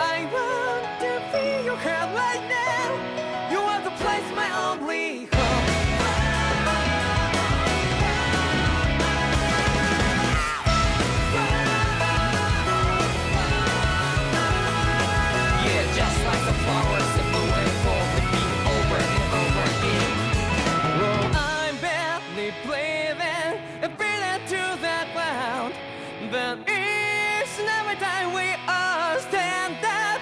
I want to feel your hair right now. You are the place, my only home. Yeah, just like the flowers that bloom and fall, repeat over and over again. Oh, I'm barely breathing and breathing to that ground. But each and every time we all stand up,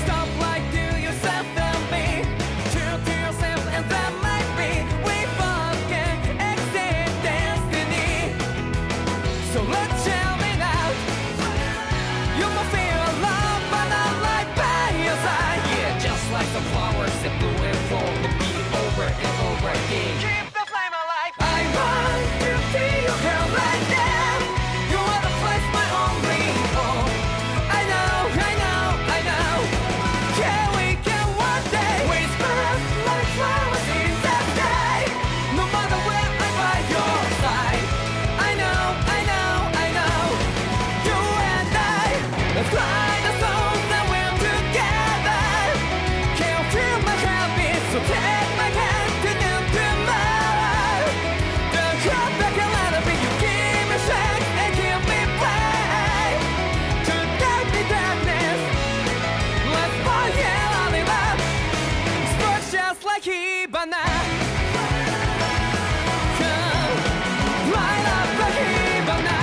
stop like to yourself and be true to yourself, and that might be we both can exceed destiny. So let's tell me now, you must feel love, but not like by your side. Yeah, just like the flowers that bloom and fall, repeat over and over again. Keep the flame alive. I want to feel your hair right now. You are the place, my only home. I know, I know, I know. Yeah, we can one day whisper like flowers in the sky. No matter where I'm by your side. I know, I know, I know. You and I, let's fly the souls that we're together. Can't feel my heartbeat, so take my hand to new tomorrow. The crowd back and let it be. You give me strength and give me pride. To darkness, let's fall yeah, in love. Sparks just like Hibana. Come, light up like Hibana.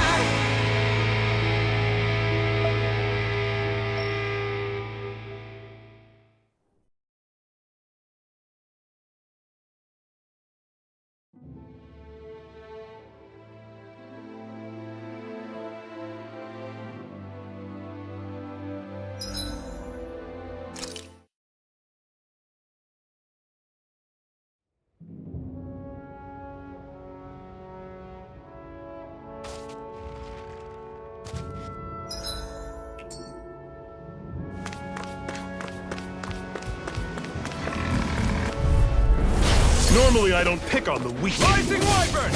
Normally I don't pick on the weak. Rising Wyvern!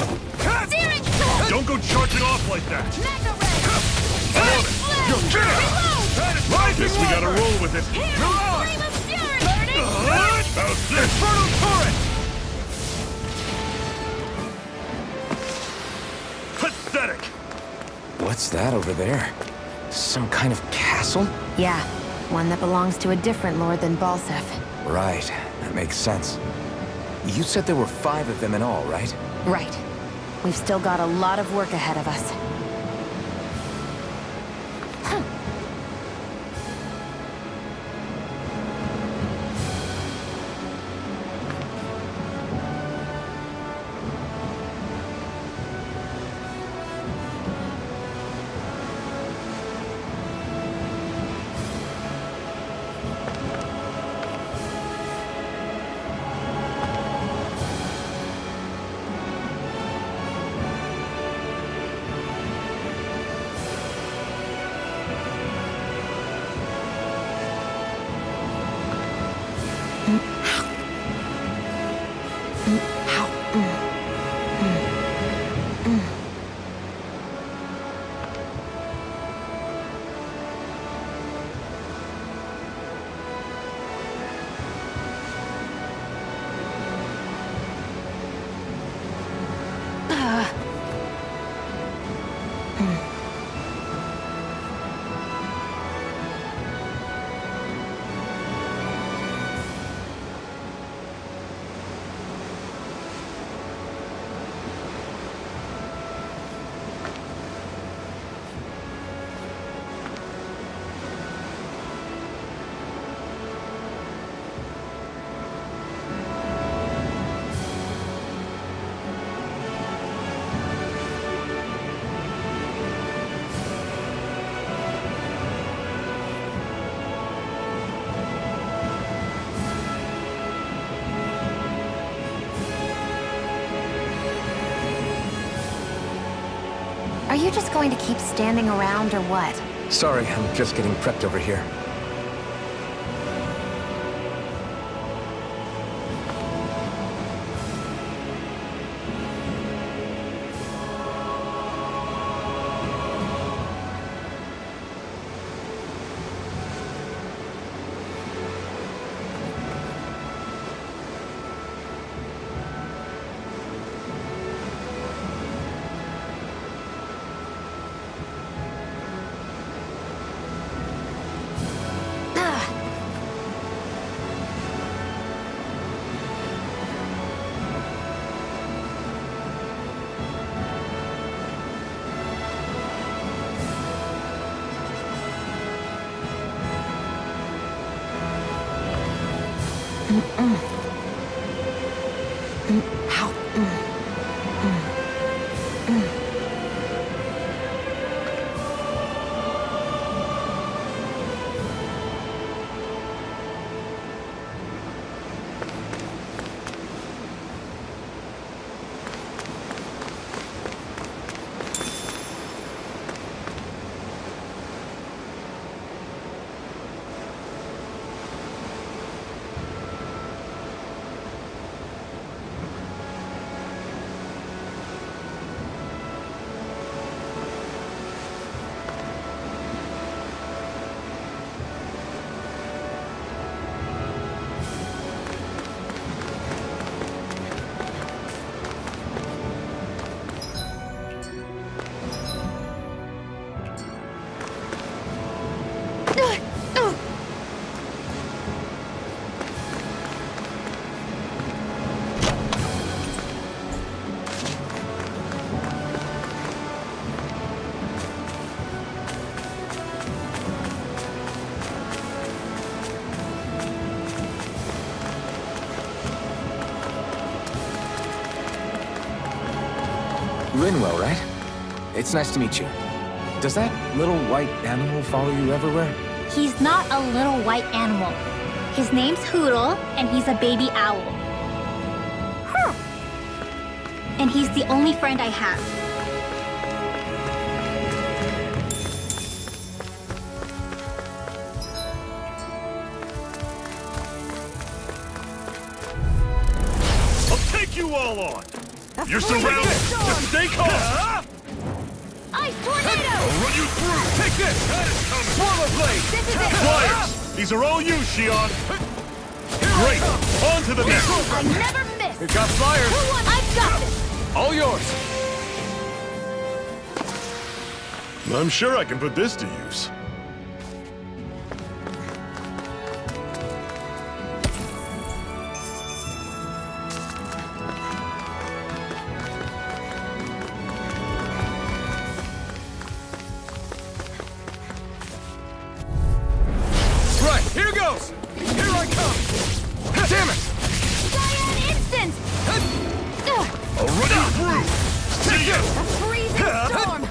Searing Sword! Don't go charging off like that! Mega Ray! On it! Reload! Guess we gotta roll with it. Here! Flame of Fury! Burning! How's this? Infernal Torrent! Pathetic! What's that over there? Some kind of castle? Yeah, one that belongs to a different lord than Balsef. Right, that makes sense. You said there were 5 of them in all, right? Right. We've still got a lot of work ahead of us. Are you just going to keep standing around or what? Sorry, I'm just getting prepped over here. Linwell, right? It's nice to meet you. Does that little white animal follow you everywhere? He's not a little white animal. His name's Hootle, and he's a baby owl. Huh. And he's the only friend I have. I'll take you all on! You're surrounded! Just stay calm! Ice tornado! I'll run you through! Take this! That is coming! Swallow blade! This is it! Flyers! These are all you, Shion! Great! On to the next! I never miss! We've got flyers! Who won? I've got this! All yours! I'm sure I can put this to use. Right, here goes! Here I come! Damn it! Cyan instant! I'll run you through! See ya! A freezing storm!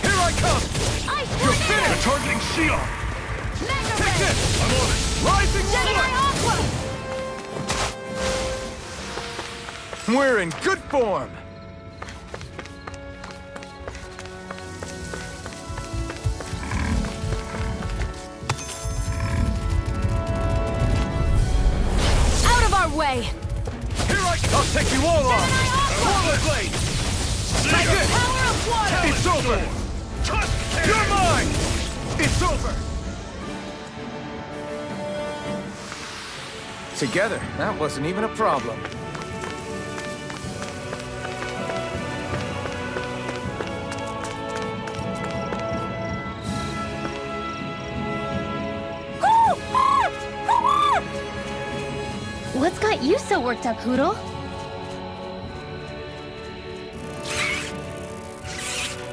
Here I come! Ice They're tornado! targeting Shion! Mega Take ray! this! I'm on it! Rising Jedi Aqua! We're in good form! Out of our way! Here I'll take you all on! Swallow blade! Take it! Power of water! It's over! You're mine! It's over! Together, that wasn't even a problem. What's got you so worked up, Hootle?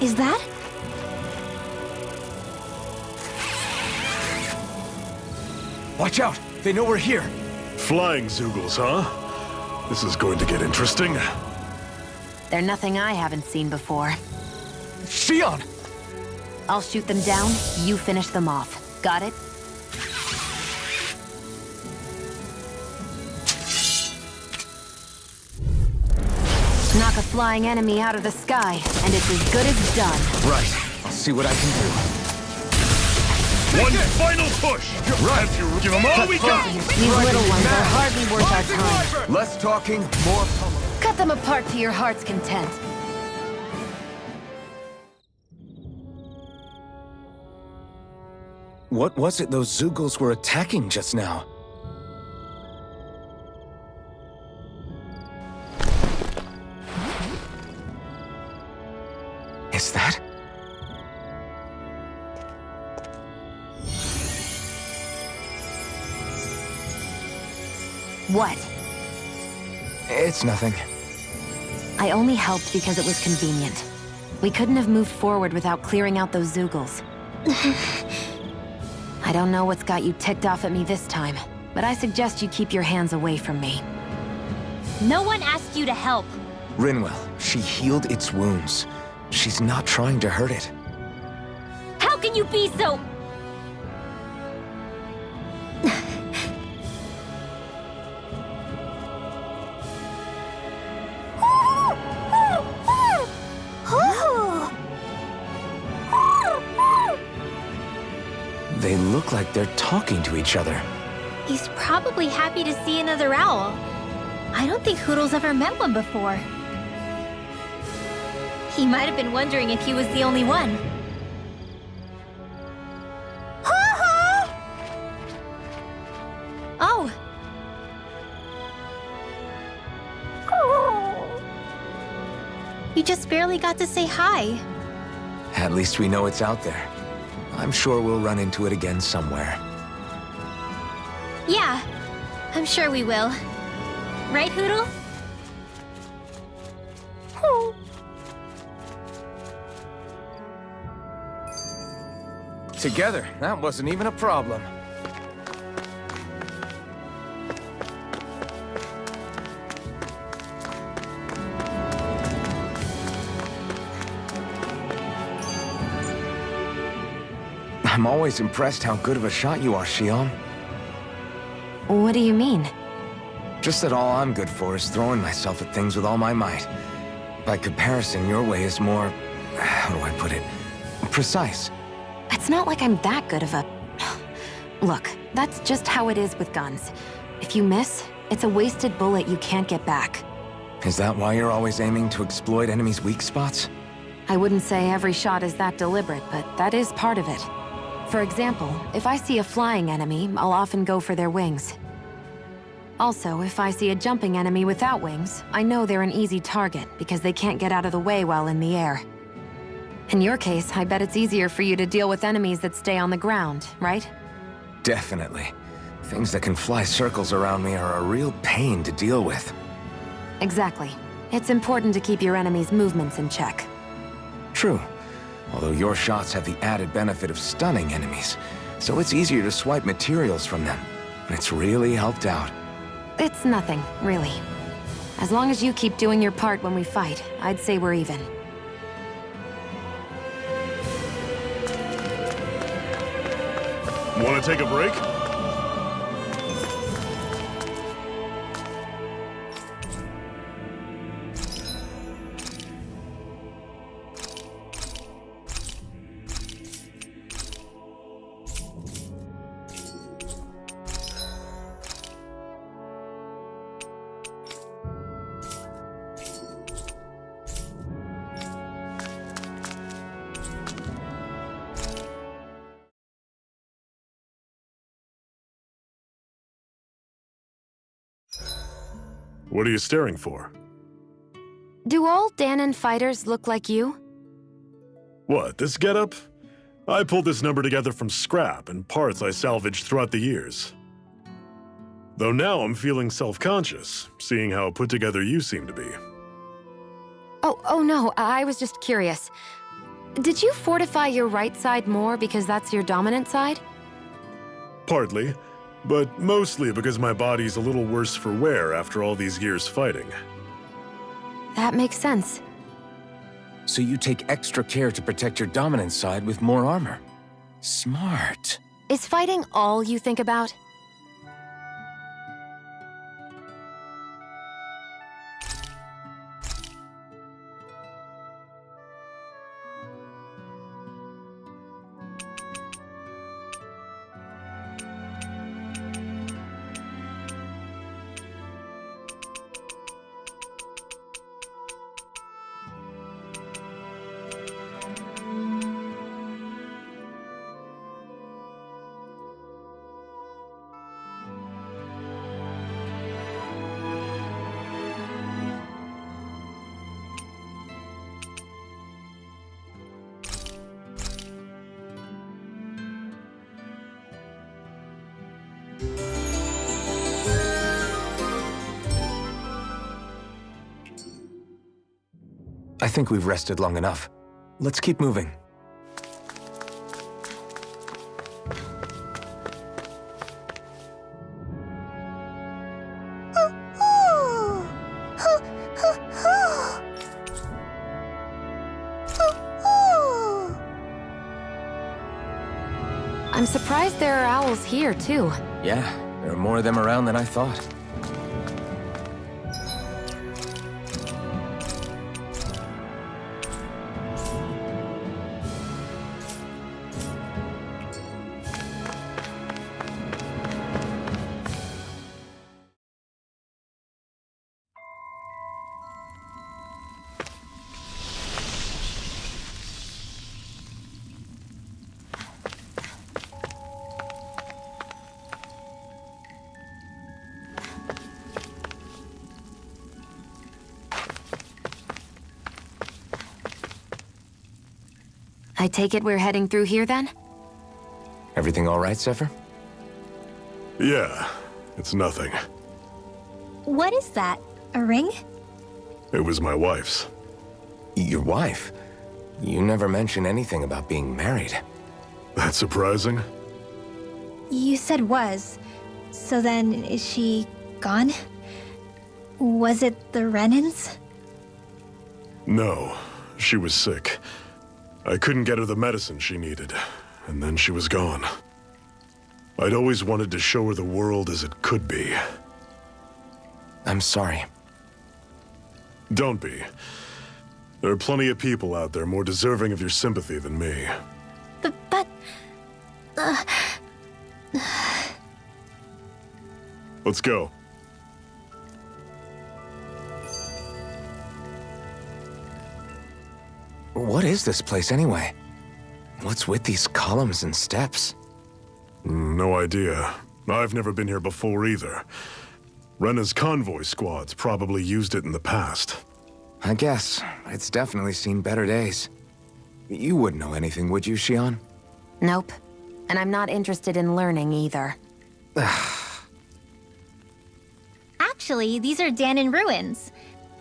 Is that? Watch out! They know we're here! Flying Zoogles, huh? This is going to get interesting. They're nothing I haven't seen before. Shion! I'll shoot them down, you finish them off. Got it? Knock a flying enemy out of the sky, and it's as good as done. Right. I'll see what I can do. One final push! Right. Give them all we got! These little ones are hardly worth our time. Less talking, more pummeling. Cut them apart to your heart's content. What was it those Zoogles were attacking just now? Is that? What? It's nothing. I only helped because it was convenient. We couldn't have moved forward without clearing out those Zoogles. I don't know what's got you ticked off at me this time. but I suggest you keep your hands away from me. No one asked you to help. Rinwell, she healed its wounds. She's not trying to hurt it. How can you be so... They look like they're talking to each other. He's probably happy to see another owl. I don't think Hoodle's ever met one before. He might have been wondering if he was the only one. Oh. You just barely got to say hi. At least we know it's out there. I'm sure we'll run into it again somewhere. Yeah, I'm sure we will. Right, Hoodle? Together, that wasn't even a problem. I'm always impressed how good of a shot you are, Xion. What do you mean? Just that all I'm good for is throwing myself at things with all my might. By comparison, your way is more... how do I put it? Precise. It's not like I'm that good of a... Look, that's just how it is with guns. If you miss, it's a wasted bullet you can't get back. Is that why you're always aiming to exploit enemies' weak spots? I wouldn't say every shot is that deliberate, but that is part of it. For example, if I see a flying enemy, I'll often go for their wings. Also, if I see a jumping enemy without wings, I know they're an easy target because they can't get out of the way while in the air. In your case, I bet it's easier for you to deal with enemies that stay on the ground, right? Definitely. Things that can fly circles around me are a real pain to deal with. Exactly. It's important to keep your enemy's movements in check. True. Although your shots have the added benefit of stunning enemies, so it's easier to swipe materials from them. It's really helped out. It's nothing, really. As long as you keep doing your part when we fight, I'd say we're even. Want to take a break? What are you staring for? Do all Dahnan fighters look like you? What, this getup? I pulled this number together from scrap and parts I salvaged throughout the years. Though now I'm feeling self-conscious, seeing how put together you seem to be. Oh no, I was just curious. Did you fortify your right side more because that's your dominant side? Partly, but mostly because my body's a little worse for wear after all these years fighting. That makes sense. So you take extra care to protect your dominant side with more armor. Smart. Is fighting all you think about? I think we've rested long enough. Let's keep moving. I'm surprised there are owls here, too. Yeah, there are more of them around than I thought. I take it we're heading through here, then? Everything all right, Zephyr? Yeah, it's nothing. What is that? A ring? It was my wife's. Your wife? You never mentioned anything about being married. That's surprising? You said was. So then, is she gone? Was it the Renans? No, she was sick. I couldn't get her the medicine she needed, and then she was gone. I'd always wanted to show her the world as it could be. I'm sorry. Don't be. There are plenty of people out there more deserving of your sympathy than me. But... Let's go. What is this place anyway? What's with these columns and steps? No idea. I've never been here before either. Rena's convoy squads probably used it in the past. I guess. It's definitely seen better days. You wouldn't know anything, would you, Xion? Nope. And I'm not interested in learning either. Actually, these are Dahnan ruins.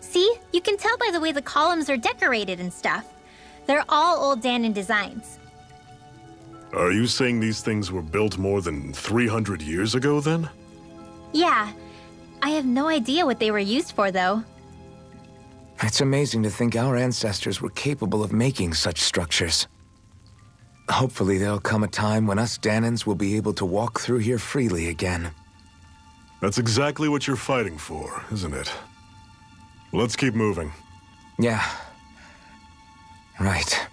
See? You can tell by the way the columns are decorated and stuff. They're all old Dahnan designs. Are you saying these things were built more than 300 years ago, then? Yeah. I have no idea what they were used for, though. It's amazing to think our ancestors were capable of making such structures. Hopefully there'll come a time when us Dahnans will be able to walk through here freely again. That's exactly what you're fighting for, isn't it? Let's keep moving. Yeah. Right.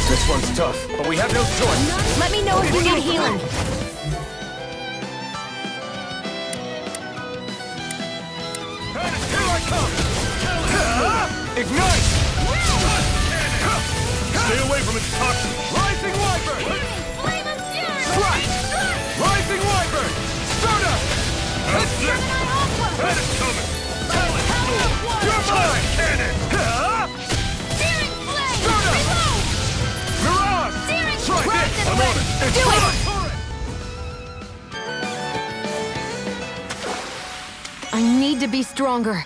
This one's tough, but we have no choice. Let me know if you need healing. Here I come! Ignite! Stay away from its toxins! Rising Wyvern! Strike! Rising Wyvern! Soda! That's it! That is coming! Talent Sword! You're mine! Cannon! Soda! Mirage! Try this! I'm on it! It's Do it! time! I need to be stronger.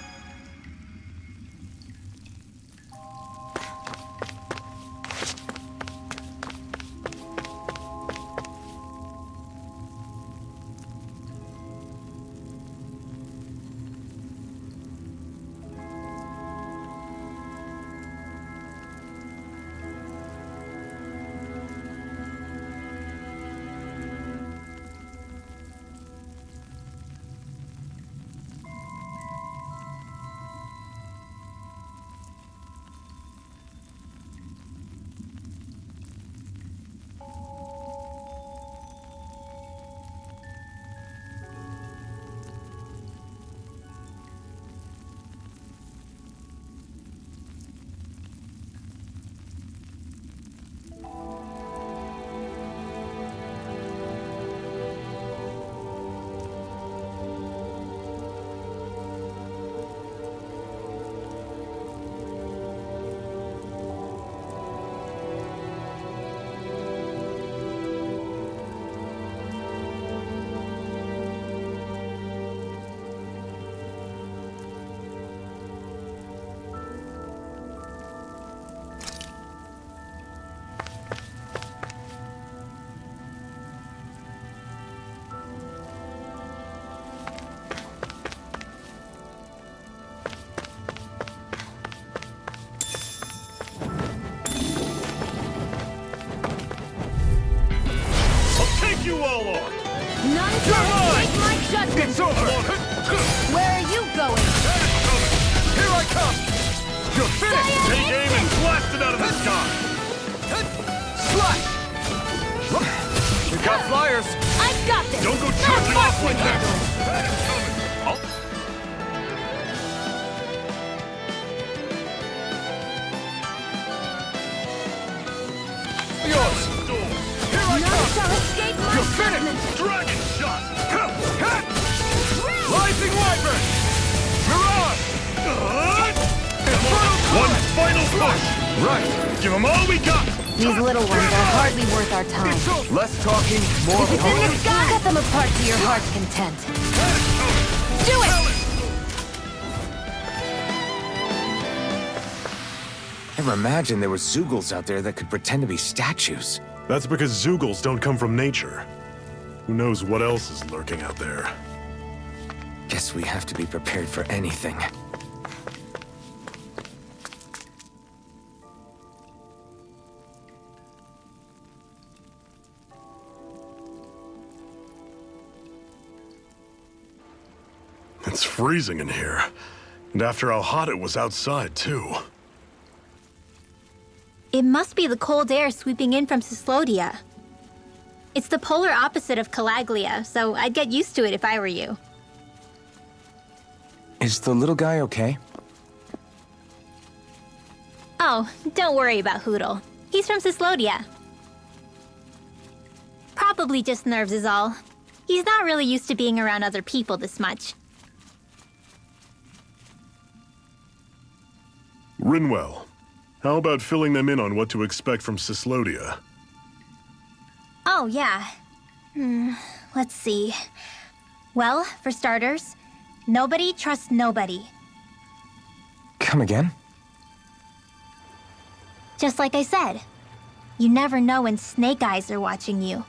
You're mine! Take my judgment! It's over! Where are you going? Here I come! You're finished! Take aim and blast it out of the sky! Slash! We got flyers! I've got this! Don't go Let charging off Marksman like that! handle it. Yours! Here I None come! shall escape my You're judgment! finished! Dragon shot! Rising Wyvern! Mirage! One final push! Right! Give them all we got! These little ones are hardly worth our time. Less talking, more If it's in the power. sky, cut them apart to your heart's content. Do it! Never imagined there were Zeugles out there that could pretend to be statues. That's because Zeugles don't come from nature. Who knows what else is lurking out there? Guess we have to be prepared for anything. It's freezing in here. And after how hot it was outside, too. It must be the cold air sweeping in from Cyslodia. It's the polar opposite of Calaglia, so I'd get used to it if I were you. Is the little guy okay? Oh, don't worry about Hootle. He's from Cyslodia. Probably just nerves is all. He's not really used to being around other people this much. Rinwell, how about filling them in on what to expect from Cyslodia? Oh, yeah. Let's see. Well, for starters, nobody trusts nobody. Come again? Just like I said, you never know when Snake Eyes are watching you.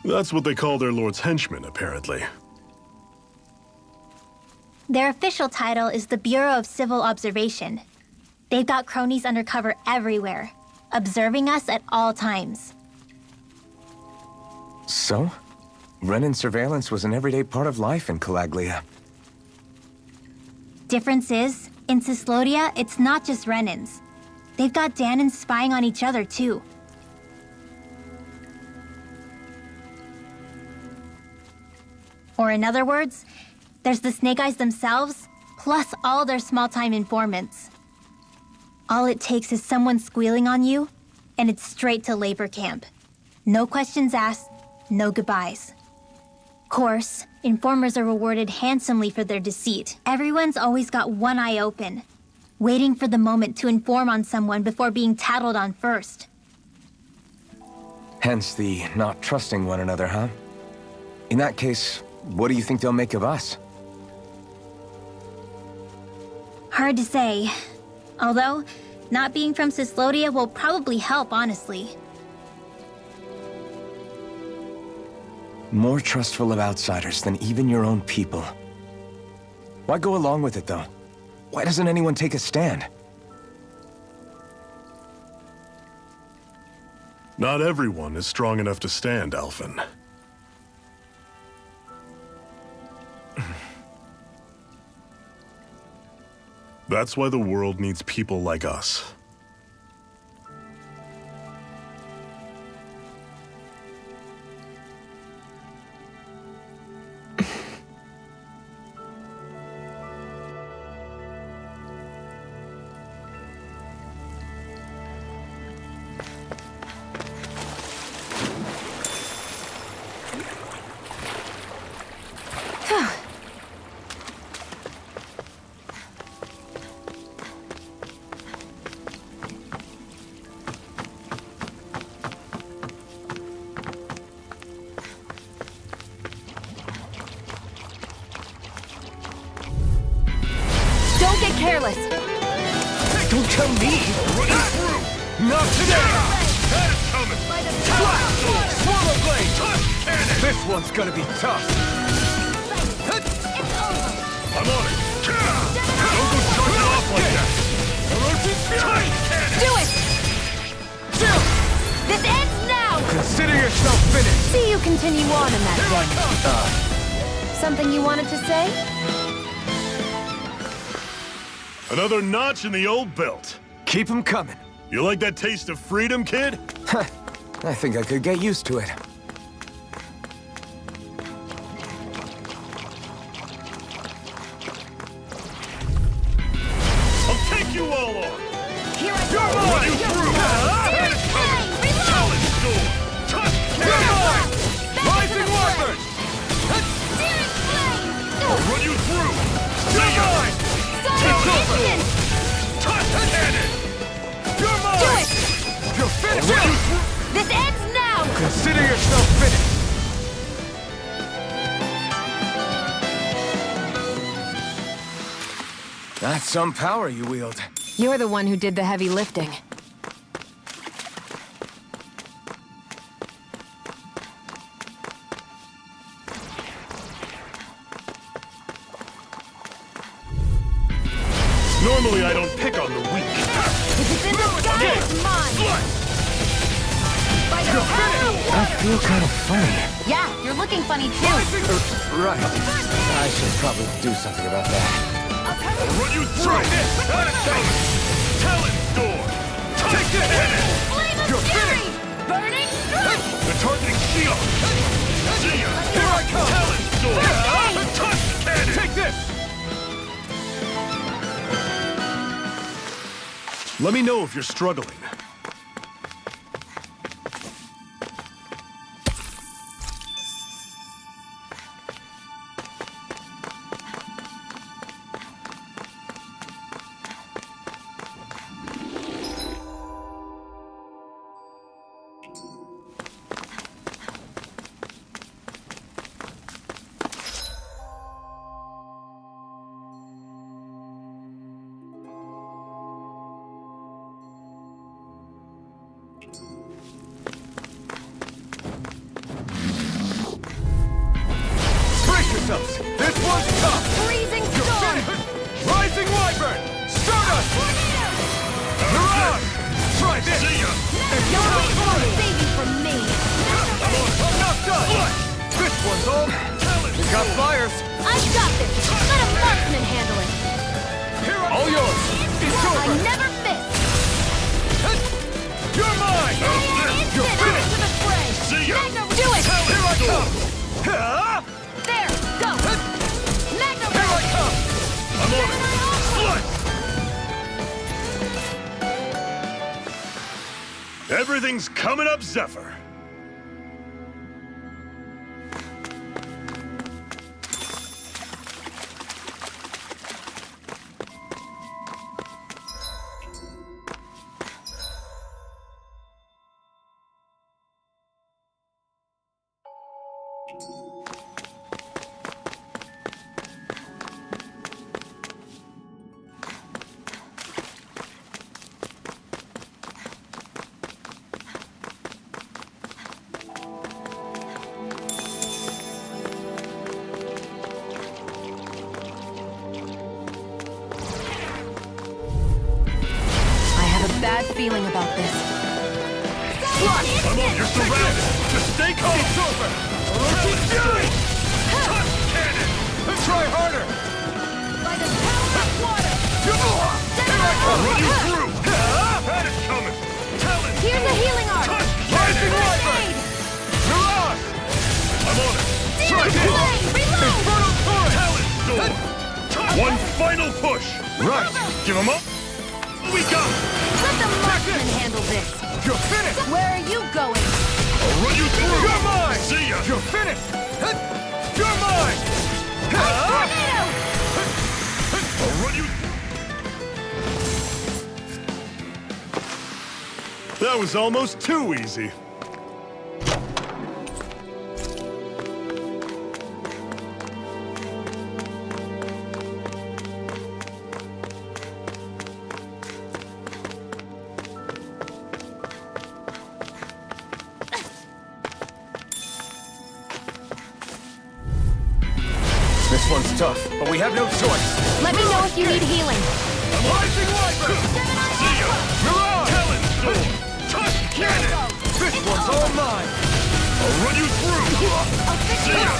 That's what they call their lord's henchmen, apparently. Their official title is the Bureau of Civil Observation. They've got cronies undercover everywhere, observing us at all times. So? Renan surveillance was an everyday part of life in Calaglia. Difference is, in Cyslodia, it's not just Renans. They've got Danans spying on each other, too. Or in other words, there's the Snake Eyes themselves, plus all their small-time informants. All it takes is someone squealing on you, and it's straight to labor camp. No questions asked, no goodbyes. Course, informers are rewarded handsomely for their deceit. Everyone's always got one eye open, waiting for the moment to inform on someone before being tattled on first. Hence the not trusting one another, huh? In that case, what do you think they'll make of us? Hard to say. Although, not being from Cyslodia will probably help, honestly. More trustful of outsiders than even your own people. Why go along with it, though? Why doesn't anyone take a stand? Not everyone is strong enough to stand, Alphen. That's why the world needs people like us. Don't get careless! Don't tell me! Not today! Swallow blade! This one's gonna be tough! I'm on it! Don't go charging off like that! Do it! This ends now! Consider yourself finished! See you continue on in that vein. Something you wanted to say? Another notch in the old belt. Keep 'em coming. You like that taste of freedom, kid? I think I could get used to it. I'll take you all on! Here I You're go! mine! You through! Challenge door! Touch cannon! Rising Wyvern! I'll run you through! See ya! Take over! Touch cannon! You're mine! Do it! You're finished! This ends now! Consider yourself finished! That's some power you wield. You're the one who did the heavy lifting. Normally I don't pick on the weak. If it's in the sky, it's mine! By the power! I feel kind of funny. Yeah, you're looking funny too. Right. I should probably do something about that. I'll run you through! Talent door! Take the cannon! Flame of You're fury! Burning strike! They're targeting Shion! See ya! Here I come! Talent door! First aid! Touch the cannon! Take this! Let me know if you're struggling. comes! This one's tough! Freezing storm! Rising Wyvern! Stardust! Mirage! Try this! See ya! No way to save you from me! I'm not done! This one's all... We got flyers! I've got this! Let a marksman handle it! All yours! It's I over! never miss! You're mine! You're finished! To the fray! See ya! Magna, do it! Here I come! There, go! Magna, Here I come! I'm on it! Slice! Everything's coming up, Zephyr. Bad feeling about this. I'm on, you're surrounded! Just stay calm! It's over! Orochi Fury! Touch cannon! Try harder! by the power of water! Here I I'll come! run you through! Had it coming! Talon! Here's a healing art! Touch Rising cannon! Wyvern! Mirage! I'm on it! Try this! Reload! Infernal Torrent! Talon storm! One final push! Right! Give him up! We go! Let the marksman handle this! You're finished! Where are you going? I'll run you through! You're mine! See ya! You're finished! You're mine! Tornado! I'll run you... That was almost too easy. This one's tough, but we have no choice. Let me know if you need healing. Rising Wyvern! See ya! Mirage! Talon storm! Touch cannon! This one's all mine! I'll run you through! See ya!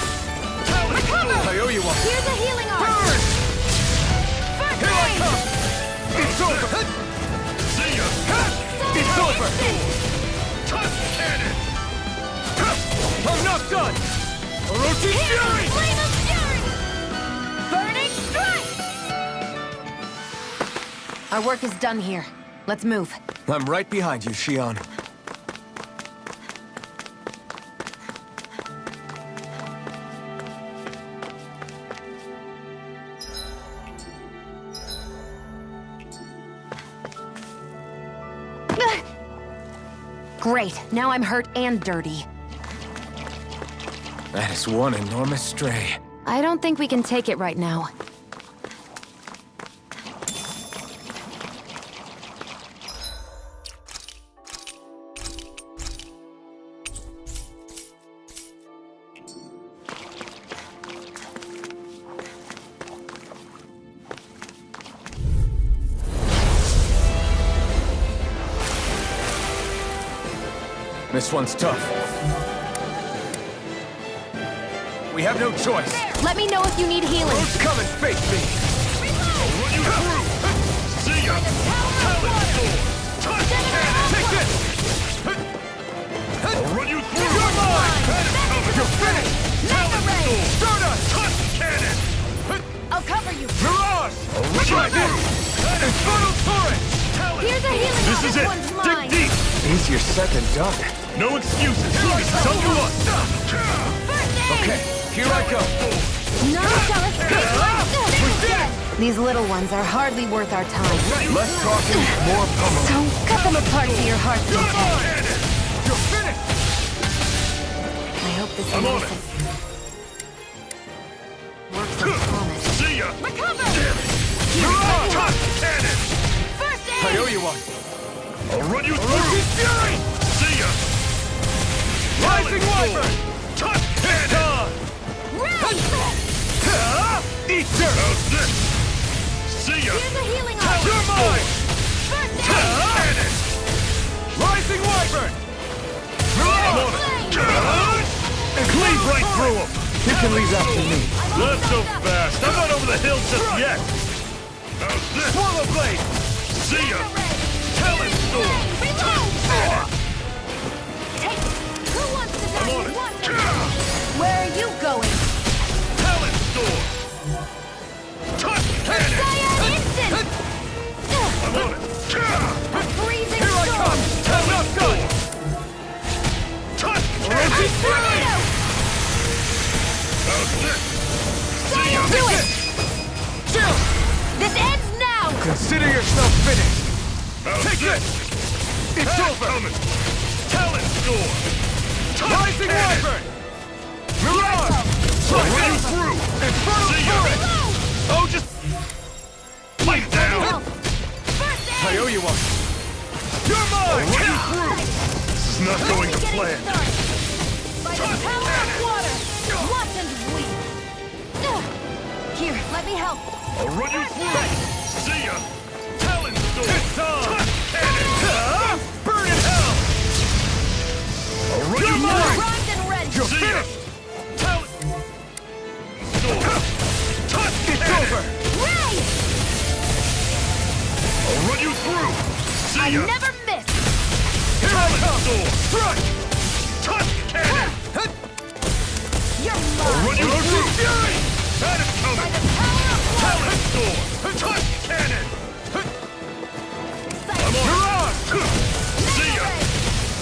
Talon storm! I owe you one. Here's a healing art! Burn! First Here I aid! come! It's over! See ya! It's over! Touch cannon! I'm not done! Orochi Fury! Flame of fury! Burning strike! Our work is done here. Let's move. I'm right behind you, Shion. Great. Now I'm hurt and dirty. That is one enormous stray. I don't think we can take it right now. This one's tough. We have no choice. Let me know if you need healing. Come and face me! I'll run you through! See ya! Talon storm! Touch cannon! Take this! I'll run you through! You're mine! You're finished! Talon storm! Stardust! Touch cannon! I'll cover you! Mirage! I'll run Try you this! through! Infernal Torrent! Talon Here's a healing This art! is it! One's Dig mine. deep! Easier said than done. No excuses! It's up to us! First aid! Okay, here I go! None shall escape my death! These little ones are hardly worth our time. Less talking, more pummeling. So cut them apart to your heart's You're content. mine! You're finished! I hope this I'm on works it. as promised. See ya! Recover! Damn it! Mirage! Touch cannon! First I aid! owe you one. I'll run you Orochi through! Fury! See ya! Rising Wyvern! Touch cannon! Right! How's this? See ya! Here's a healing You're arm. mine! First aid. Cannon! Rising Wyvern! I'm on it! And cleave right through him! You can leave that to me. Not so fast! I'm not over the hill just yet! How's this? Swallow Blade! See ya! Talon Storm! Reload. Take it. Who wants to I'm die on with it! one? Where are you going? Talon Storm! Touch Cannon! Cyan Instant. I'm on it! A freezing Here I storm. come! I'm not done! Touch Cannon! Tornado. How's this? See ya! Do it. Chill! This ends now. Consider yourself finished. Take this! It's over! Coming. Talon Storm! Rising Wyvern! Mirage! Running through! Infernal Fury! Oh, just... Fight down! First aid. I owe you one. You're mine! Running through! This is not going to Getting plan. started. By the power of water, watch and weep. Here, let me help. I'll run you through! See ya! Talon Storm! It's on! Cannon! Burn in hell! I'll run you through! Primed and ready. See ya! Talon Storm! Touch It's over! Ray! I'll run you through! I See ya! never miss. Here I come! Thrust! Touch Cannon! You're I'll mine. run you through! Fury! That is By coming! the power of water. Talon Storm! Touch Cannon! I'm on Mirage! See ya!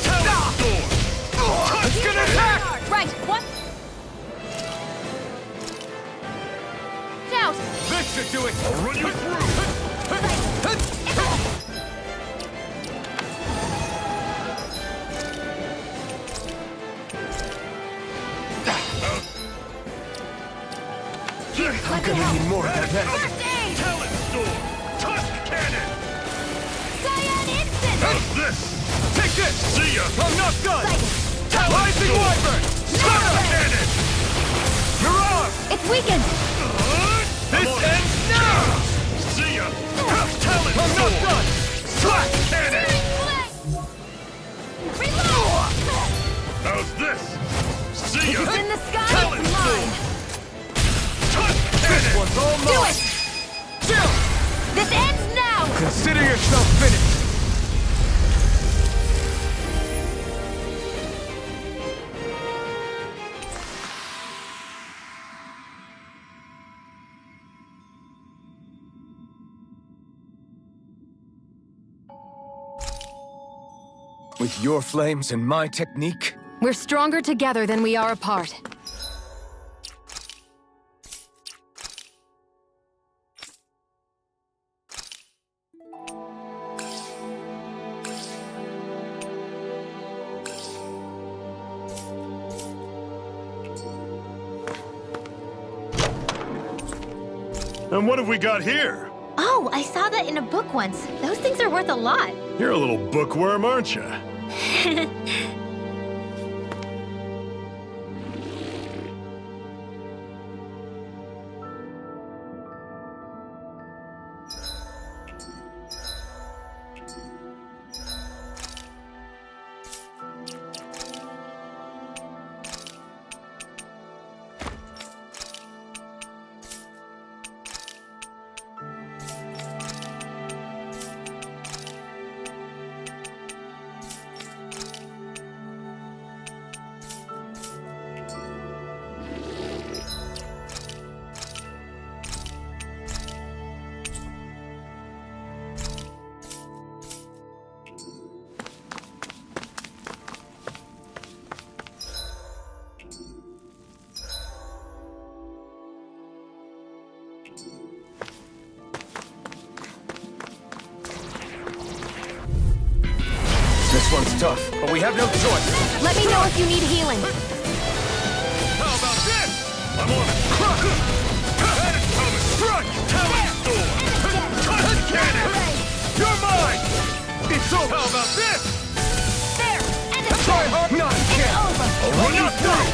Talon Storm! Touch It's gonna attack! Right, what? Out! This should do it! I'll run you through! I'm gonna need more of that. First aid! Talon Storm! Touch Cannon! Cyan Instant! How's this? Take this! See ya! I'm not done! Rising Wyvern! Touch Cannon! Mirage! It's weakened! This ends now! See ya! Talon I'm not done! Touch Cannon! Reload! How's this? See ya! It's in the sky, Talon it's Storm! mine! Touch Cannon! One's all Do mine. it! Chill! This ends now! Consider yourself finished. With your flames and my technique, We're stronger together than we are apart. And what have we got here? Oh, I saw that in a book once. Those things are worth a lot. You're a little bookworm, aren't you? this one's tough, but we have no choice. Let me know if you need healing. How about this? I'm on it. That is coming. Strike! Talon Storm! Touch Cannon! You're mine! It's over! How about this? There! And it's Try hard, not It's again. over! I'll run you through!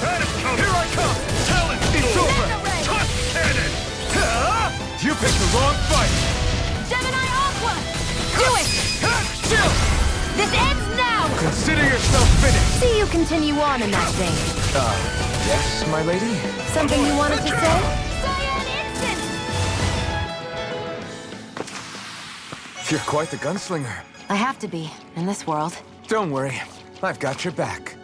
That is coming! Here I come! Talon Storm! Send the ray. Touch Cannon! You picked the wrong fight! Gemini Aqua! Do it! Chill! This ends now! Consider yourself finished! See you continue on in that vein. Yes, my lady? Something you wanted to say? Cyan Instant! You're quite the gunslinger. I have to be, in this world. Don't worry, I've got your back.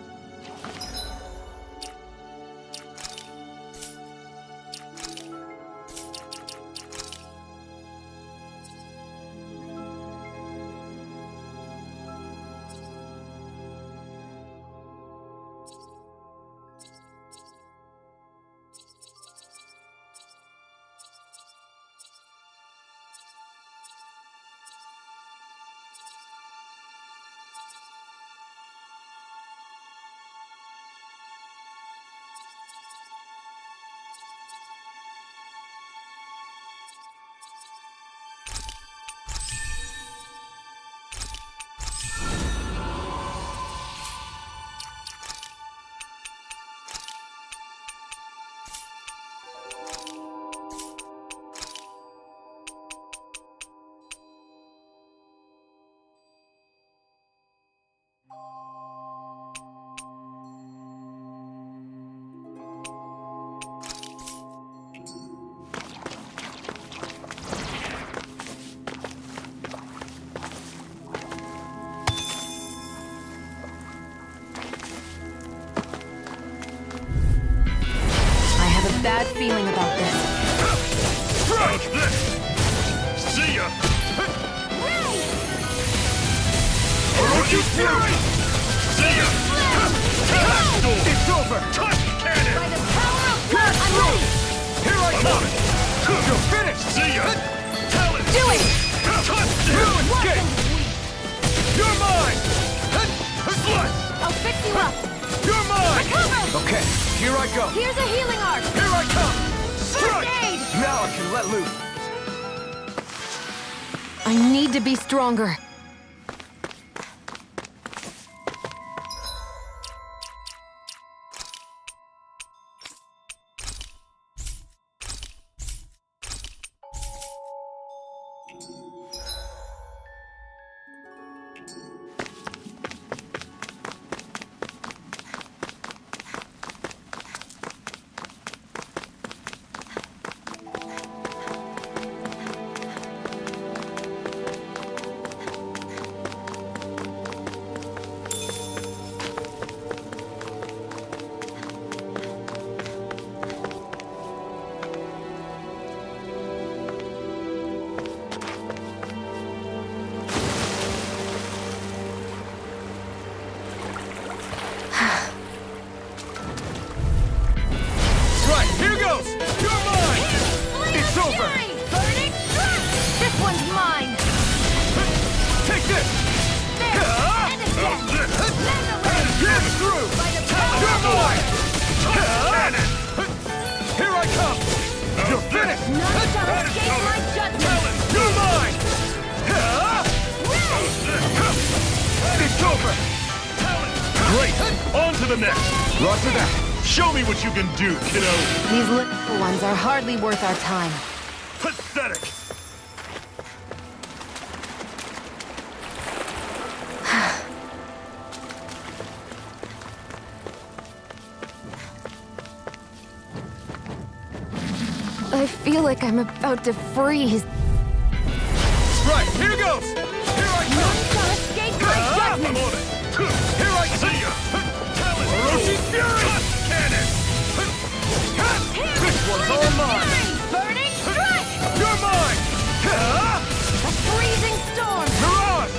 Bad feeling about this. Strike this! See ya! Orochi Fury! See ya! It's over! Touch cannon! By the power of blood, I'm ready! Here I come! You're finished! See ya! Talon! Do it! Touch you! Escape! You're mine! Slice! I'll fix you up! You're mine! Recover! Okay, here I go. Here's a healing art! Here I come! Strike! First aid! Now I can let loose. I need to be stronger. the next. Roger that. Show me what you can do, kiddo. These little ones are hardly worth our time. Pathetic. I feel like I'm about to freeze. Right, here goes. Here I come. Shall escape my I'm judgment! on it. Here I see ya. Orochi Fury. Cannon. This one's all mine. Burning strike! You're mine. A freezing storm! Mirage.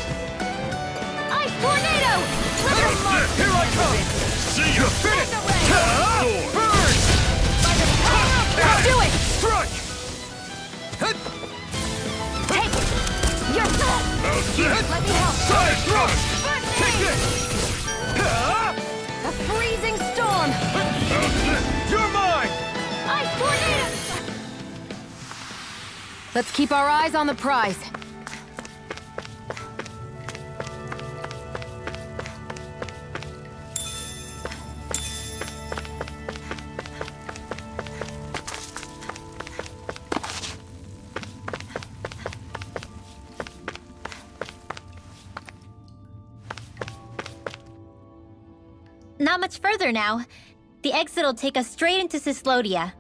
Ice tornado! Trigger mark! Here I come. See ya. Finish! Burn. By the power of God! Do it! Strike. Take it! You're good! Let me help! Side thrust. First Take aid! this. A freezing storm! You're mine. Ice tornado! Let's keep our eyes on the prize. Not much further now. The exit'll take us straight into Cyslodia.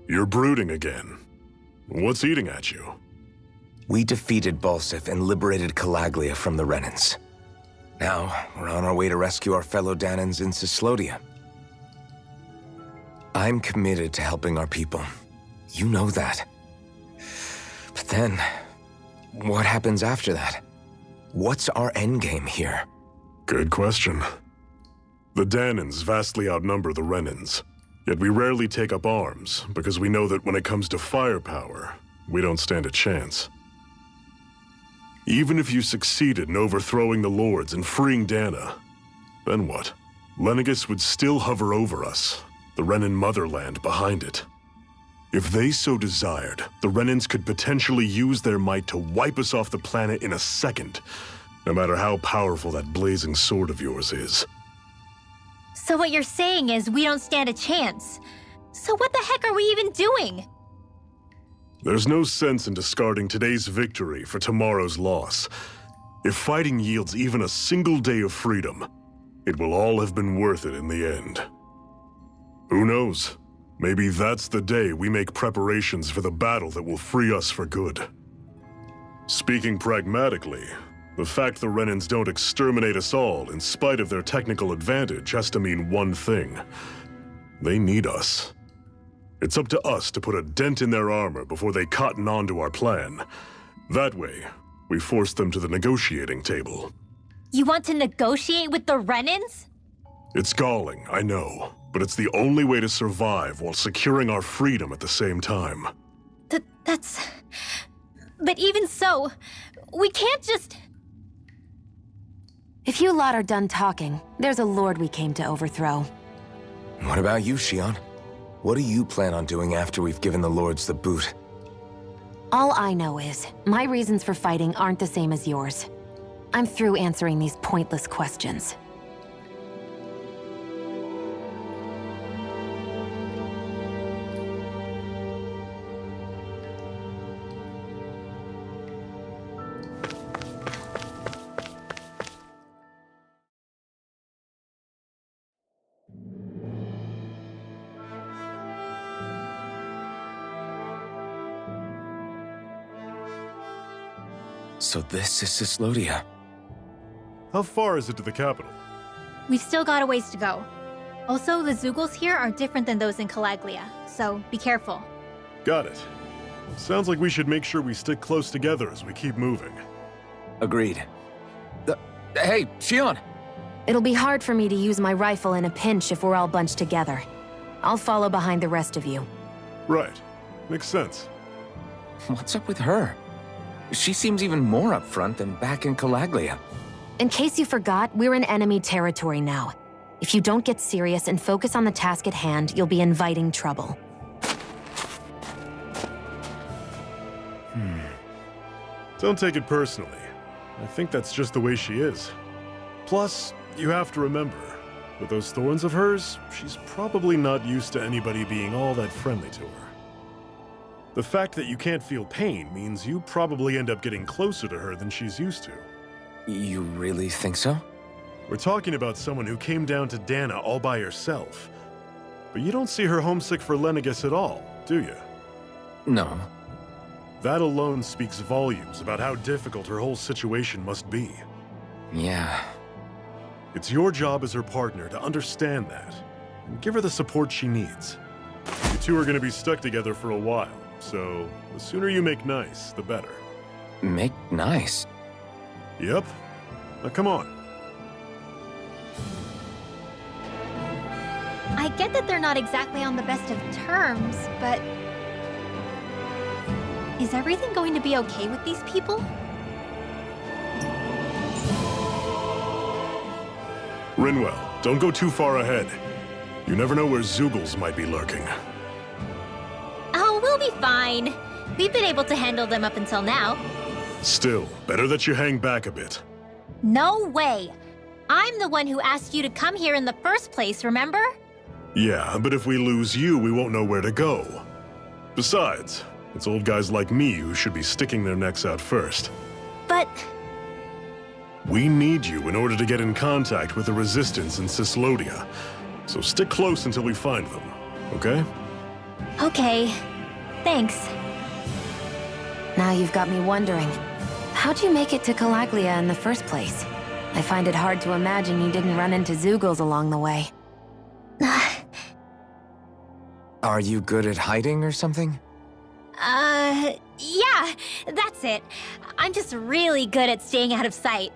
You're brooding again. What's eating at you? We defeated Balsif and liberated Calaglia from the Renans. Now, we're on our way to rescue our fellow Danans in Cyslodia. I'm committed to helping our people. You know that. But then, what happens after that? What's our endgame here? Good question. The Danans vastly outnumber the Renans, yet we rarely take up arms because we know that when it comes to firepower, we don't stand a chance. Even if you succeeded in overthrowing the Lords and freeing Dana, then what? Lenegis would still hover over us, the Renan motherland behind it. If they so desired, the Renans could potentially use their might to wipe us off the planet in a second, no matter how powerful that blazing sword of yours is. So what you're saying is we don't stand a chance. So what the heck are we even doing? There's no sense in discarding today's victory for tomorrow's loss. If fighting yields even a single day of freedom, it will all have been worth it in the end. Who knows? Maybe that's the day we make preparations for the battle that will free us for good. Speaking pragmatically, the fact the Renans don't exterminate us all in spite of their technical advantage has to mean one thing. They need us. It's up to us to put a dent in their armor before they cotton on to our plan. That way, we force them to the negotiating table. You want to negotiate with the Renans? It's galling, I know, but it's the only way to survive while securing our freedom at the same time. That's... But even so, we can't just... If you lot are done talking, there's a lord we came to overthrow. What about you, Shion? What do you plan on doing after we've given the Lords the boot? All I know is, my reasons for fighting aren't the same as yours. I'm through answering these pointless questions. So this is Cyslodia. How far is it to the capital? We've still got a ways to go. Also, the Zeugles here are different than those in Calaglia, so be careful. Got it. Sounds like we should make sure we stick close together as we keep moving. Agreed. Hey, Shion! It'll be hard for me to use my rifle in a pinch if we're all bunched together. I'll follow behind the rest of you. Right. Makes sense. What's up with her? She seems even more upfront than back in Calaglia. In case you forgot, we're in enemy territory now. If you don't get serious and focus on the task at hand, you'll be inviting trouble. Don't take it personally. I think that's just the way she is. Plus, you have to remember, with those thorns of hers, she's probably not used to anybody being all that friendly to her. The fact that you can't feel pain means you probably end up getting closer to her than she's used to. You really think so? We're talking about someone who came down to Dana all by herself. But you don't see her homesick for Lenegis at all, do you? No. That alone speaks volumes about how difficult her whole situation must be. Yeah. It's your job as her partner to understand that, and give her the support she needs. You two are going to be stuck together for a while, so the sooner you make nice, the better. Make nice? Yep. Now come on. I get that they're not exactly on the best of terms, but... Is everything going to be okay with these people? Rinwell, don't go too far ahead. You never know where Zeugles might be lurking. Oh, we'll be fine. We've been able to handle them up until now. Still, better that you hang back a bit. No way! I'm the one who asked you to come here in the first place, remember? Yeah, but if we lose you, we won't know where to go. Besides, it's old guys like me who should be sticking their necks out first. But... We need you in order to get in contact with the Resistance in Cislodia. So stick close until we find them, okay? Okay. Thanks. Now you've got me wondering. How'd you make it to Calaglia in the first place? I find it hard to imagine you didn't run into Zeugles along the way. Are you good at hiding or something? Yeah, that's it. I'm just really good at staying out of sight.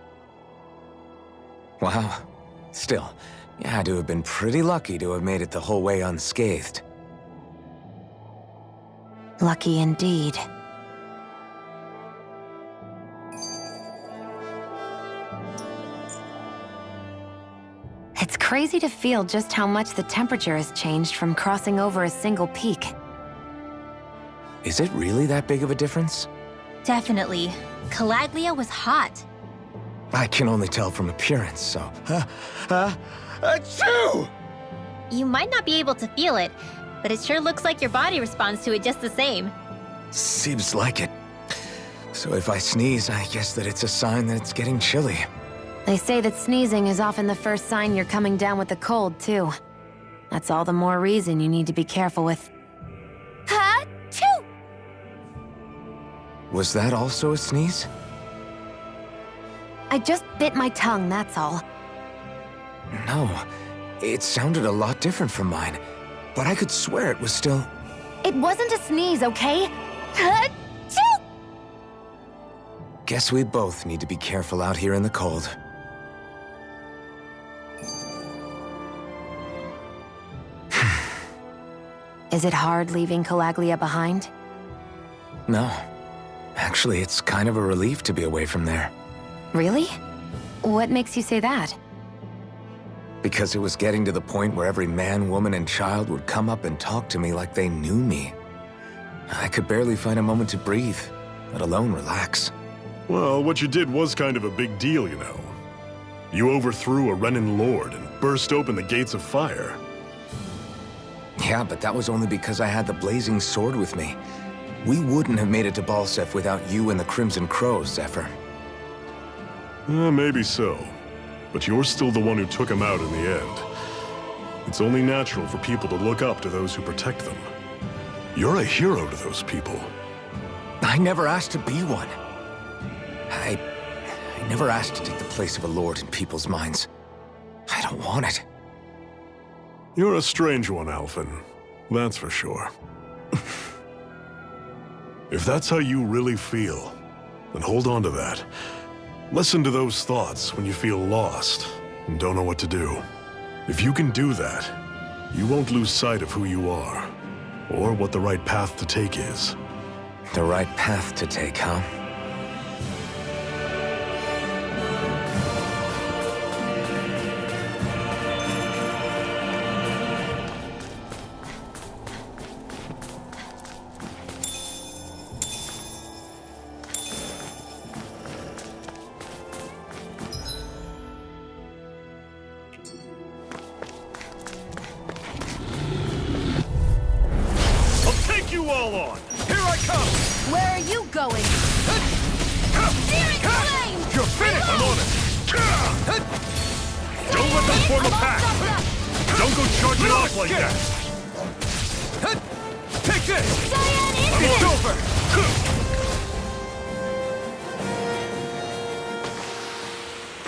Wow. Still, you had to have been pretty lucky to have made it the whole way unscathed. Lucky indeed. It's crazy to feel just how much the temperature has changed from crossing over a single peak. Is it really that big of a difference? Definitely. Calaglia was hot. I can only tell from appearance, so... Achoo! You might not be able to feel it, but it sure looks like your body responds to it just the same. Seems like it. So if I sneeze, I guess that it's a sign that it's getting chilly. They say that sneezing is often the first sign you're coming down with the cold, too. That's all the more reason you need to be careful with... Ha-choo! Was that also a sneeze? I just bit my tongue, that's all. No. It sounded a lot different from mine. But I could swear it was still... It wasn't a sneeze, okay? Ha-choo! Guess we both need to be careful out here in the cold. Is it hard leaving Calaglia behind? No. Actually, it's kind of a relief to be away from there. Really? What makes you say that? Because it was getting to the point where every man, woman, and child would come up and talk to me like they knew me. I could barely find a moment to breathe, let alone relax. Well, what you did was kind of a big deal, you know. You overthrew a Renan lord and burst open the gates of fire. Yeah, but that was only because I had the blazing sword with me. We wouldn't have made it to Balseph without you and the Crimson Crows, Zephyr. Maybe so. But you're still the one who took him out in the end. It's only natural for people to look up to those who protect them. You're a hero to those people. I never asked to be one. I never asked to take the place of a lord in people's minds. I don't want it. You're a strange one, Alphen. That's for sure. If that's how you really feel, then hold on to that. Listen to those thoughts when you feel lost and don't know what to do. If you can do that, you won't lose sight of who you are, or what the right path to take is. The right path to take, huh? You all on! Here I come! Where are you going? Searing flame! You're finished! I'm on it! Don't let them form a pack! Don't go charging off like that! Take this! Cyan I'm Infinite! over!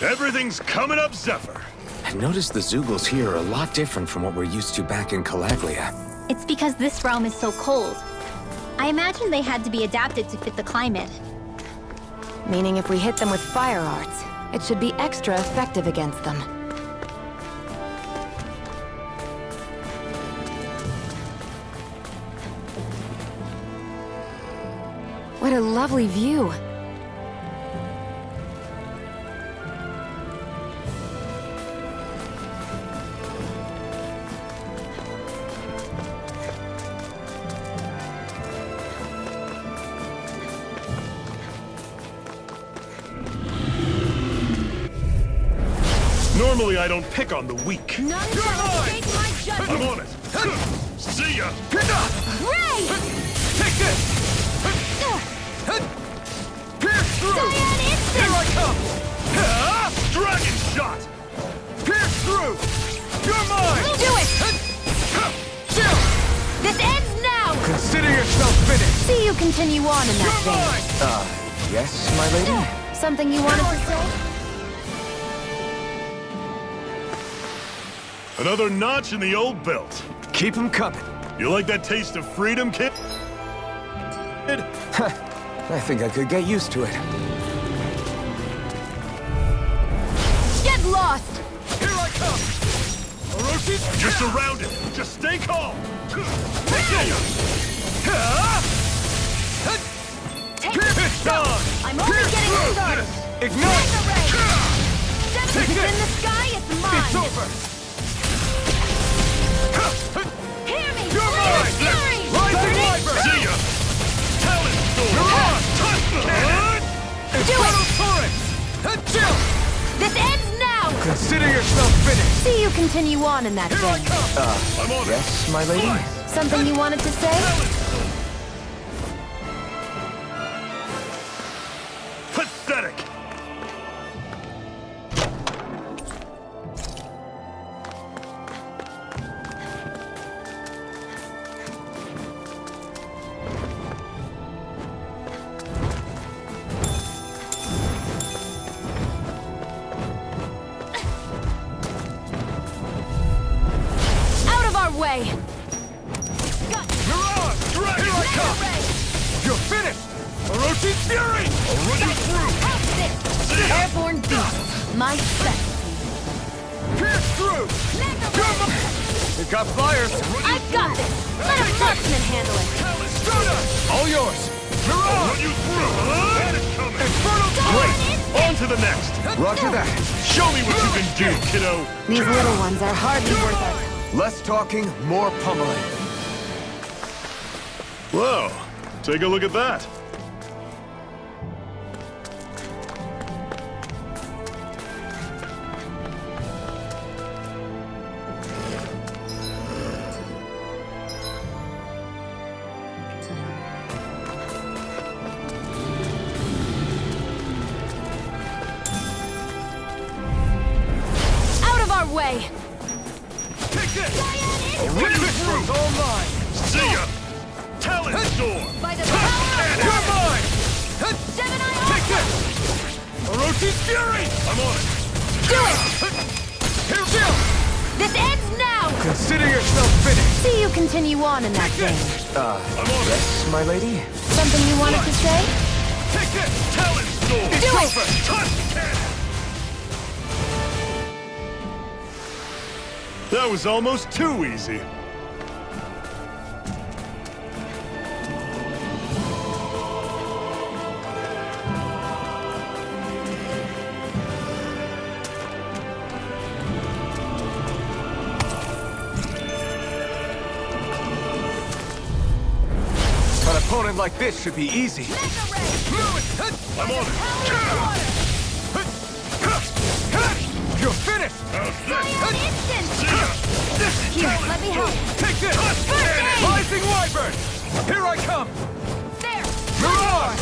Everything's coming up, Zephyr! I noticed the Zeugles here are a lot different from what we're used to back in Calaglia. It's because this realm is so cold. I imagine they had to be adapted to fit the climate. Meaning if we hit them with fire arts, it should be extra effective against them. What a lovely view. Normally, I don't pick on the weak. None shall escape my I'm judgment! on it. See ya! Ray! Take this! Pierce through! Cyan Instant! Here I come! Dragon shot! Pierce through! You're mine! Do it! Chill! This ends now! Consider yourself finished! See you continue on in that You're vein. mine! Yes, my lady? Something you wanted to say? Another notch in the old belt. Keep 'em coming. You like that taste of freedom, kid? I think I could get used to it. Get lost! Here I come! Orochi, You're surrounded. Just stay calm. Take It's on! I'm only getting started! Ignite! Mega ray! Seven Take is it. in the sky, it's mine! It's over! Hear me! You're mine! Fury! Rising Wyvern! See ya. Talon Storm. You're on! Cannon! Infernal Torrent! Chill! This ends now! Consider yourself finished! See you continue on in that Here I vein. come! I'm on it. Yes, my lady? Something you wanted to say? Talon Storm. Pathetic. Out of our way! You're on! Here I come! You're finished! Orochi's Fury! I'll run you through. How's this? Airborne beast, my specialty. Pierce through! Mega You're ray! mine! It got fires! I've got this! Let a marksman handle it! Talon Stunner! All yours! You're I'll on! run you through. That is coming. Infernal Great. Torrent! On to the next. Roger that. Show me what you can do, kiddo. These little ones are hardly worth it. Less talking, more pummeling. Whoa. Take a look at that. Out of our way! Take this! I'll run you through. All mine! See ya. Talon Storm. By the power of You're mine! Gemini Take Alpha! this! Orochi's Fury! I'm on it. Do it! Here, Jill! This ends now! Consider yourself finished! See you continue on in that vein. I'm on it. Yes, my lady? Something you wanted to say? Take this! Talon Storm. Do it! Touch cannon. That was almost too easy. An opponent like this should be easy. Mega ray! I'm on it. Power of water! You're finished! How's Fire this? instant! See ya. Here, let me help. Take this! Aid! Rising Wyvern! Here I come! There! You're on!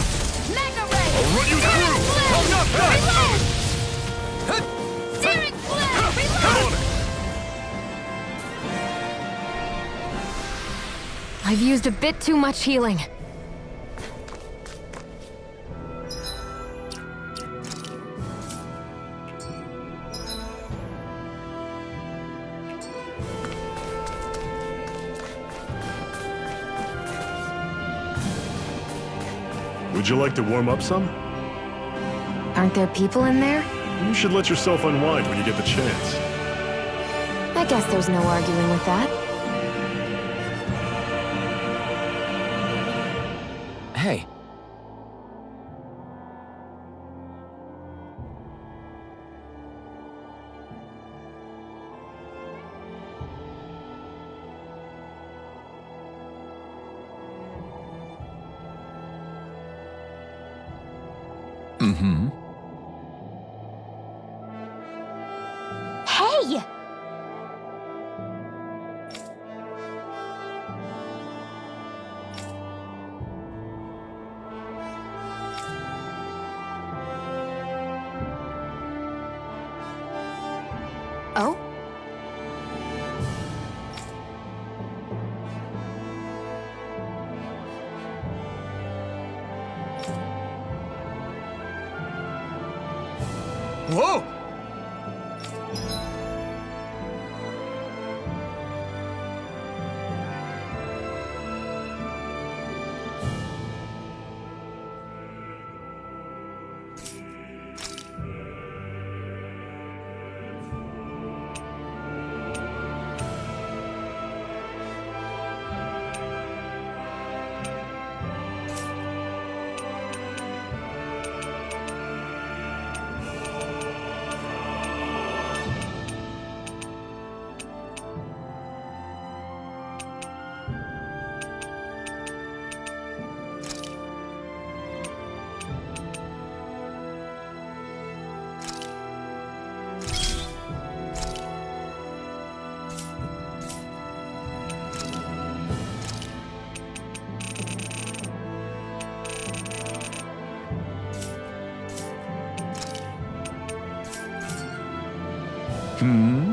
Mega ray! I'll run you through. I'm not done! Reload! Searing blade! I'm Reload! on it. I've used a bit too much healing. Would you like to warm up some? Aren't there people in there? You should let yourself unwind when you get the chance. I guess there's no arguing with that. Hey, Hey! Whoa! Hmm?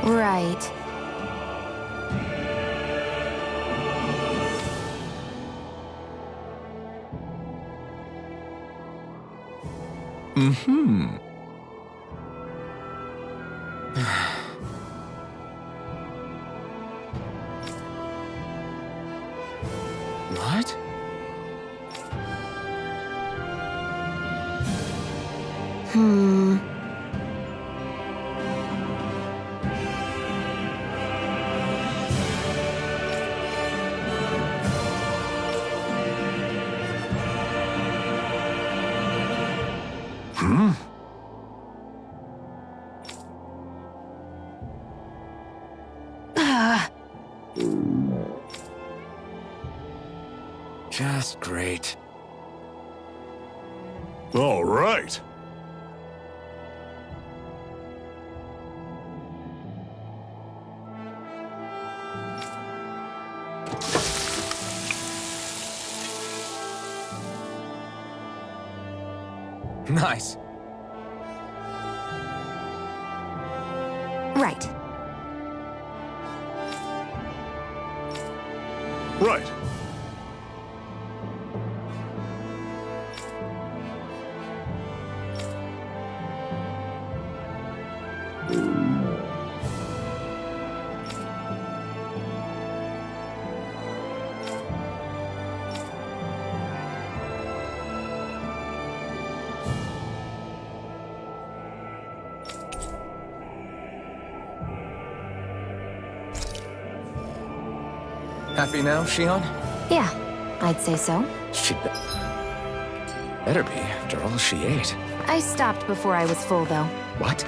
Right. Mm-hmm. What? Hmm. Hmm? Just great. All right. Nice. Right. Right. Happy now, Shion? Yeah, I'd say so. Better be, after all she ate. I stopped before I was full, though. What?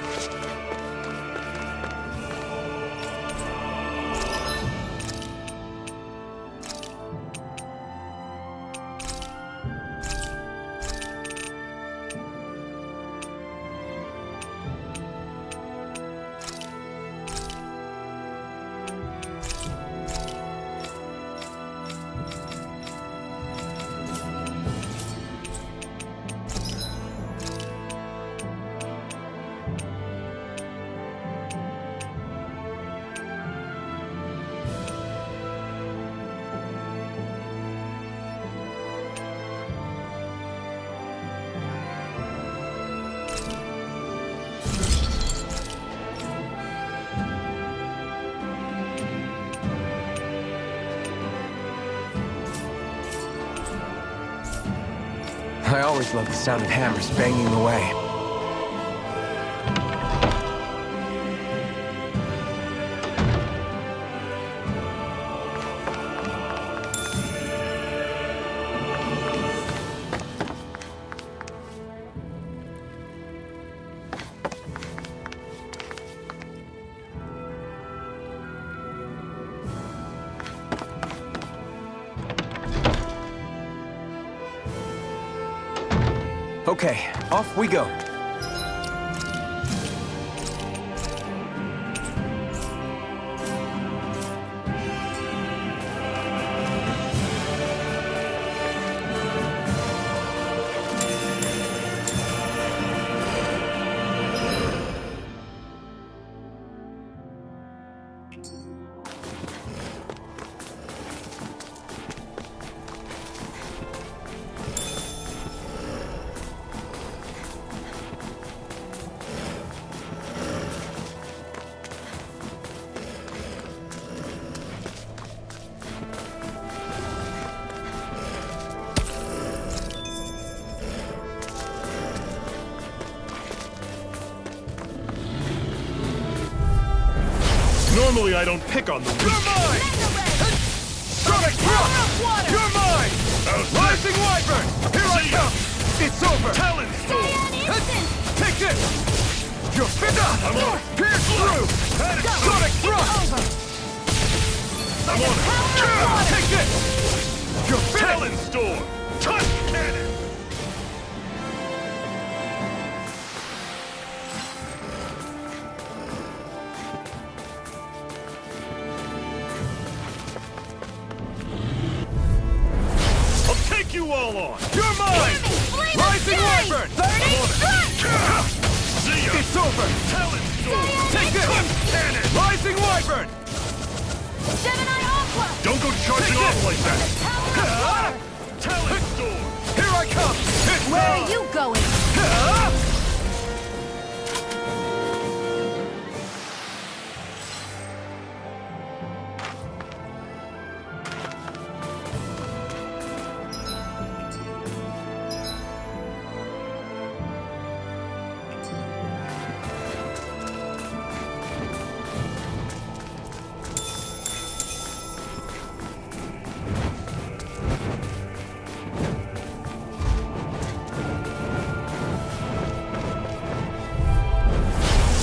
I always loved the sound of hammers banging away. Okay, off we go. Normally I don't pick on the You're weak. mine! Sonic Thrust! You're mine! Rising Wyvern! Here I come! It's over! Talon Storm! Take this! You're finished! I'm on it! Pierce through! Sonic Thrust! I'm on it! Take this! You're finished! Talon Storm! Touch cannon! I'll take you all on! You're mine! Rising Wyvern! See ya! It's over! Talon Storm! Take this! Cannon! Rising Wyvern! Gemini Aqua! Don't go charging off like that! Talon Storm! Here I come! Where are you going?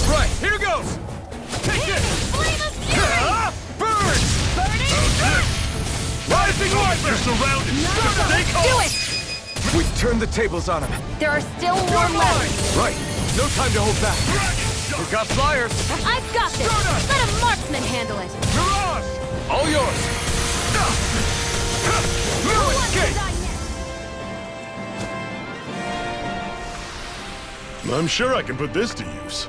Right, here goes! Take it! Flame of Fury! Burn! Rising Wyvern! You're surrounded! Stay calm! Do it! We've turned the tables on him. There are still more You're left. mine! Right. No time to hold back. We've got flyers! I've got this. Stardust! Let a marksman handle it. Mirage! All yours. No Who wants to escape! die next? I'm sure I can put this to use.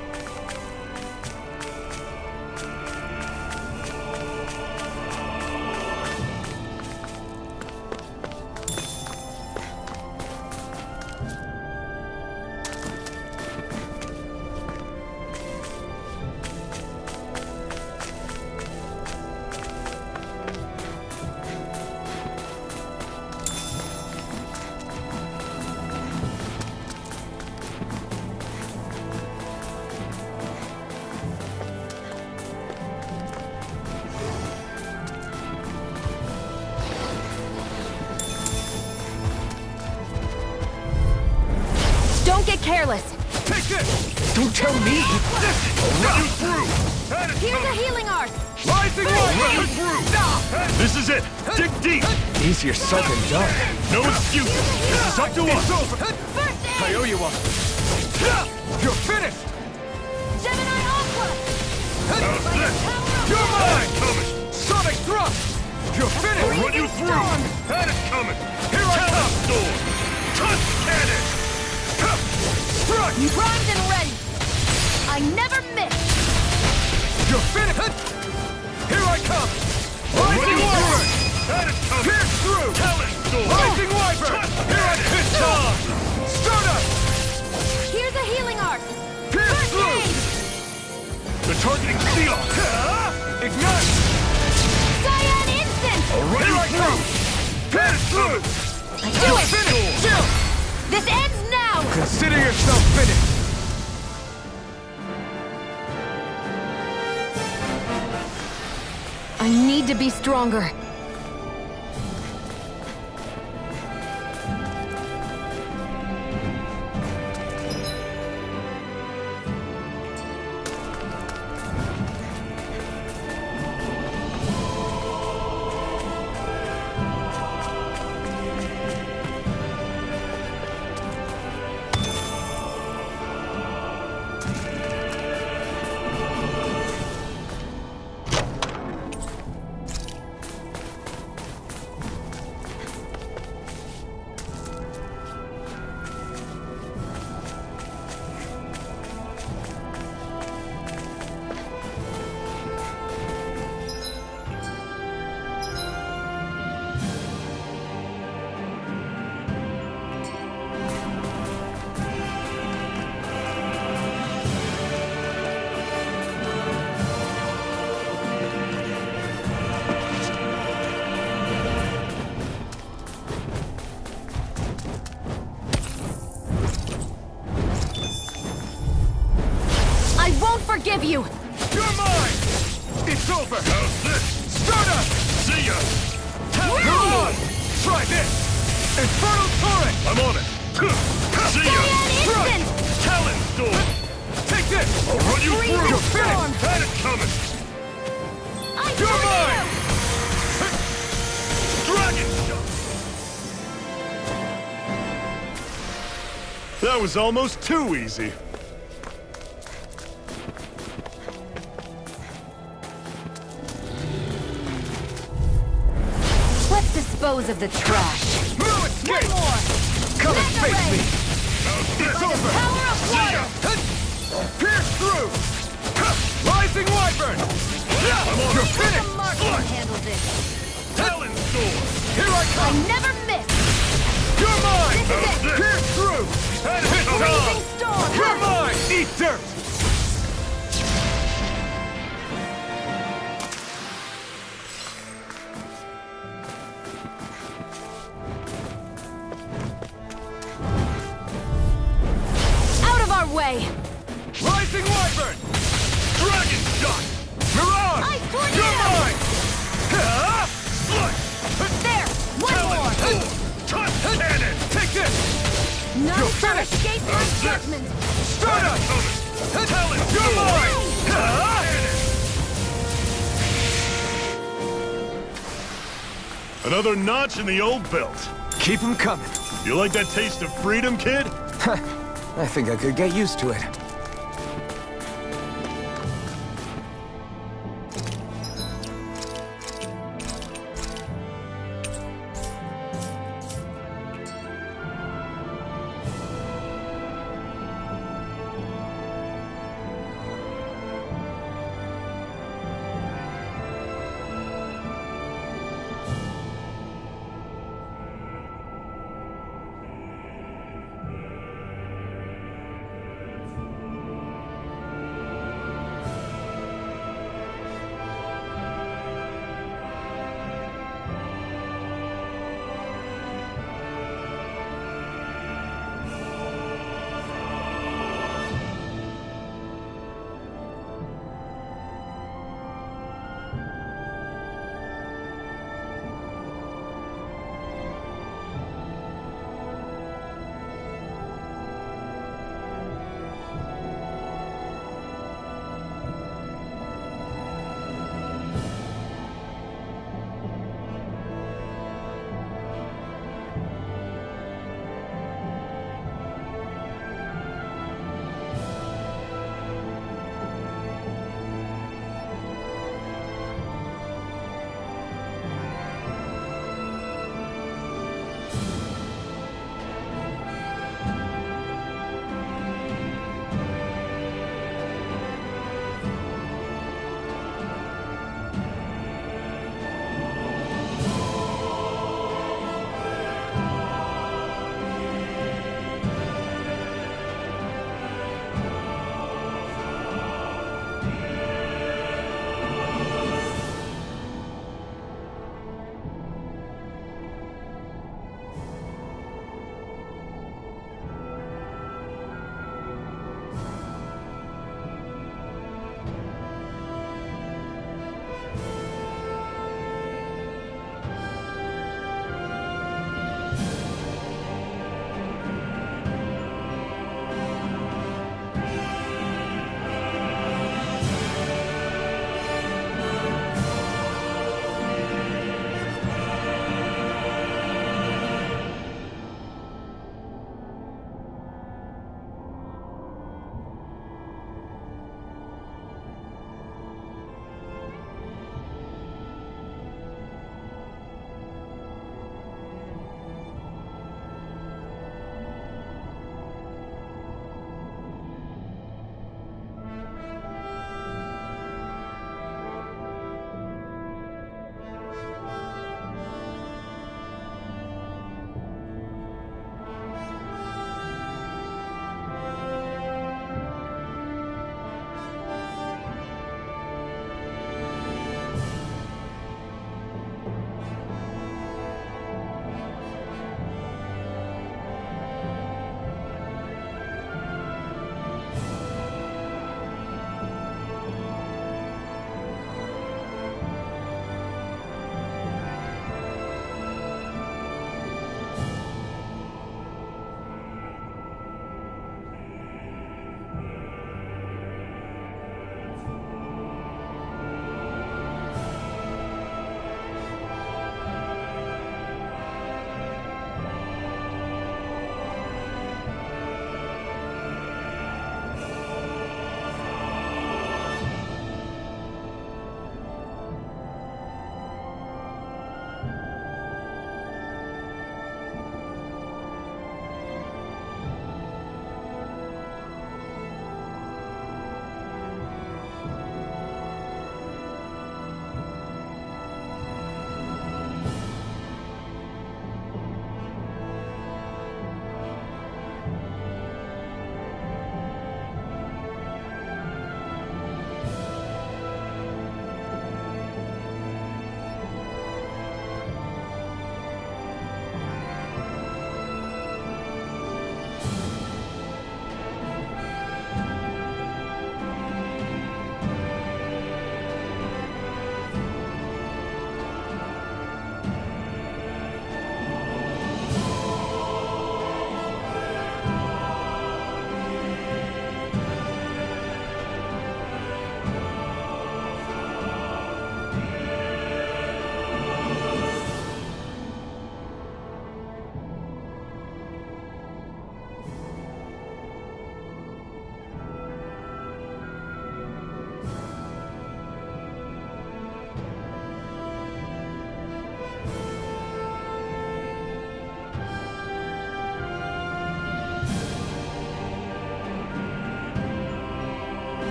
Don't get careless. Take this! Don't tell me. Run you through! And it's Here's a healing art. Rising Wyvern! Through! This is it! Dig deep! Easier said than done. No excuses! This is up to us! Over! First aid! I owe you one. You're finished! Gemini Aqua! How's this? You're mine! Coming! Sonic Thrust! You're finished! I'll run you through! And it's coming! Here I come! Storm! Touch cannon! Strike! Primed and ready. I never miss. You're finished! Here I come! Rising Wyvern! And it's coming! Pierce through! Talon Storm! Rising Wyvern! Here I come! It's on! Stardust! Here's a healing art. Pierce First through! aid! They're targeting Seal! Ignite! Cyan Instant! I'll run you through! Pierce through! Do it! Finish! Chill! This ends now! Consider yourself finished. I need to be stronger. this! Infernal Torrent! I'm on it! See ya! Instant! Talon Storm! Take this! I'll run you Freeze through! and storm! Had it coming! I You're tornado! mine! Dragon Shot! That was almost too easy. Let's dispose of the trash. No escape! One more! Come and Mega face ray! me! It's over! Power of See ya! water! Pierce through! Rising Wyvern! I'm on! You're The finished! mark can handle this. Talon Storm! Here I I come! never miss! You're mine! This is it. Pierce through! And hit Freezing storm! You're mine! Eat dirt! Out of our way! Rising Wyvern! Dragon Shot! Mirage! Ice tornado! You're mine! Slut! There! One more! Touch cannon! Take this! None You're shall finished! escape my That's it. judgment! Start up! Talon! You're mine! Another notch in the old belt. Keep 'em coming. You like that taste of freedom, kid? I think I could get used to it.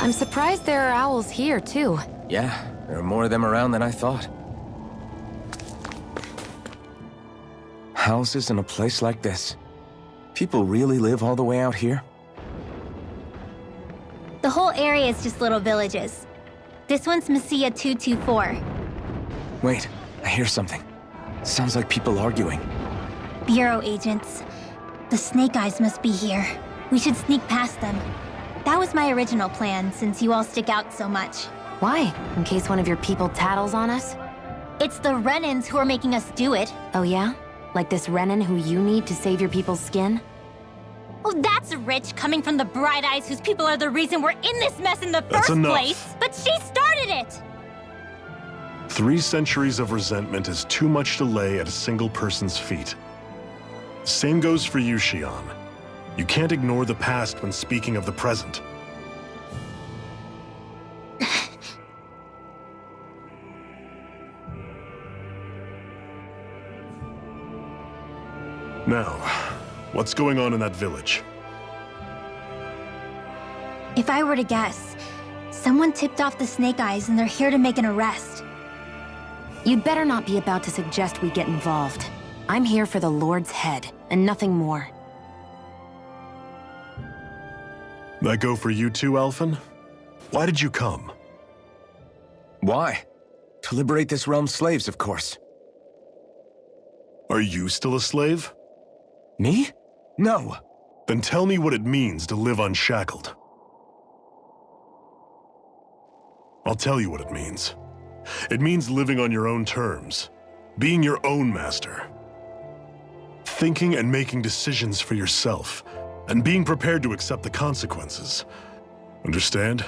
I'm surprised there are owls here, too. Yeah, there are more of them around than I thought. Houses in a place like this. People really live all the way out here? The whole area is just little villages. This one's Messia 224. Wait, I hear something. Sounds like people arguing. Bureau agents. The Snake Eyes must be here. We should sneak past them. That was my original plan, since you all stick out so much. Why? In case one of your people tattles on us? It's the Renans who are making us do it. Oh yeah? Like this Renan who you need to save your people's skin? Oh, that's rich, coming from the Bright Eyes whose people are the reason we're in this mess in the That's first enough. place. But she started it! 3 centuries of resentment is too much to lay at a single person's feet. Same goes for you, Xion. You can't ignore the past when speaking of the present. Now, what's going on in that village? If I were to guess, someone tipped off the Snake Eyes and they're here to make an arrest. You'd better not be about to suggest we get involved. I'm here for the Lord's head, and nothing more. That go for you too, Alphen? Why did you come? Why? To liberate this realm's slaves, of course. Are you still a slave? Me? No. Then tell me what it means to live unshackled. I'll tell you what it means. It means living on your own terms, being your own master, thinking and making decisions for yourself, and being prepared to accept the consequences. Understand?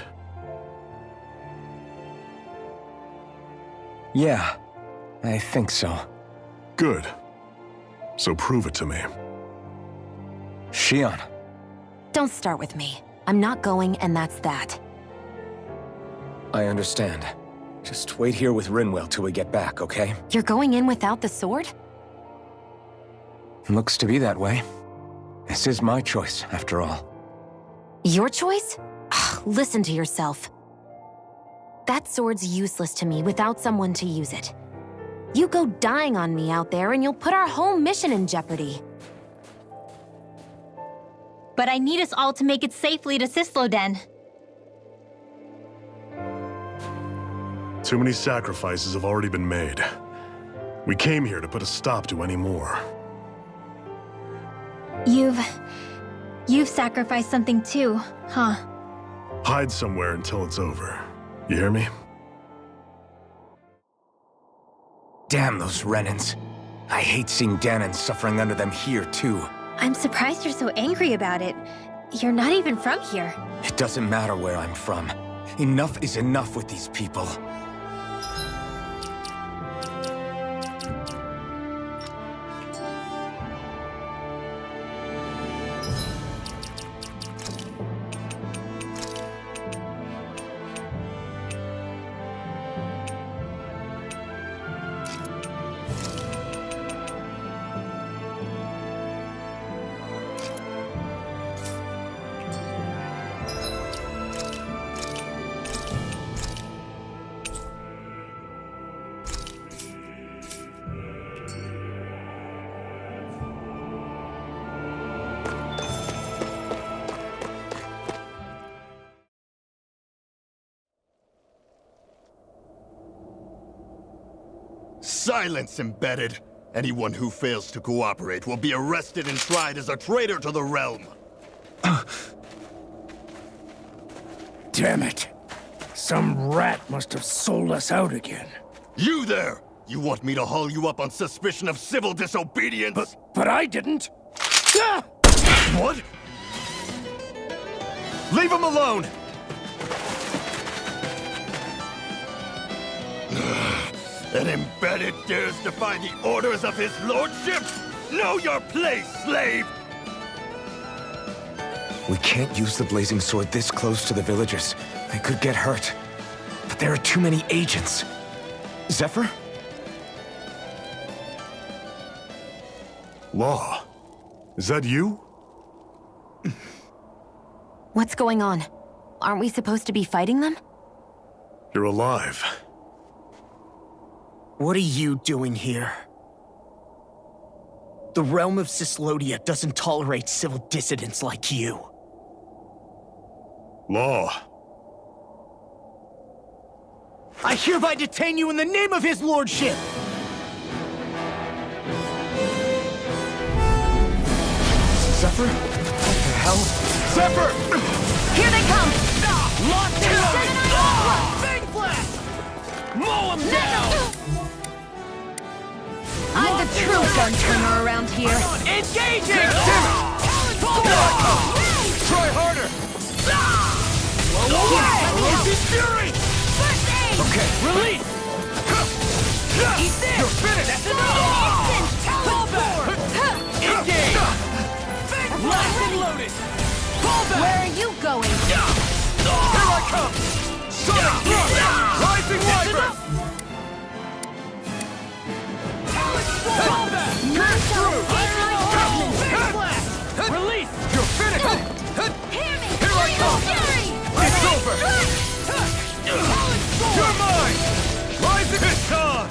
Yeah, I think so. Good. So prove it to me. Xion. Don't start with me. I'm not going, and that's that. I understand. Just wait here with Rinwell till we get back, okay? You're going in without the sword? Looks to be that way. This is my choice, after all. Your choice? Ugh, listen to yourself. That sword's useless to me without someone to use it. You go dying on me out there and you'll put our whole mission in jeopardy. But I need us all to make it safely to Sisloden. Too many sacrifices have already been made. We came here to put a stop to any more. You've sacrificed something too, huh? Hide somewhere until it's over. You hear me? Damn those Renans. I hate seeing Danon suffering under them here, too. I'm surprised you're so angry about it. You're not even from here. It doesn't matter where I'm from. Enough is enough with these people. Silence, Embedded! Anyone who fails to cooperate will be arrested and tried as a traitor to the realm. Damn it. Some rat must have sold us out again. You there! You want me to haul you up on suspicion of civil disobedience? But I didn't. Ah! What? Leave him alone! An Embedded dares defy the orders of his lordship? Know your place, slave! We can't use the blazing sword this close to the villagers. They could get hurt. But there are too many agents. Zephyr? Law. Is that you? What's going on? aren't we supposed to be fighting them? You're alive. What are you doing here? The realm of Cyslodia doesn't tolerate civil dissidents like you. Law. I hereby detain you in the name of his lordship! Zephyr? What the hell? Zephyr! Here they come! Locked in! Big blast! Mow him down! I'm the true gun turner around here. Engaging! Try harder! Explosive fury! First aid! Okay. Release! Eat this! You're finished! That's enough! Instant teleport! Engage! Everyone Locked and ready? loaded! Fall back! Where are you going? Here I come! Sonic thrust! Rising Viper! Fall back! Move through! Big blast! Release! You're finished! Hear me! Here I come! Fury! It's over! You're mine! Rising Piston!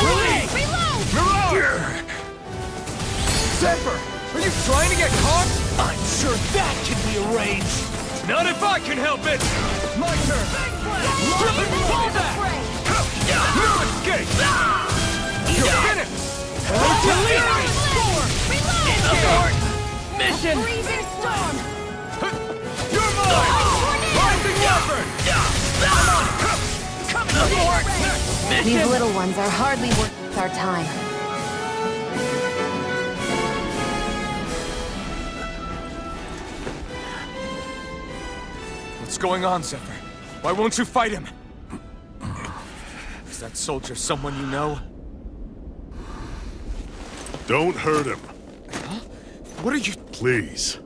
Release! Reload! Mirage! Zephyr! Are you trying to get caught? I'm sure that can be arranged! Not if I can help it! My turn! Fall back! No escape! You're finished! Delirious! Abort! Mission! Freezing storm! You're mine! Rising Leopard! Come aboard! These little ones are hardly worth our time. What's going on, Zephyr? Why won't you fight him? Is that soldier someone you know? Don't hurt him, What are you... please.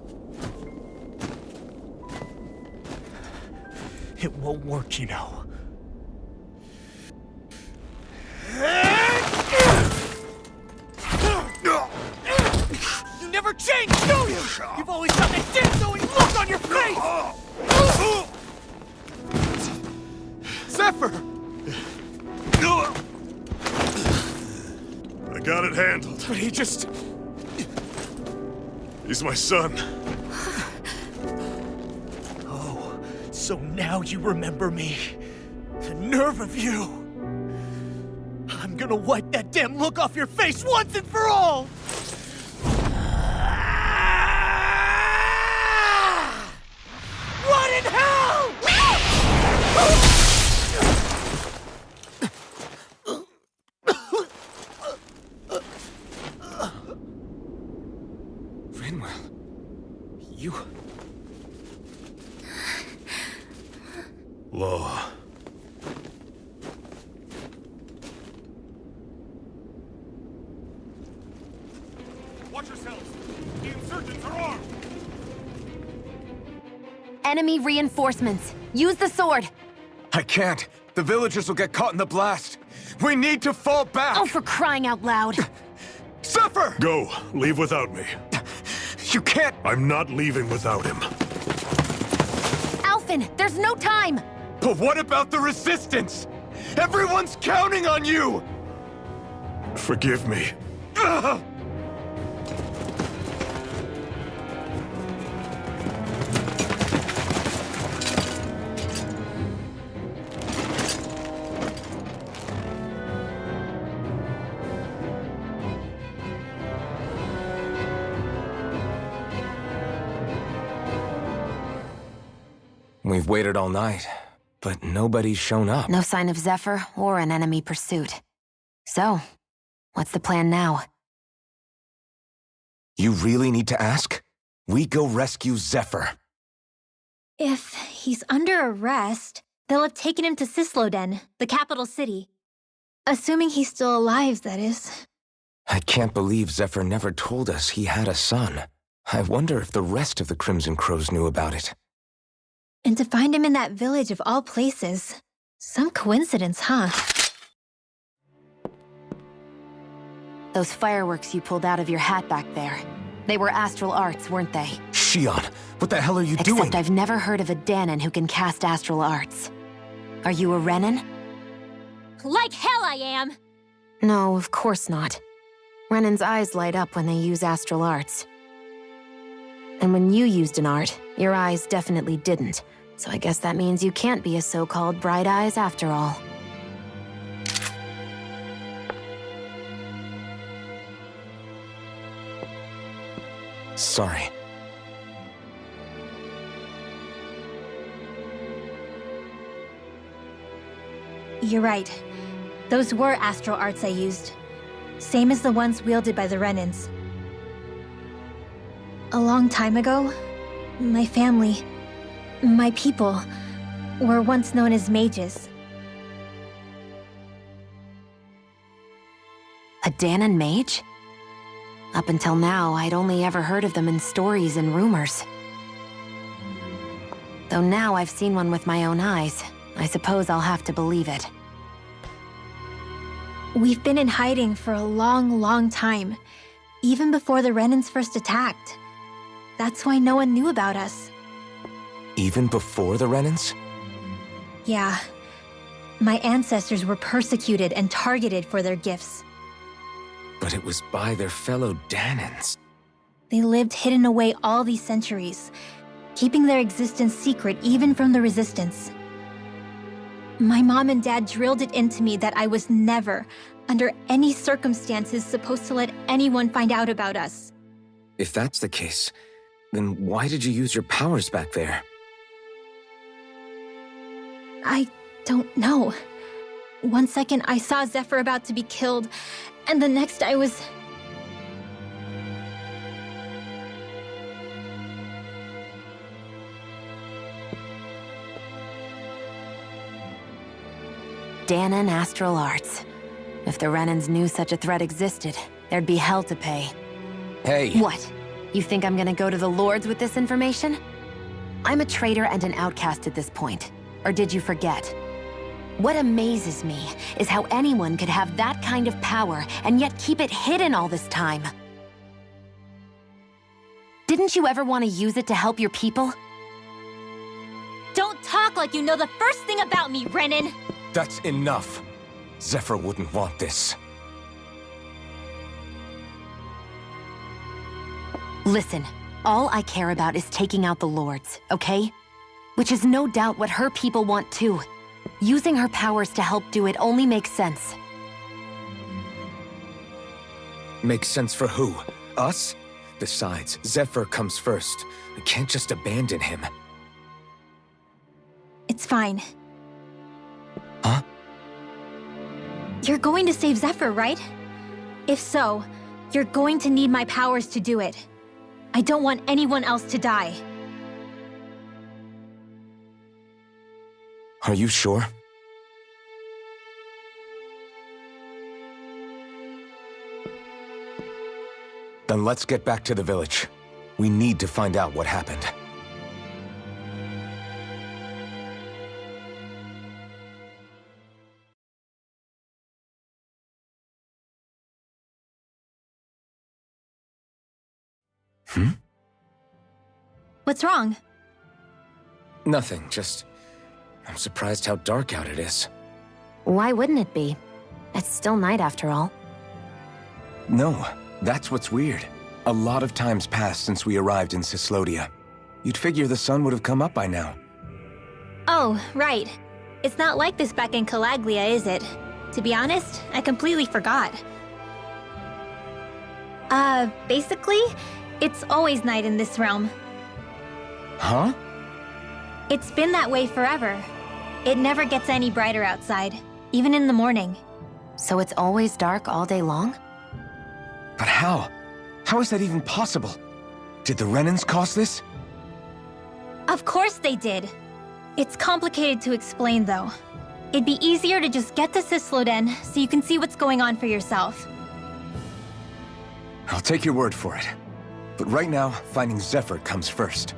It won't work, you know. You never change, do you? You've always got that death-knowing look on your face! Zephyr! I got it handled. But he just... He's my son. Oh, so now you remember me. The nerve of you! I'm gonna wipe that damn look off your face once and for all! What in hell?! Rinwell... You... Law. Watch yourselves! The insurgents are armed! Enemy reinforcements. Use the sword. I can't. The villagers will get caught in the blast. We need to fall back! Oh, for crying out loud. Zephyr! Go. Leave without me. You can't... I'm not leaving without him. Alphen, there's no time. But what about the resistance? Everyone's counting on you! Forgive me. We've waited all night, but nobody's shown up. No sign of Zephyr or an enemy pursuit. So, what's the plan now? You really need to ask? We go rescue Zephyr. If he's under arrest, they'll have taken him to Cysloden, the capital city. Assuming he's still alive, that is. I can't believe Zephyr never told us he had a son. I wonder if the rest of the Crimson Crows knew about it. And to find him in that village of all places. Some coincidence, huh? Those fireworks you pulled out of your hat back there. They were astral arts, weren't they? Shion, What the hell are you doing? Except I've never heard of a Danon who can cast astral arts. Are you a Renan? Like hell I am! No, of course not. Renan's eyes light up when they use astral arts. And when you used an art, your eyes definitely didn't. So I guess that means you can't be a so-called Bright Eyes after all. Sorry. You're right. Those were astral arts I used. Same as the ones wielded by the Renans. A long time ago, my family, my people, were once known as mages. A Danon mage? Up until now, I'd only ever heard of them in stories and rumors. Though now I've seen one with my own eyes, I suppose I'll have to believe it. We've been in hiding for a long, long time, even before the Renans first attacked. That's why no one knew about us. Even before the Renans? Yeah. My ancestors were persecuted and targeted for their gifts. But it was by their fellow Danons. They lived hidden away all these centuries, keeping their existence secret even from the Resistance. My mom and dad drilled it into me that I was never, under any circumstances, supposed to let anyone find out about us. If that's the case, then why did you use your powers back there? I don't know. One second I saw Zephyr about to be killed, and the next I was... Danon astral arts. If the Renans knew such a threat existed, there'd be hell to pay. Hey! What? You think I'm gonna go to the Lords with this information? I'm a traitor and an outcast at this point. Or did you forget? What amazes me is how anyone could have that kind of power and yet keep it hidden all this time. Didn't you ever want to use it to help your people? Don't talk like you know the first thing about me, Renan! That's enough. Zephyr wouldn't want this. Listen, all I care about is taking out the Lords, okay? Which is no doubt what her people want too. Using her powers to help do it only makes sense. Makes sense for who? Us? Besides, Zephyr comes first. We can't just abandon him. It's fine. Huh? You're going to save Zephyr, right? If so, you're going to need my powers to do it. I don't want anyone else to die. Are you sure? Then let's get back to the village. We need to find out what happened. What's wrong? Nothing, just... I'm surprised how dark out it is. Why wouldn't it be? It's still night after all. No, that's what's weird. A lot of time's passed since we arrived in Cyslodia. You'd figure the sun would have come up by now. Oh, right. It's not like this back in Calaglia, is it? To be honest, I completely forgot. Basically, it's always night in this realm. Huh? It's been that way forever. It never gets any brighter outside, even in the morning. So it's always dark all day long? But how? How is that even possible? Did the Renans cause this? Of course they did. It's complicated to explain, though. It'd be easier to just get to Cysloden so you can see what's going on for yourself. I'll take your word for it. But right now, finding Zephyr comes first.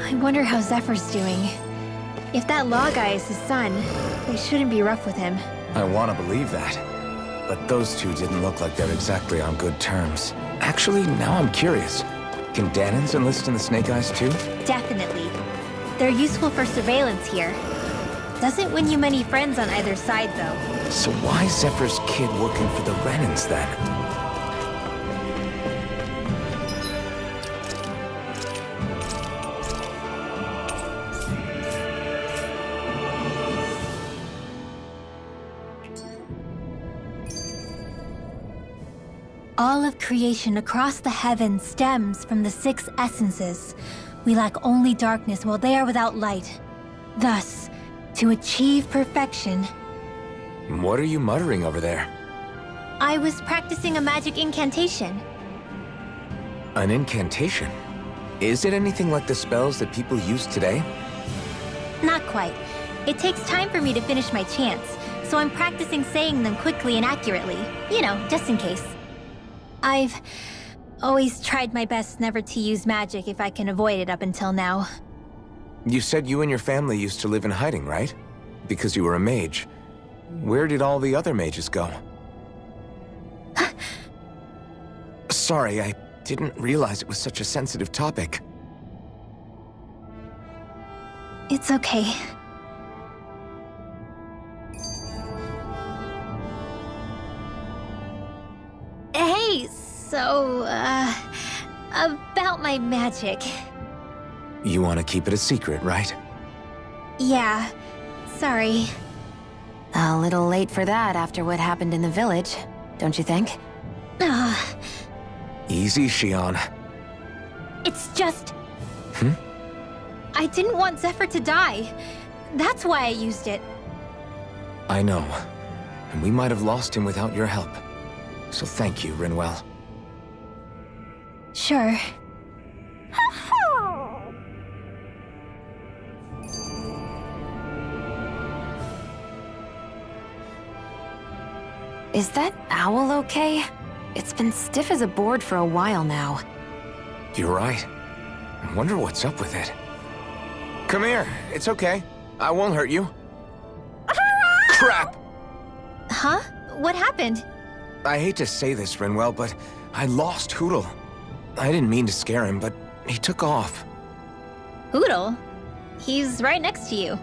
I wonder how Zephyr's doing. If that law guy is his son, they shouldn't be rough with him. I want to believe that. But those two didn't look like they're exactly on good terms. Actually, now I'm curious. Can Danans enlist in the Snake Eyes too? Definitely. They're useful for surveillance here. Doesn't win you many friends on either side, though. So why is Zephyr's kid working for the Renans then? All of creation across the heavens stems from the 6 essences. We lack only darkness while they are without light. Thus, to achieve perfection, What are you muttering over there? I was practicing a magic incantation. An incantation? Is it anything like the spells that people use today? Not quite. It takes time for me to finish my chants, so I'm practicing saying them quickly and accurately. You know, just in case. I've always tried my best never to use magic if I can avoid it up until now. You said you and your family used to live in hiding, right? Because you were a mage. Where did all the other mages go? Sorry, I didn't realize it was such a sensitive topic. It's okay. Hey, so, about my magic. You want to keep it a secret, right? Yeah, sorry. A little late for that after what happened in the village, don't you think? Easy, Shion. It's just... I didn't want Zephyr to die. That's why I used it. I know. And we might have lost him without your help. So thank you, Rinwell. Sure. Is that owl okay? It's been stiff as a board for a while now. You're right. I wonder what's up with it. Come here. It's okay. I won't hurt you. Crap! Huh? What happened? I hate to say this, Rinwell, but I lost Hootle. I didn't mean to scare him, but he took off. Hootle? He's right next to you.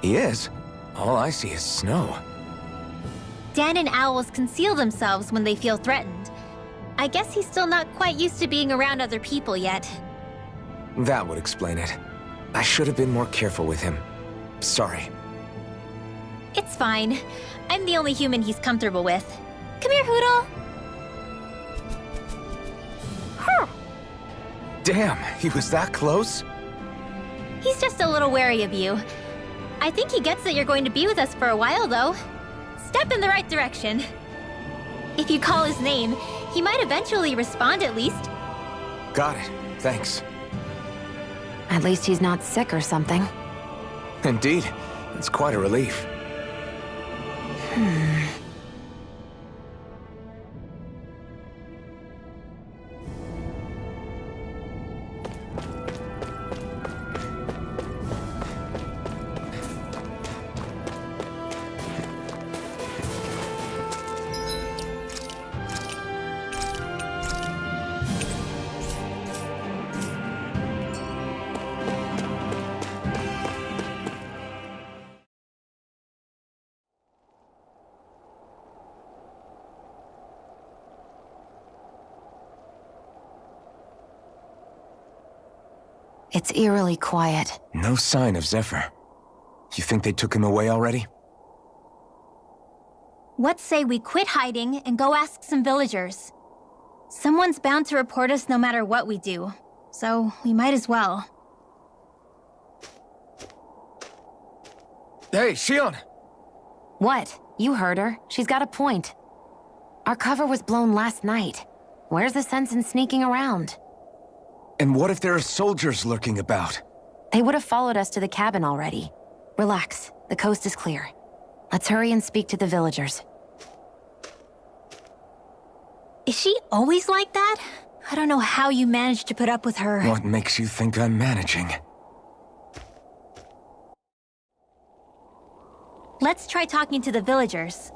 He is. All I see is snow. Dan and owls conceal themselves when they feel threatened. I guess he's still not quite used to being around other people yet. That would explain it. I should have been more careful with him. Sorry. It's fine. I'm the only human he's comfortable with. Come here, Hootle. Damn, he was that close? He's just a little wary of you. I think he gets that you're going to be with us for a while, though. Step in the right direction. If you call his name, he might eventually respond at least. Got it. Thanks. At least he's not sick or something. Indeed. It's quite a relief. It's eerily quiet. No sign of Zephyr. You think they took him away already? What say we quit hiding and go ask some villagers? Someone's bound to report us no matter what we do, so we might as well. Hey, Shion! What? You heard her. She's got a point. Our cover was blown last night. Where's the sense in sneaking around? And what if there are soldiers lurking about? They would have followed us to the cabin already. Relax. The coast is clear. Let's hurry and speak to the villagers. Is she always like that? I don't know how you managed to put up with her. What makes you think I'm managing? Let's try talking to the villagers.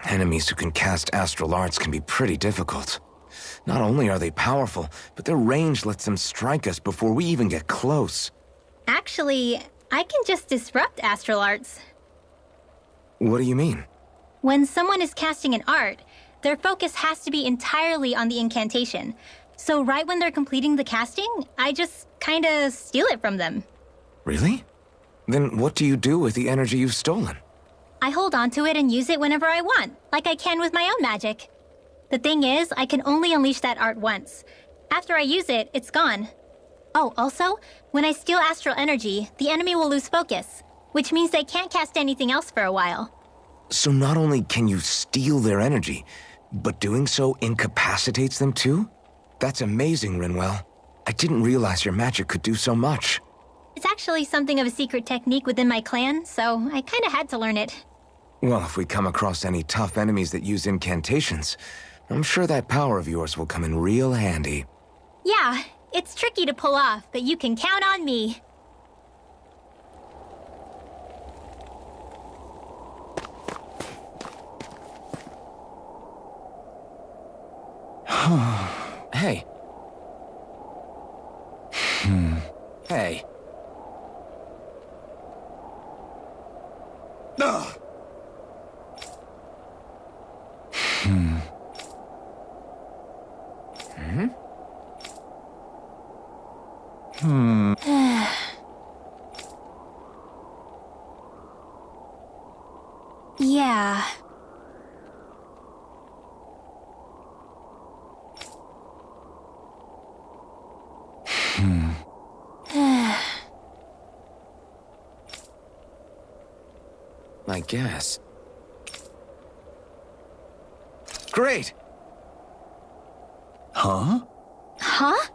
Enemies who can cast astral arts can be pretty difficult. Not only are they powerful, but their range lets them strike us before we even get close. Actually, I can just disrupt astral arts. What do you mean? When someone is casting an art, their focus has to be entirely on the incantation. So right when they're completing the casting, I just kinda steal it from them. Really? Then what do you do with the energy you've stolen? I hold on to it and use it whenever I want, like I can with my own magic. The thing is, I can only unleash that art once. After I use it, it's gone. Oh, also, when I steal astral energy, the enemy will lose focus, which means they can't cast anything else for a while. So not only can you steal their energy, but doing so incapacitates them too? That's amazing, Rinwell. I didn't realize your magic could do so much. It's actually something of a secret technique within my clan, so I kinda had to learn it. Well, if we come across any tough enemies that use incantations, I'm sure that power of yours will come in real handy. Yeah, it's tricky to pull off, but you can count on me. Hey. Hey. Yeah. I guess. Great! Huh? Huh?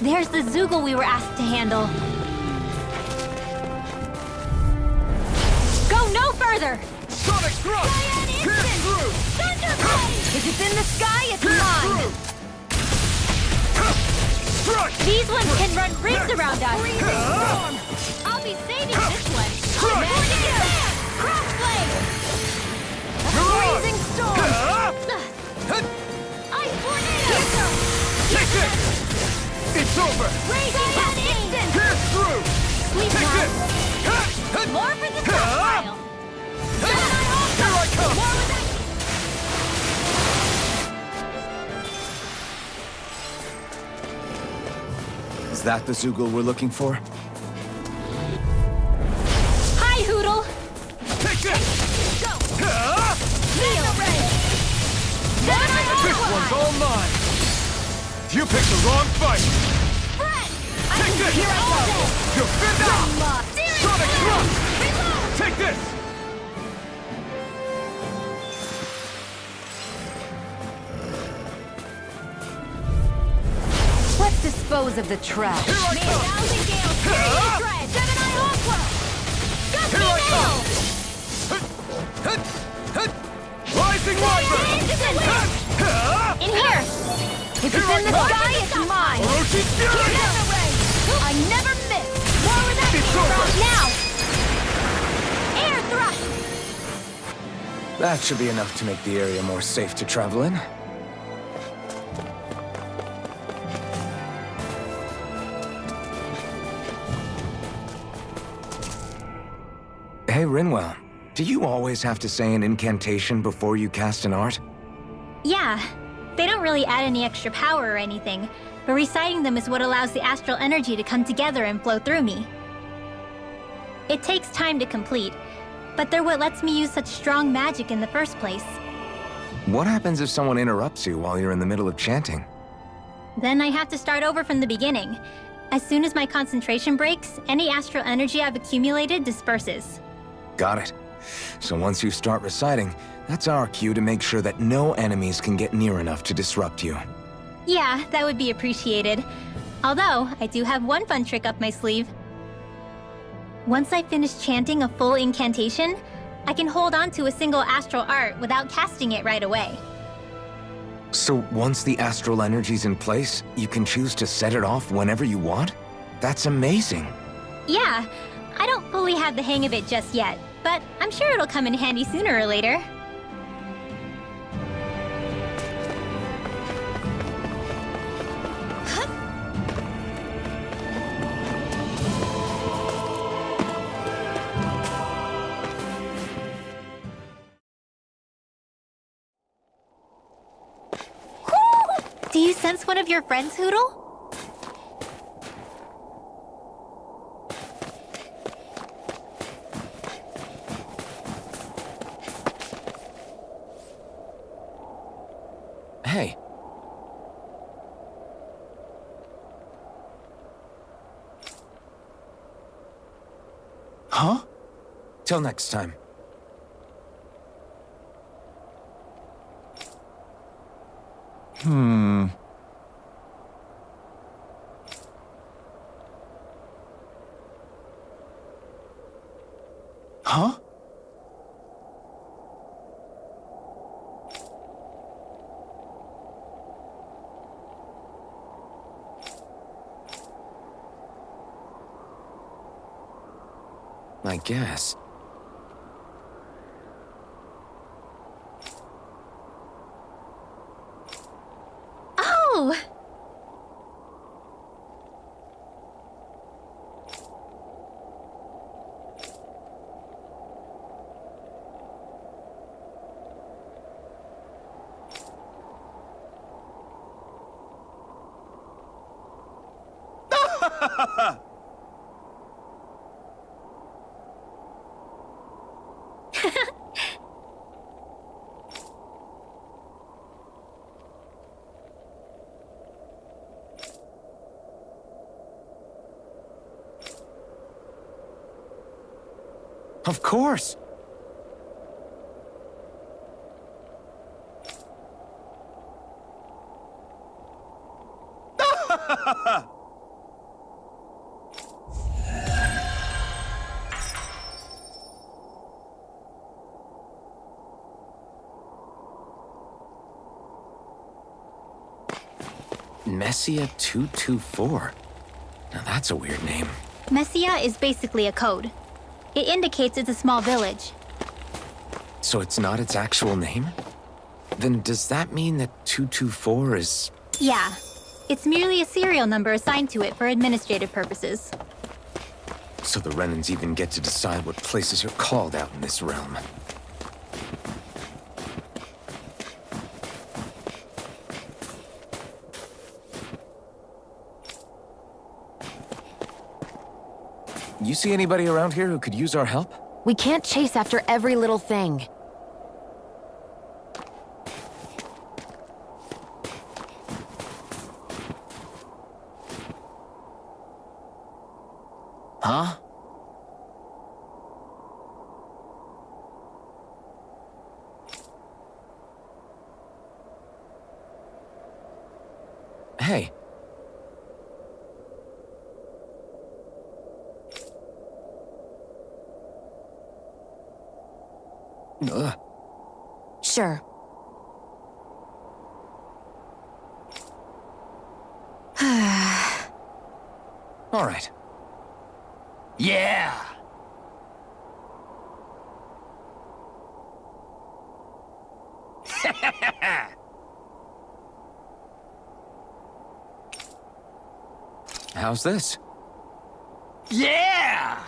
There's the Zoogle we were asked to handle. Go no further! Sonic Thrust! Pierce through! Thunderblade! If it's in the sky, it's mine! Strike! These ones can run rings around us! I'll be saving this one. Strike! Crossblade! Freezing storm! Ice tornado! Take this! It's over! Raging at instant! Pierce through! Sweet Take time. this! More for the stockpile! Here I come! More with that! Is that the Zoogle we're looking for? Hi, Hootle! Take this! Go! Kneel! This one's all mine! You picked the wrong fight! Take this! You're fit now! Sonic Thrust! Take this! Let's dispose of the trash. Here I come! Thousand Gales! Furious Dread! Gemini Aqua! Here I come! Rising Wyvern! In here! If it's in the sky, it's mine! Orochi Fury! I never miss! More where that It's came over. from! Now! Air thrust! That should be enough to make the area more safe to travel in. Hey, Rinwell, do you always have to say an incantation before you cast an art? Yeah. They don't really add any extra power or anything, but reciting them is what allows the astral energy to come together and flow through me. It takes time to complete, but they're what lets me use such strong magic in the first place. What happens if someone interrupts you while you're in the middle of chanting? Then I have to start over from the beginning. As soon as my concentration breaks, any astral energy I've accumulated disperses. Got it. So once you start reciting, that's our cue to make sure that no enemies can get near enough to disrupt you. Yeah, that would be appreciated. Although, I do have one fun trick up my sleeve. Once I finish chanting a full incantation, I can hold on to a single astral art without casting it right away. So once the astral energy's in place, you can choose to set it off whenever you want? That's amazing. Yeah, I don't fully have the hang of it just yet, but I'm sure it'll come in handy sooner or later. Do you sense one of your friends, Hootle? Till next time. Huh? I guess. Oh! Of course! Messia 224. Now that's a weird name. Messia is basically a code. It indicates it's a small village. So it's not its actual name? Then does that mean that 224 is... Yeah. It's merely a serial number assigned to it for administrative purposes. So the Renans even get to decide what places are called out in this realm. You see anybody around here who could use our help? We can't chase after every little thing. Huh? Hey. Ugh. Sure. All right. Yeah! How's this? Yeah!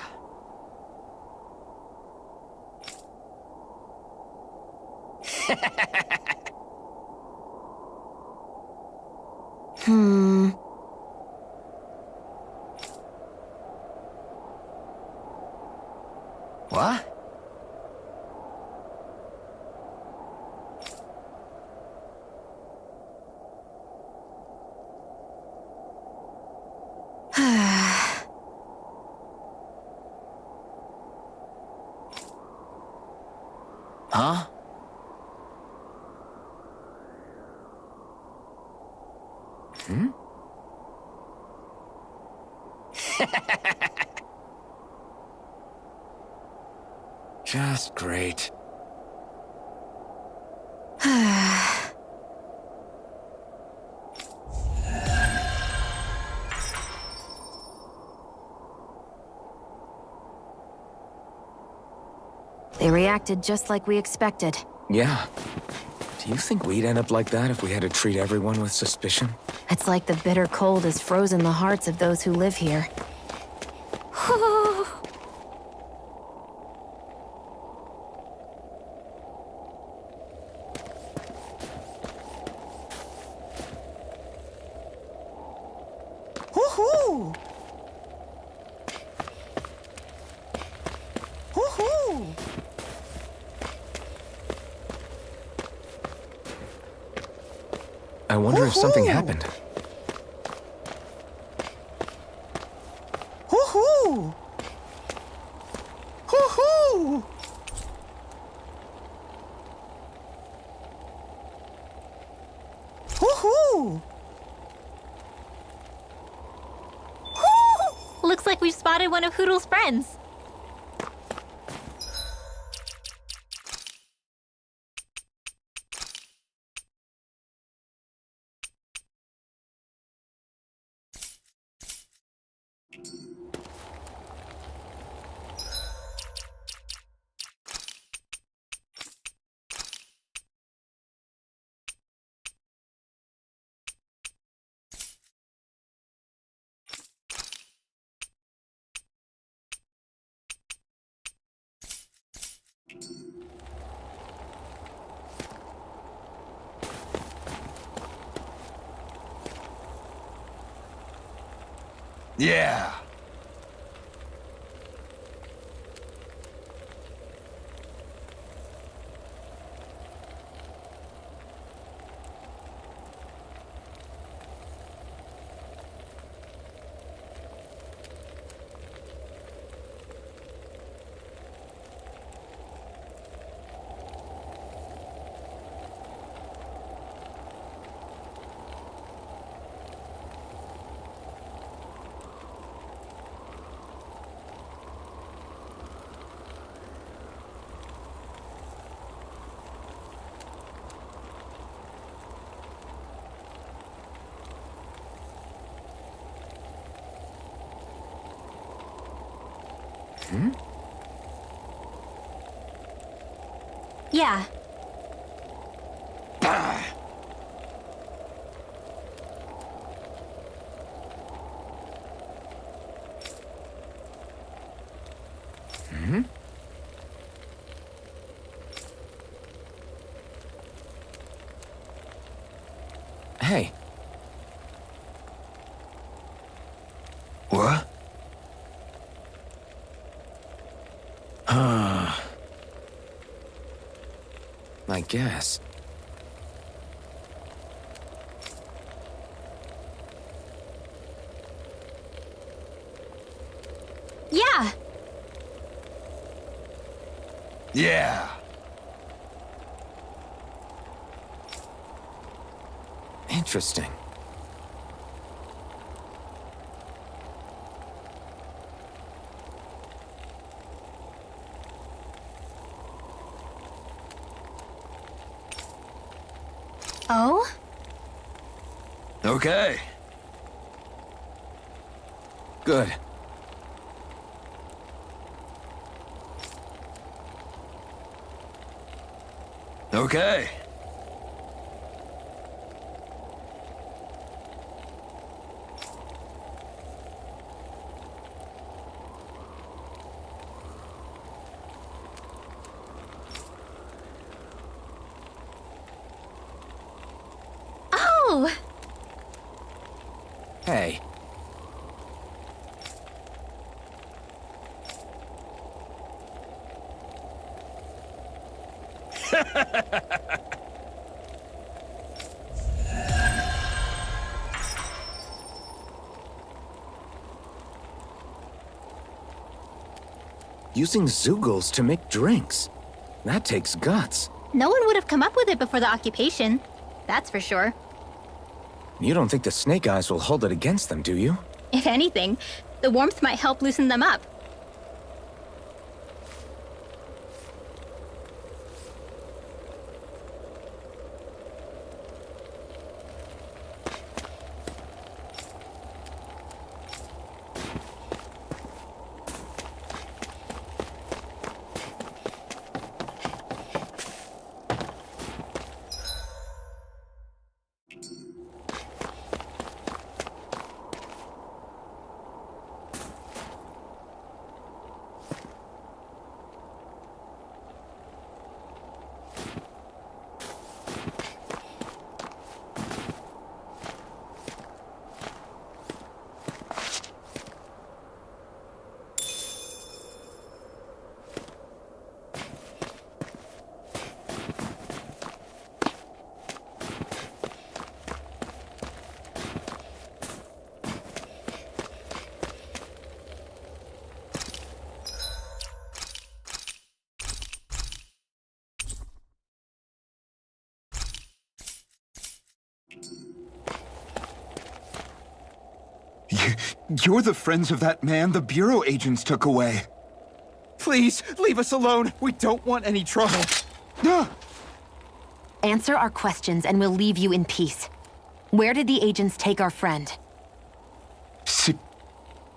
What? Huh? Hmm? Just great. They reacted just like we expected. Yeah. Do you think we'd end up like that if we had to treat everyone with suspicion? It's like the bitter cold has frozen the hearts of those who live here. Woohoo! Woohoo! I wonder if something happened. Woohoo! Woohoo! Woohoo! Looks like we've spotted one of Hoodle's friends. Yeah. Yeah. Hey, What? I guess. Yeah. Yeah. Interesting. Oh? Okay. Good. Okay. Oh! Hey. Using Zeugles to make drinks. That takes guts. No one would have come up with it before the occupation. That's for sure. You don't think the Snake Eyes will hold it against them, do you? If anything, the warmth might help loosen them up. You're the friends of that man the Bureau agents took away. Please, leave us alone. We don't want any trouble. Answer our questions and we'll leave you in peace. Where did the agents take our friend?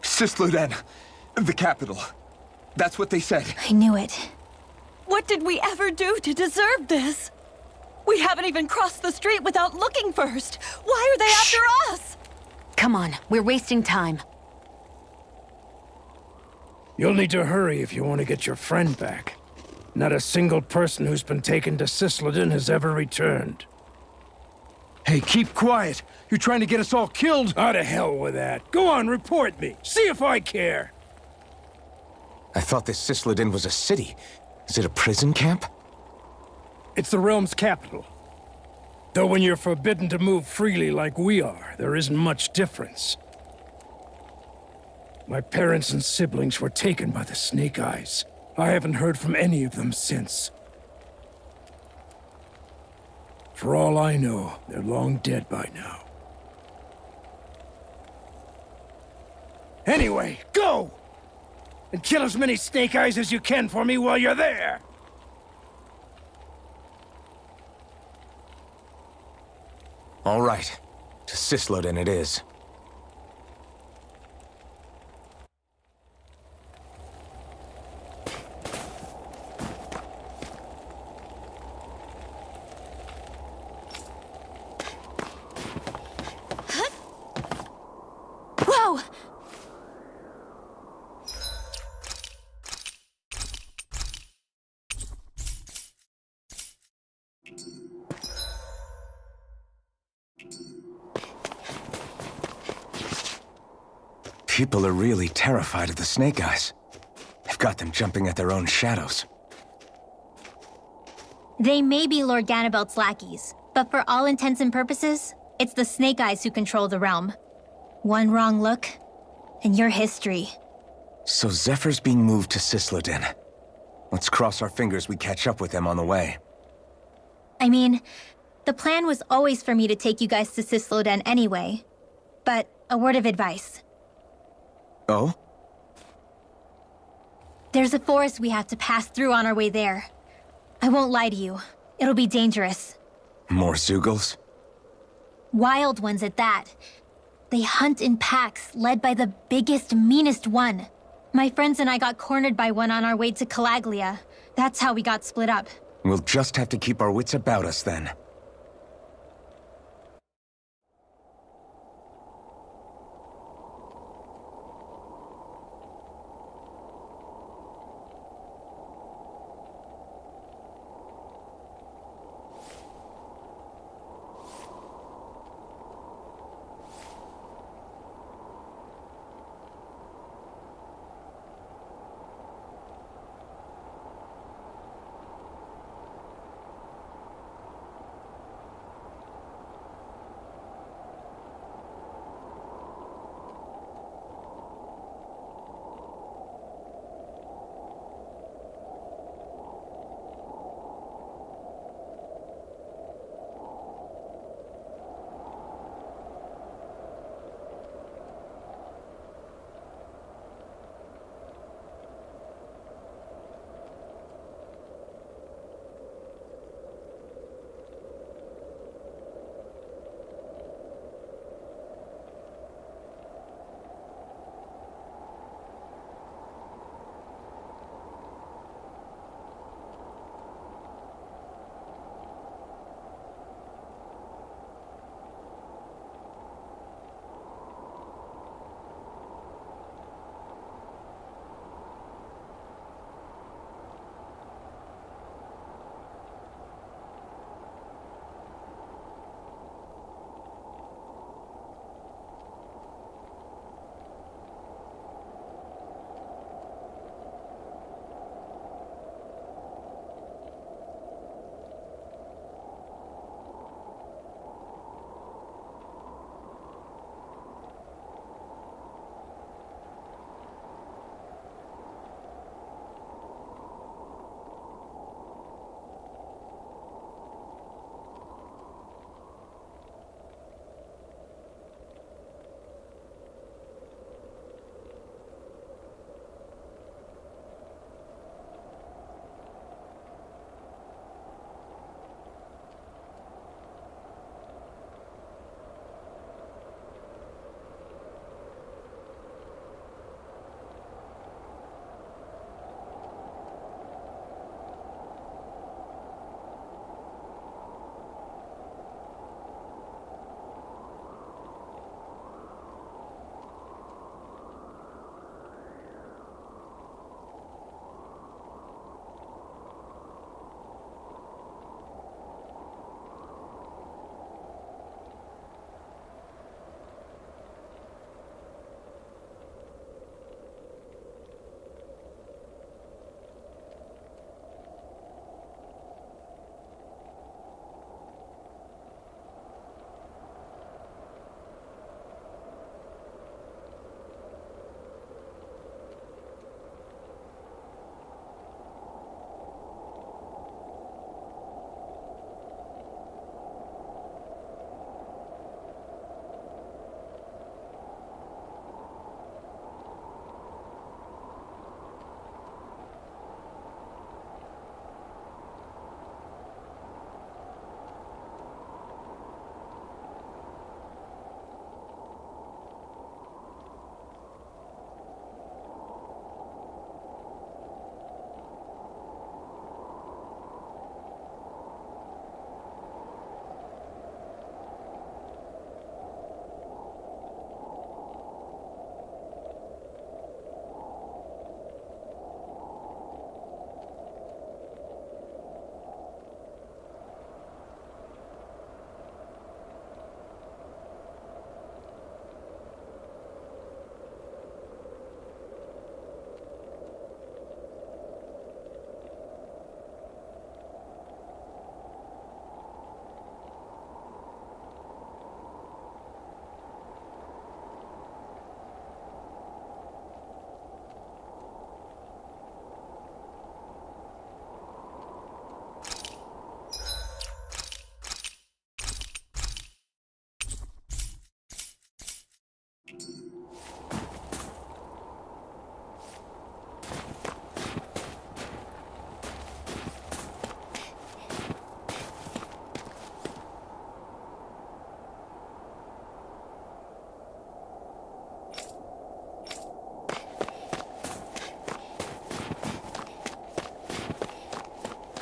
Cisloden. The capital. That's what they said. I knew it. What did we ever do to deserve this? We haven't even crossed the street without looking first. Why are they after us? Come on, we're wasting time. You'll need to hurry if you want to get your friend back. Not a single person who's been taken to Cisloden has ever returned. Hey, keep quiet. You're trying to get us all killed. Out of hell with that. Go on, report me. See if I care. I thought this Cisloden was a city. Is it a prison camp? It's the realm's capital. Though when you're forbidden to move freely like we are, there isn't much difference. My parents and siblings were taken by the Snake Eyes. I haven't heard from any of them since. For all I know, they're long dead by now. Anyway, go! And kill as many Snake Eyes as you can for me while you're there! All right. To Cisloden it is. Whoa! People are really terrified of the Snake Eyes. They've got them jumping at their own shadows. They may be Lord Ganabelt's lackeys, but for all intents and purposes, it's the Snake Eyes who control the realm. One wrong look, and your history. So Zephyr's being moved to Cisloden. Let's cross our fingers we catch up with them on the way. I mean, the plan was always for me to take you guys to Cisloden anyway. But a word of advice. Oh? There's a forest we have to pass through on our way there. I won't lie to you. It'll be dangerous. More Zeugles? Wild ones at that. They hunt in packs, led by the biggest, meanest one. My friends and I got cornered by one on our way to Calaglia. That's how we got split up. We'll just have to keep our wits about us then.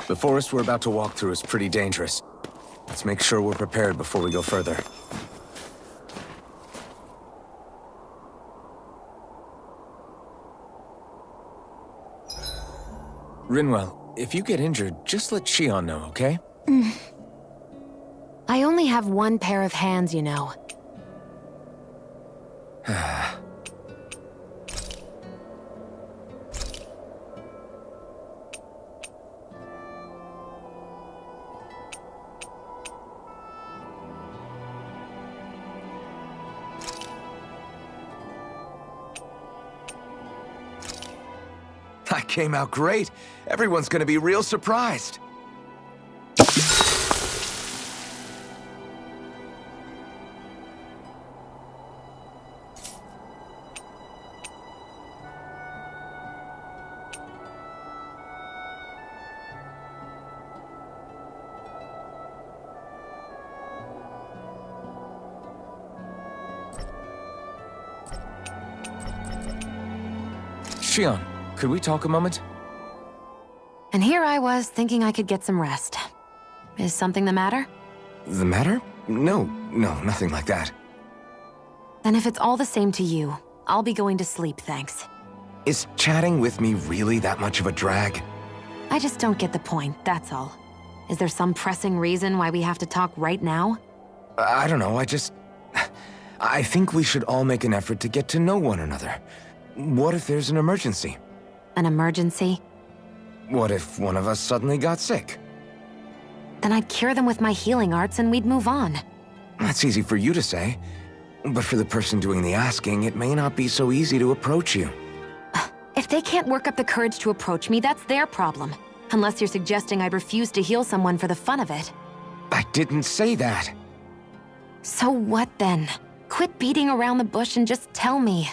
The forest we're about to walk through is pretty dangerous. Let's make sure we're prepared before we go further. Rinwell, if you get injured, just let Shion know, okay? I only have one pair of hands, you know. I came out great. Everyone's gonna be real surprised. Shion, could we talk a moment? And here I was thinking I could get some rest. Is something the matter? The matter? No, nothing like that. Then if it's all the same to you, I'll be going to sleep, thanks. Is chatting with me really that much of a drag? I just don't get the point, that's all. Is there some pressing reason why we have to talk right now? I don't know, I think we should all make an effort to get to know one another. What if there's an emergency? An emergency? What if one of us suddenly got sick? Then I'd cure them with my healing arts and we'd move on. That's easy for you to say. But for the person doing the asking, it may not be so easy to approach you. If they can't work up the courage to approach me, that's their problem. Unless you're suggesting I refuse to heal someone for the fun of it. I didn't say that. So what then? Quit beating around the bush and just tell me.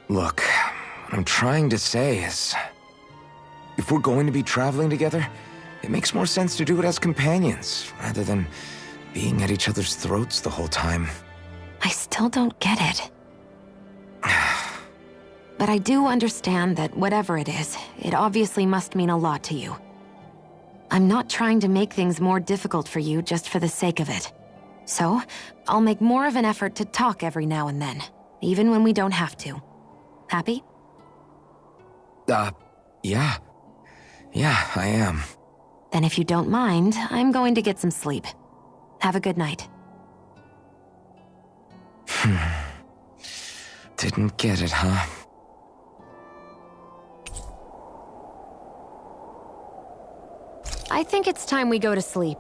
Look, what I'm trying to say is... if we're going to be traveling together, it makes more sense to do it as companions, rather than being at each other's throats the whole time. I still don't get it. But I do understand that whatever it is, it obviously must mean a lot to you. I'm not trying to make things more difficult for you just for the sake of it. So, I'll make more of an effort to talk every now and then, even when we don't have to. Happy? Yeah. Yeah, I am. Then if you don't mind, I'm going to get some sleep. Have a good night. Didn't get it, huh? I think it's time we go to sleep.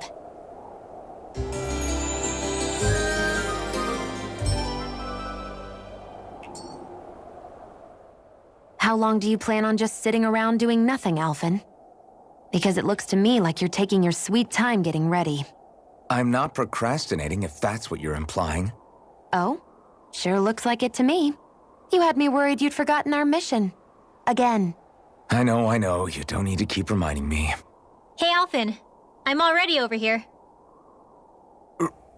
How long do you plan on just sitting around doing nothing, Alphen? Because it looks to me like you're taking your sweet time getting ready. I'm not procrastinating, if that's what you're implying. Oh? Sure looks like it to me. You had me worried you'd forgotten our mission. Again. I know. You don't need to keep reminding me. Hey, Alphen. I'm already over here.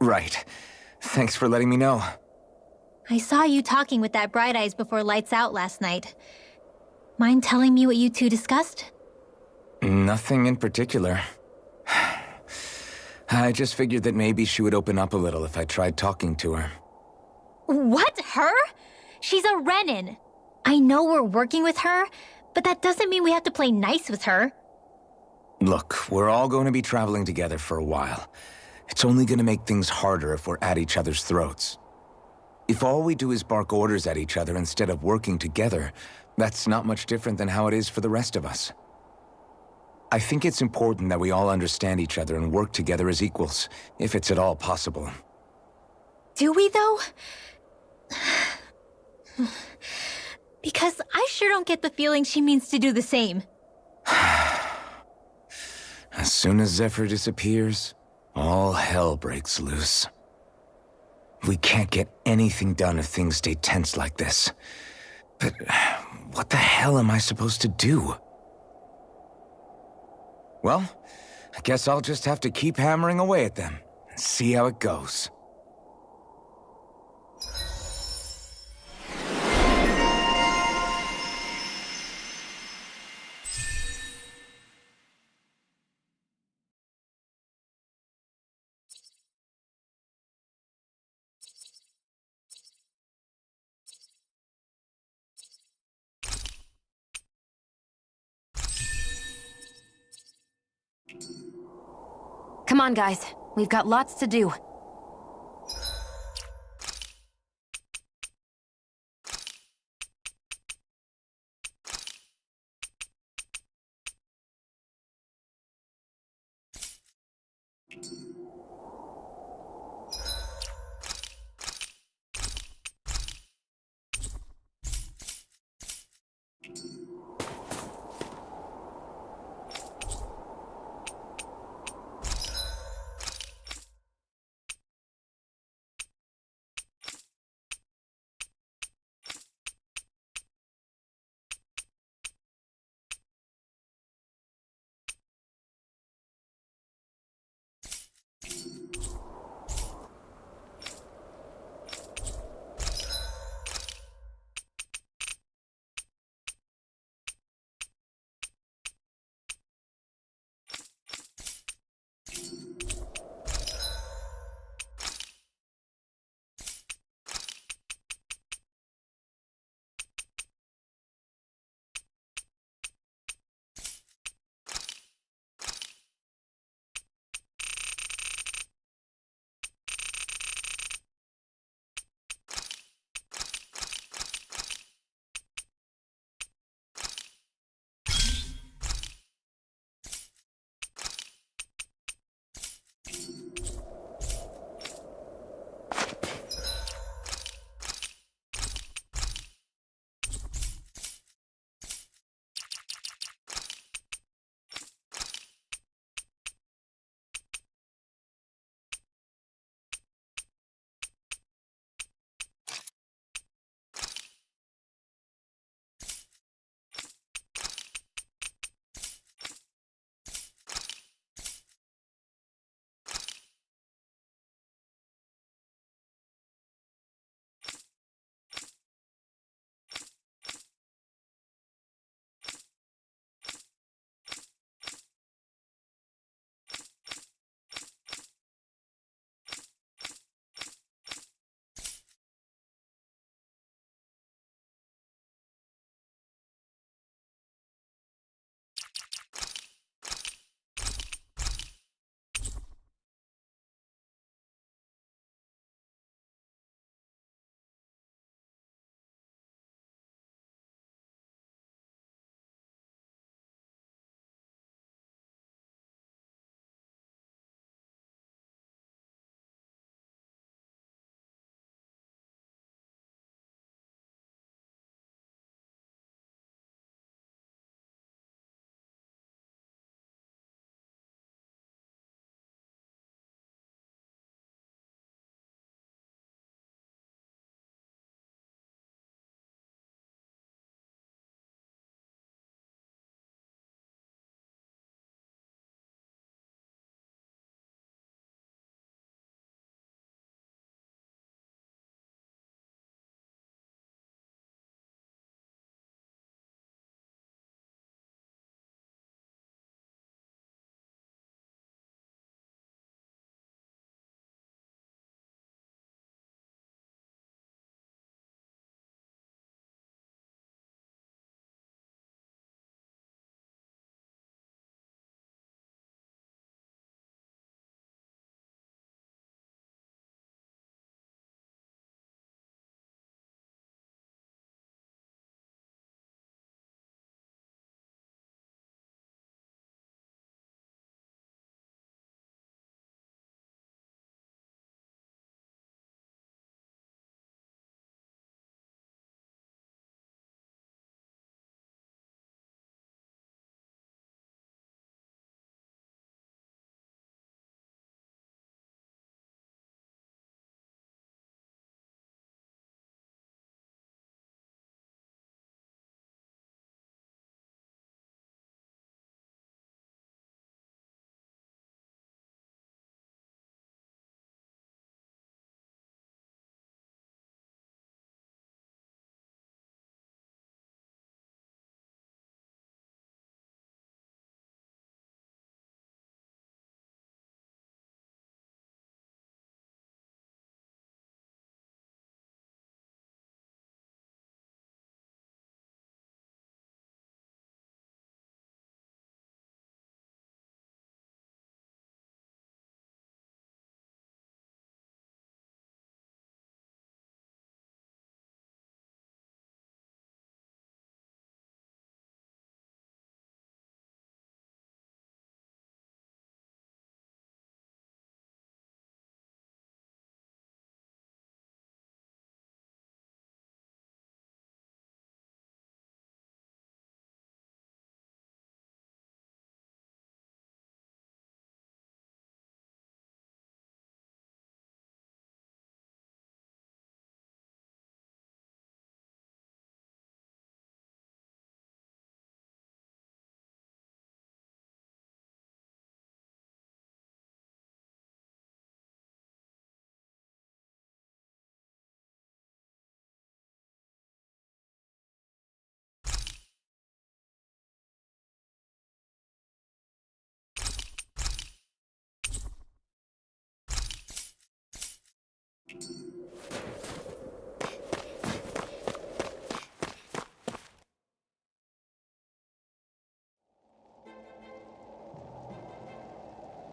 Right. Thanks for letting me know. I saw you talking with that Bright Eyes before lights out last night. Mind telling me what you two discussed? Nothing in particular. I just figured that maybe she would open up a little if I tried talking to her. What? Her? She's a Renin. I know we're working with her, but that doesn't mean we have to play nice with her. Look, we're all going to be traveling together for a while. It's only going to make things harder if we're at each other's throats. If all we do is bark orders at each other instead of working together, that's not much different than how it is for the rest of us. I think it's important that we all understand each other and work together as equals, if it's at all possible. Do we, though? Because I sure don't get the feeling she means to do the same. As soon as Zephyr disappears, all hell breaks loose. We can't get anything done if things stay tense like this. But what the hell am I supposed to do? Well, I guess I'll just have to keep hammering away at them and see how it goes. Come on, guys. We've got lots to do.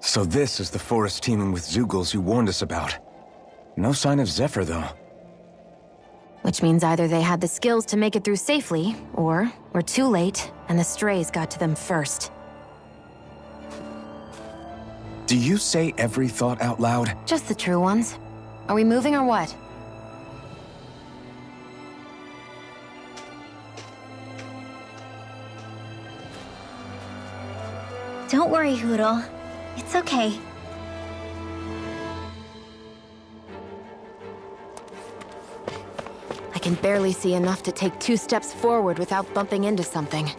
So this is the forest teeming with Zeugles you warned us about. No sign of Zephyr, though. Which means either they had the skills to make it through safely, or we're too late, and the strays got to them first. Do you say every thought out loud? Just the true ones. Are we moving or what? Don't worry, Hootle. It's okay. I can barely see enough to take 2 steps forward without bumping into something.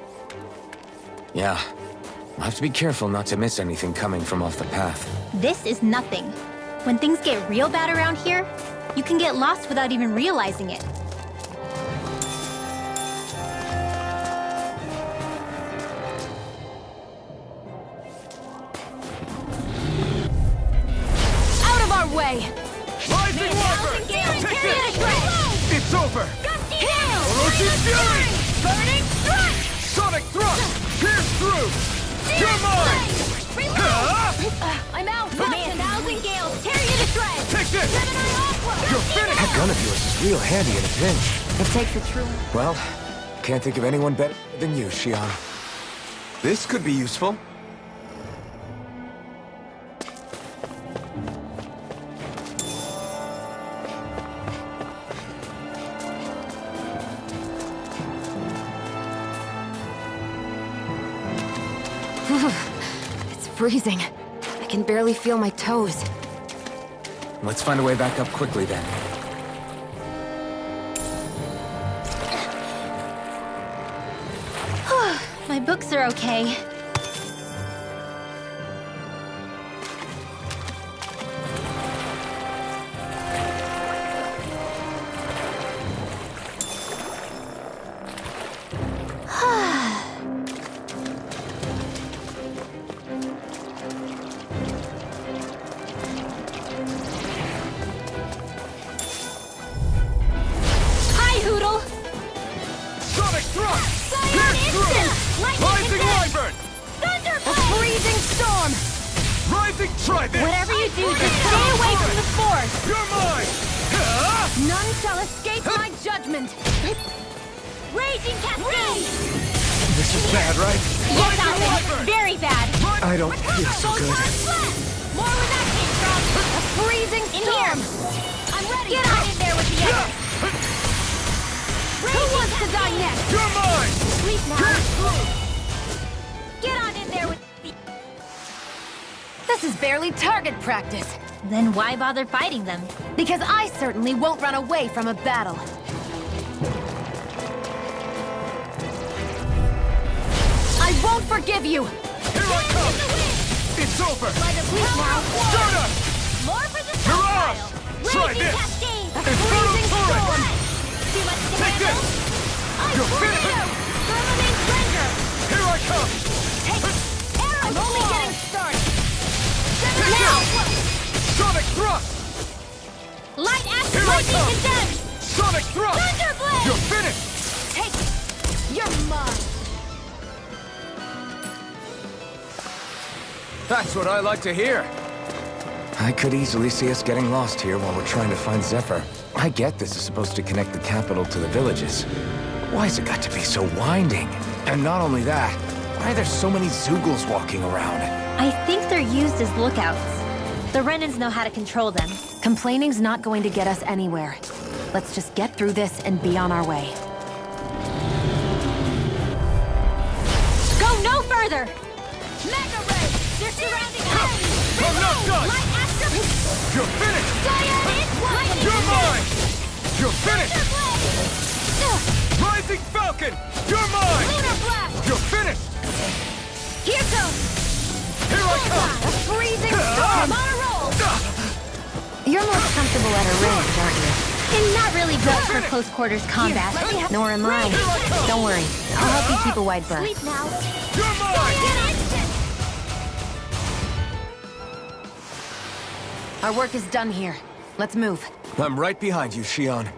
Yeah. I'll have to be careful not to miss anything coming from off the path. This is nothing. When things get real bad around here, you can get lost without even realizing it. Out of our way! Rising Wyvern! Take this! It's over! Orochi's Fury! Burning Strike! Sonic Thrust! Pierce through! You're mine! I'm out! Thousand Gales! Tear you to shreds! Take this! Gemini Aqua! You're finished! That gun of yours is real handy in a pinch. It takes a true... Well, can't think of anyone better than you, Xion. This could be useful. It's freezing. I can barely feel my toes. Let's find a way back up quickly then. My books are okay. Hi, Hootle! Sonic Thrust! Cyan Pierce through! Instant! Lightning Rising Condensed! Wyvern! Thunderblade! Freezing Storm! Rising Trident! Whatever you do, just stay away from the Force! You're mine! None shall escape my judgment! Raging Cascade! This is bad, right? Yes, Alvin. Very bad. I don't feel so good. More where that came from! A freezing storm! I'm ready! Get on in there with the others! Who wants to die next? You're mine! Sleep now! Get on in there with the... This is barely target practice. Then why bother fighting them? Because I certainly won't run away from a battle. I won't forgive you! Here I come! It's over! Sleep now! Stardust! More for the Mirage! stockpile! Try Raging this! Cascade! A Infernal freezing Torrent! storm! Too much to Take handle? this! I'm You're for finished! you! Thermalane Ranger! Here I come! Take Arrow I'm only getting started! Take Now! this! Sonic Thrust! Light Acid Here I Lightning come! Condensed! Sonic Thrust! Thunderblade! You're finished! Take it! You're mine! That's what I like to hear. I could easily see us getting lost here while we're trying to find Zephyr. I get this is supposed to connect the capital to the villages. Why's it got to be so winding? And not only that, why are there so many Zeugles walking around? I think they're used as lookouts. The Renans know how to control them. Complaining's not going to get us anywhere. Let's just get through this and be on our way. Go no further! Mega Ray! They're surrounding us! I'm not done! Light Acid! You're finished! Cyan Lightning You're mine! You're finished! Thunderblade! Rising Falcon! You're mine! Lunar Blast! You're finished! Here goes! Here I come! A freezing storm on a roll! You're most comfortable at a range, aren't you? And not really built for close quarters combat. Nor am I. Don't worry. I'll help you keep a wide berth. Sleep now! You're mine! Cyan Instant! Our work is done here. Let's move. I'm right behind you, Xion.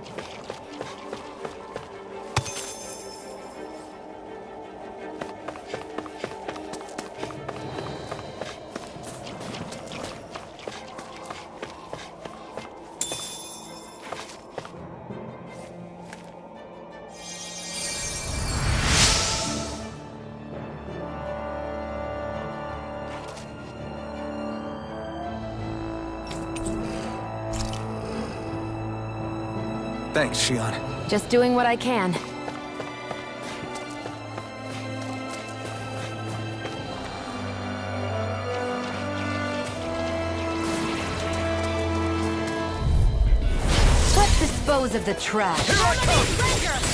Thanks, Shion. Just doing what I can. Let's dispose of the trash. Here I come!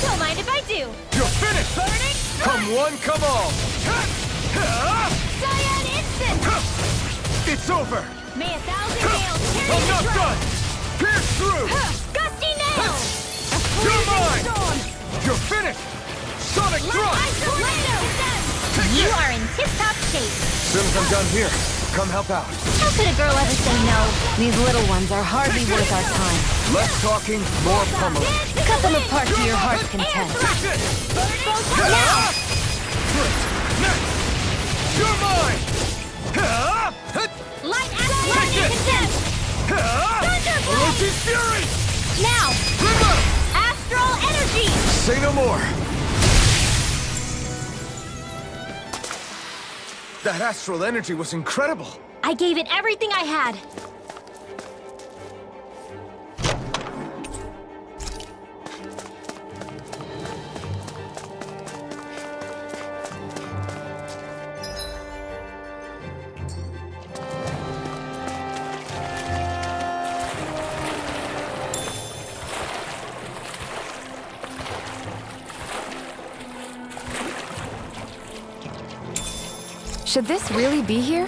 Don't mind if I do. You're finished! Burning Come one, come all! Cyan Instant! It's over! May 1,000 nails carry I'm the not drum. done! Pierce through! Gusty nail! You're mine! You're finished! Sonic thrust! You are in tip-top shape. Soon as I'm done here, come help out. How could a girl ever say no? These little ones are hardly worth our time. Less talking, more pummeling. Cut them apart to your heart's content. Now! You're mine! Light action contempt! Thunderbolt! Orochi's fury! Now! River! Astral energy! Say no more. That astral energy was incredible. I gave it everything I had. Should this really be here?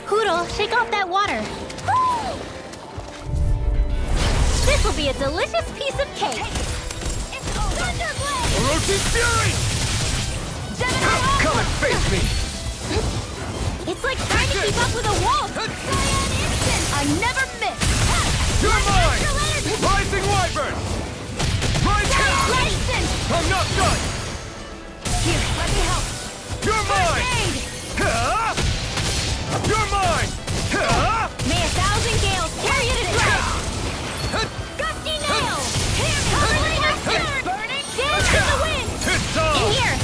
Poodle, shake off that water. This will be a delicious piece of cake. Thunderblade! Orochi's fury! Come and face me. It's like trying to keep up with a wolf. Cyan Instant! I never miss. You're mine! Astral energy! Rising Wyvern! Right Cyan now! Instant! I'm not done! Here, let me help. You're mine! Aid! You're mine! May 1,000 gales carry you to death. Gusty nail! Covering your spirit! Burning! Dance in the wind! It's In on! here!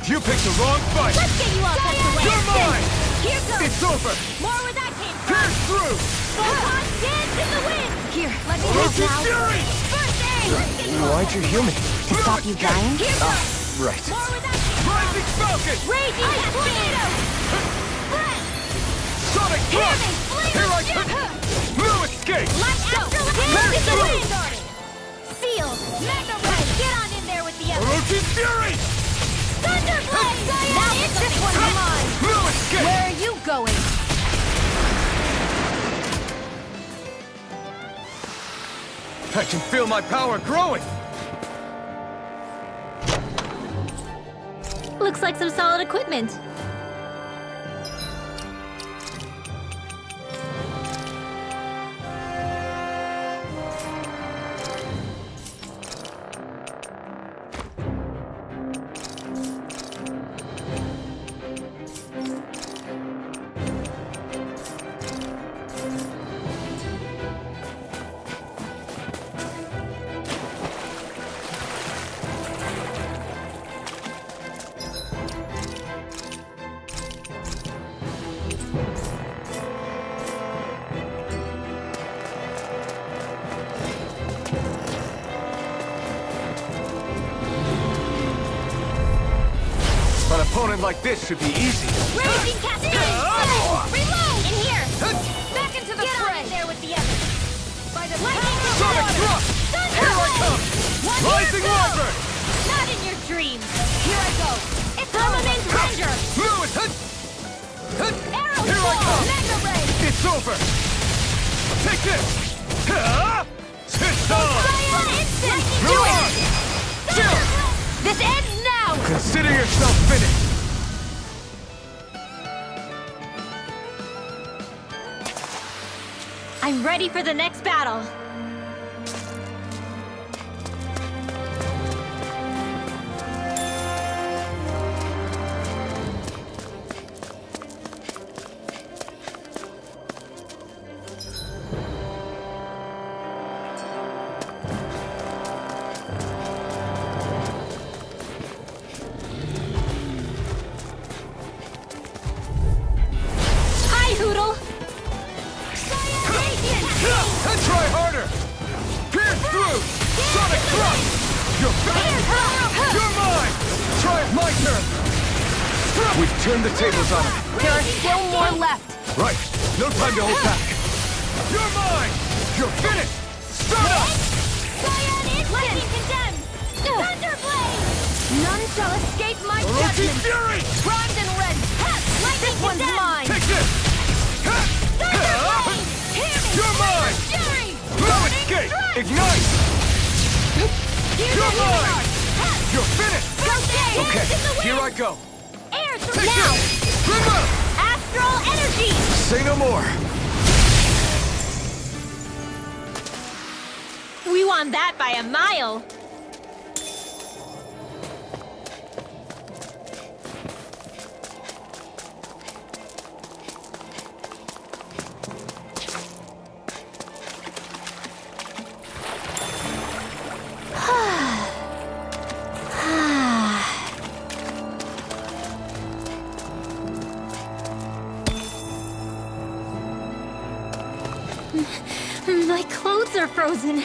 You picked the wrong fight! Let's get you all tucked away! You're mine! Here goes! It's over! More where that came from! Pierce through! Photon dance in the wind! Here, let me help Orochi's now! fury! First aid! Let's get you all Why'd you heal me? To stop you dying? Here goes! Right. More where that came from! Rising Falcon! Raging tornado! Breath! Sonic Hear thrust! me! Flame Here I of come! death! No escape! Light astral dance in the wind! Seal! Mega ray! Get on in there with the others! Orochi's fury! Thunderblade! Now it's this one's mine! No escape! Where are you going? I can feel my power growing! Looks like some solid equipment. An opponent like this should be easy. Raging cascade! Reload! In here! Back into the fray! Get on in there with the others! By the lightning Sonic thrust! Here I come! Rising Wyvern! Not in your dreams! Here I go! It's Firmament Ranger! Fluid! Arrow Here I come! Mega ray! It's over! Take this! It's on! Cyan Instant! Do it! Chill! This ends now! Consider yourself finished! I'm ready for the next battle. my turn! We've turned the tables on him. There are still more left. Right. No time to hold back. You're mine! You're finished! Start up! Lightning condemned! Thunderblade! None shall escape my Orochi judgment! Fury! Primed and ready! This one's mine! Take this! Thunderblade! Hear me! You're mine! Fury! No escape! Ignite! You're mine! You're finished! Okay, here I go. Air through Take now! this! Grimma! Astral energy! Say no more. We won that by a mile! My clothes are frozen.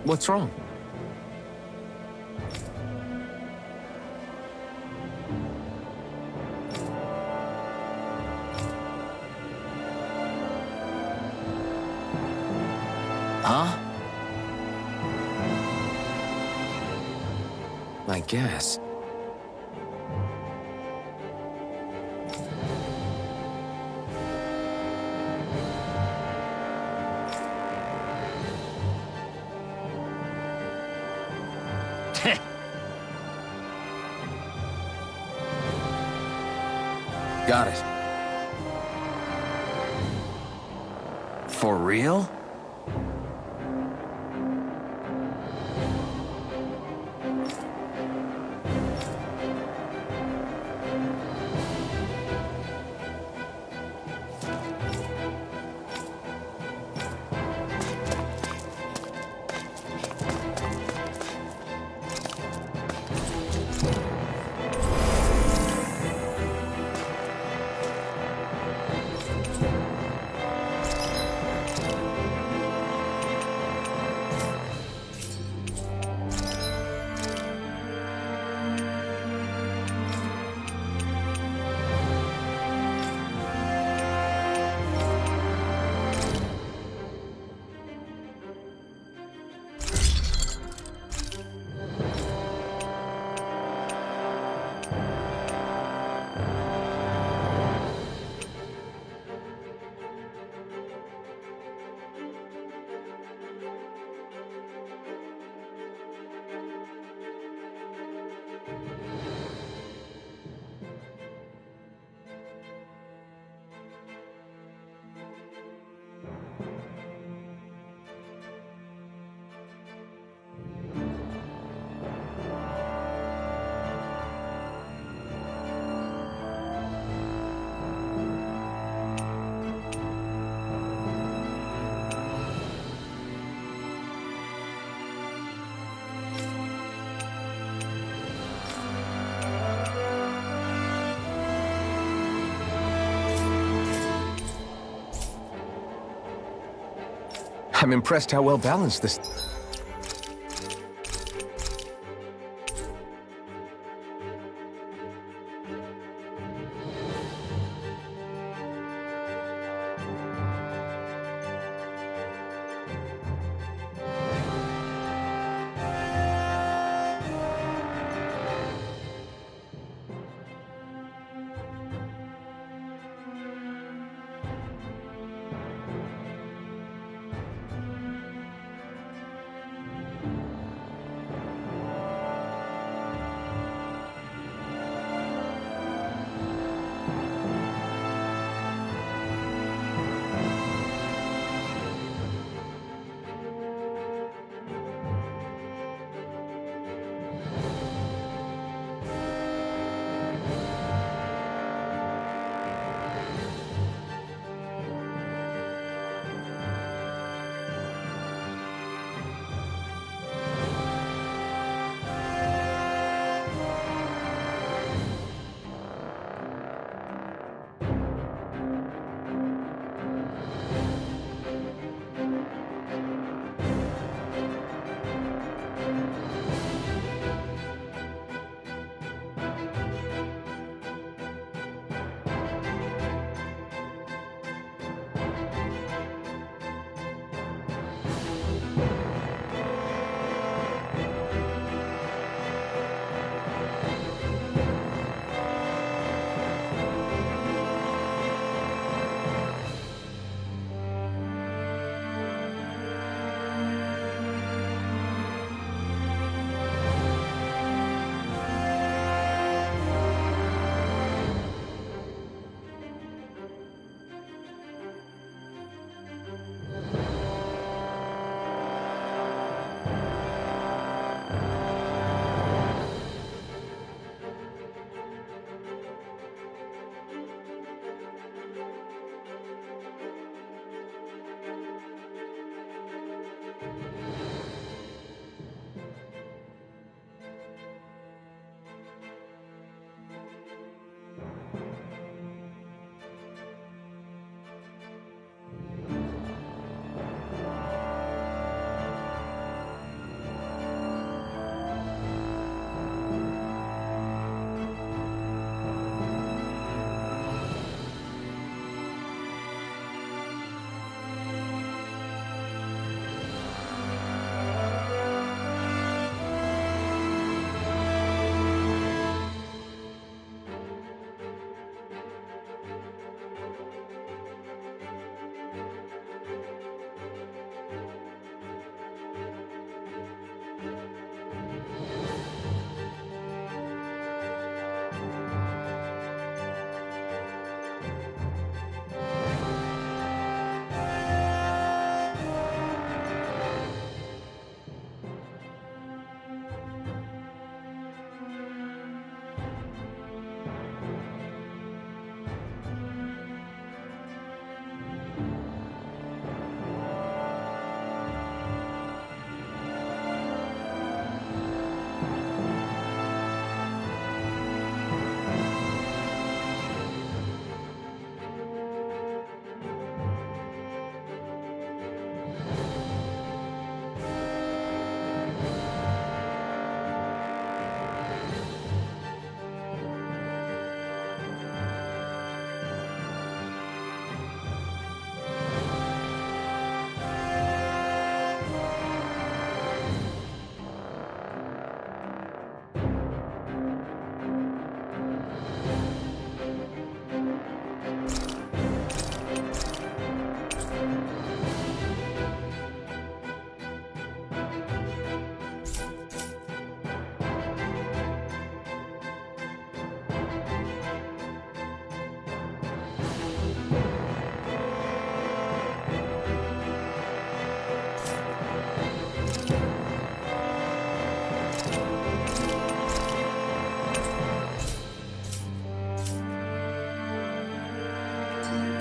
What's wrong? Huh? I guess. Got it. For real? I'm impressed how well balanced this...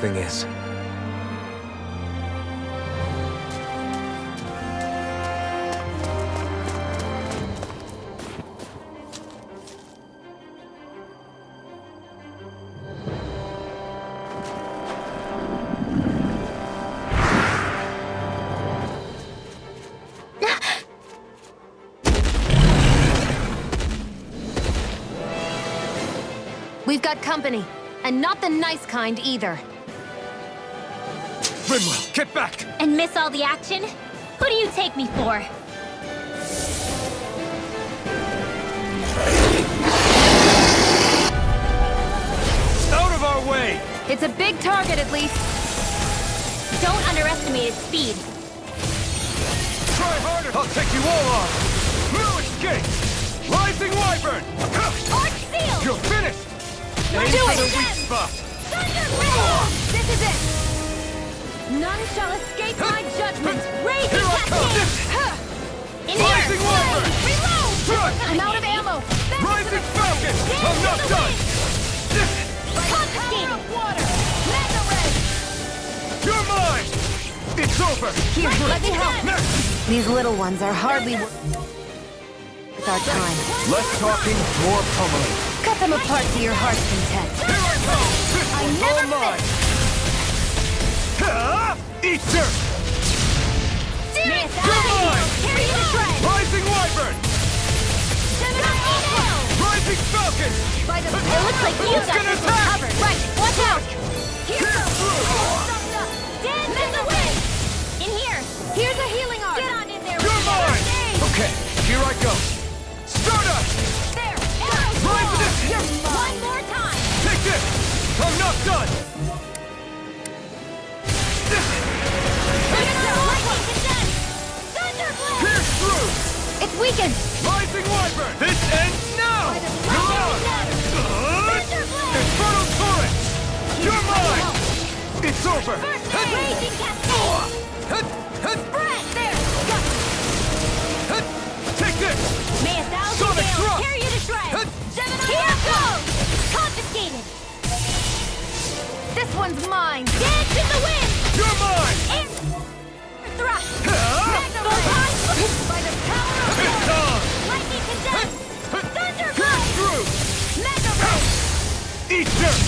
thing is. We've got company, and not the nice kind either. Rimwell, get back! And miss all the action? Who do you take me for? Out of our way! It's a big target, at least. Don't underestimate its speed. Try harder! I'll take you all on! No escape! Rising Wyvern! Arch Seal! You're finished! Aim Do for it! the weak spot! This is it! None shall escape my judgment! Raging Here I come! Cascade! In Rising here! Wyvern! Reload! Thrust! I'm out of ammo! Rising Falcon! I'm not done! Confiscated! Water! Mega Ray! You're mine! It's over! Here, let me help! These little ones are hardly worth our time. Less talking, more pummeling. Cut them apart to your heart's content. Here I come! This one's never all mine! Ha! Eat dirt! Serious! You're mine! Carry you to shred! Rising Wyvern! Rising Falcon! By the It looks like you It's got gonna this one attack! covered. Right, watch out! Pierce through! Dance in the wind! In here! Here's a healing arc! Get on in there! You're mine! Okay, here I go. Stardust! There! Rise this! One more time! Take this! I'm not done! Lightning condense! Thunderblast! Pierce through! It's weakened! Rising Wyvern! This ends now! You're out! Infernal Torrent! You're mine! It's over! Raging Cascade! Spread! There! Take this! May a thousand Sonic gales Thrust! carry you to shreds! Here goes! Confiscated! This one's mine! Dance in the wind! You're mine! Air thrust! Ah! By the power of It's water! on! Lightning condense! Pierce Thunderblast! through! Mega ray! Eat dirt!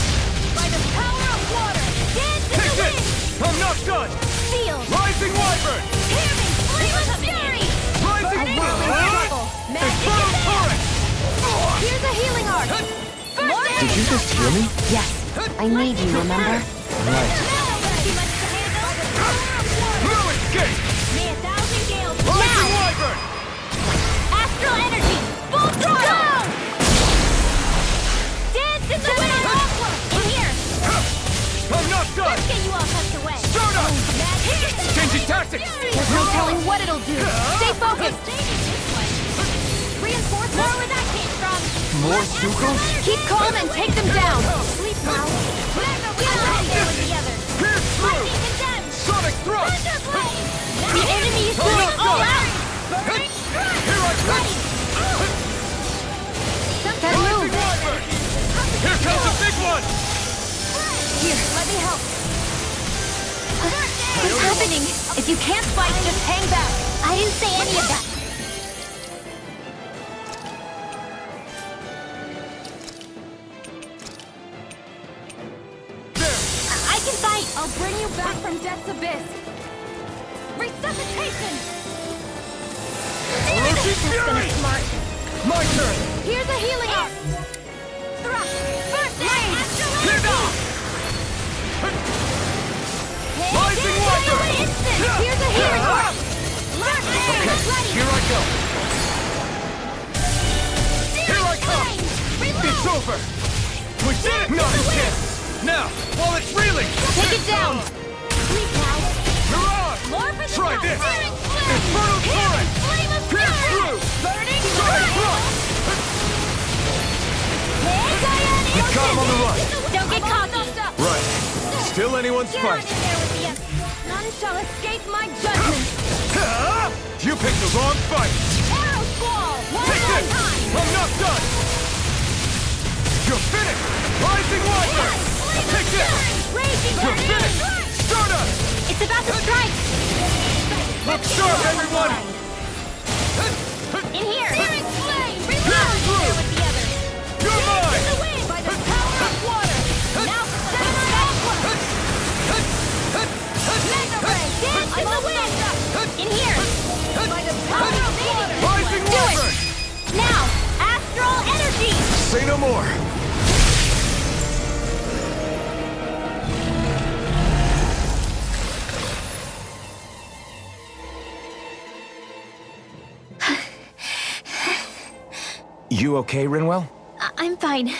By the power of water! Dance in Take the this! wind! I'm not done! Sealed! Rising Wyvern! Tearing! Flame of fury! Rising trouble. Infernal Torrent! Here's a healing arc! Did you just hear me? Yes, I need you, remember? Right. Too much to handle! No escape! May a thousand gales Rising now! Wyvern! Astral energy! Full throttle! Dance in the wind! In here! I'm not done! Let's get you all tucked away! Stardust! Changing tactics! There's no telling what it'll do! Stay focused! Reinforce more where that came from! More Zuko? Keep calm and take them down! Sleep now! Get out of there with the others! Pierce through! Lightning condemned! Sonic Thrust! Thunderblade! The enemy is I'm going not all done! out! Here I come! That Rising move! Wyvern! Here comes the big one! Here, let me help. What's happening? If you can't fight, just hang back. I didn't say any of that! There! I can fight! I'll bring you back from death's abyss. Resuscitation! Orochi Fury! Smart! My turn! Here's a healing arc. Thrust! First Here Astral now! Rising Wyvern! Here's a healing arc. Okay, here I go! Here I come! It's over! We did it! Not a chance! Now, while it's reeling! Take it down. Sleep now! Mirage! More for the Try top. this! Burning flame! Infernal Torrent! Flame of Pierce fury! through! Burning Sonic flame! Thrust! Hey, Diane! We got him on the run! Don't get cocky! Right. Still anyone's Get on fight. in there with the others! None shall escape my judgment. Ah! You picked the wrong fight! Arrow Squall! One Take more this! time! I'm not done! You're finished! Rising Wyvern! Take this! You're finished! Stardust! It's about to strike! Look sharp, everyone! In here! Here through! You're mine! By the power of water! Now set it on Mega Ray! Dance in the wind! In here! By the power of water! Rising Do it! Wyvern! Now! Astral energy! Say no more! You okay, Rinwell? I'm fine.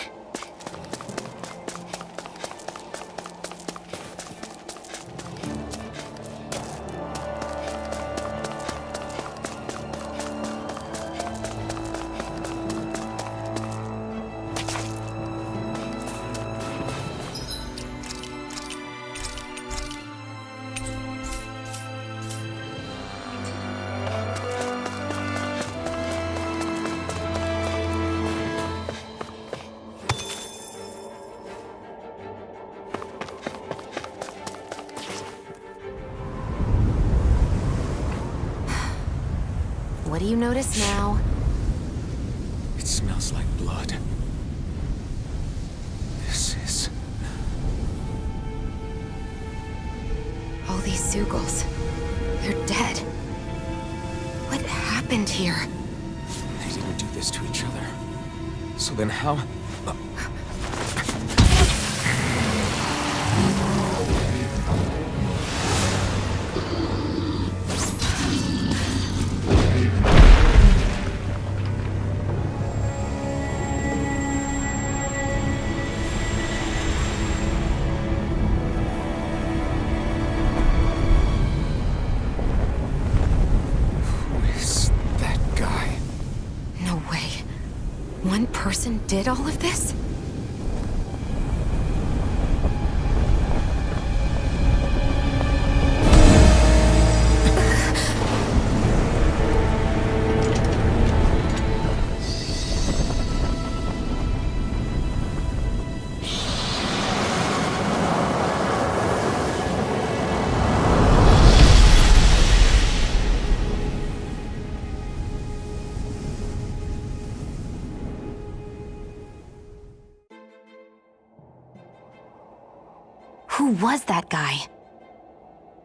What do you notice now? It smells like blood. This is... All these Zeugles. They're dead. What happened here? They didn't do this to each other. So then how... One person did all of this? Who was that guy?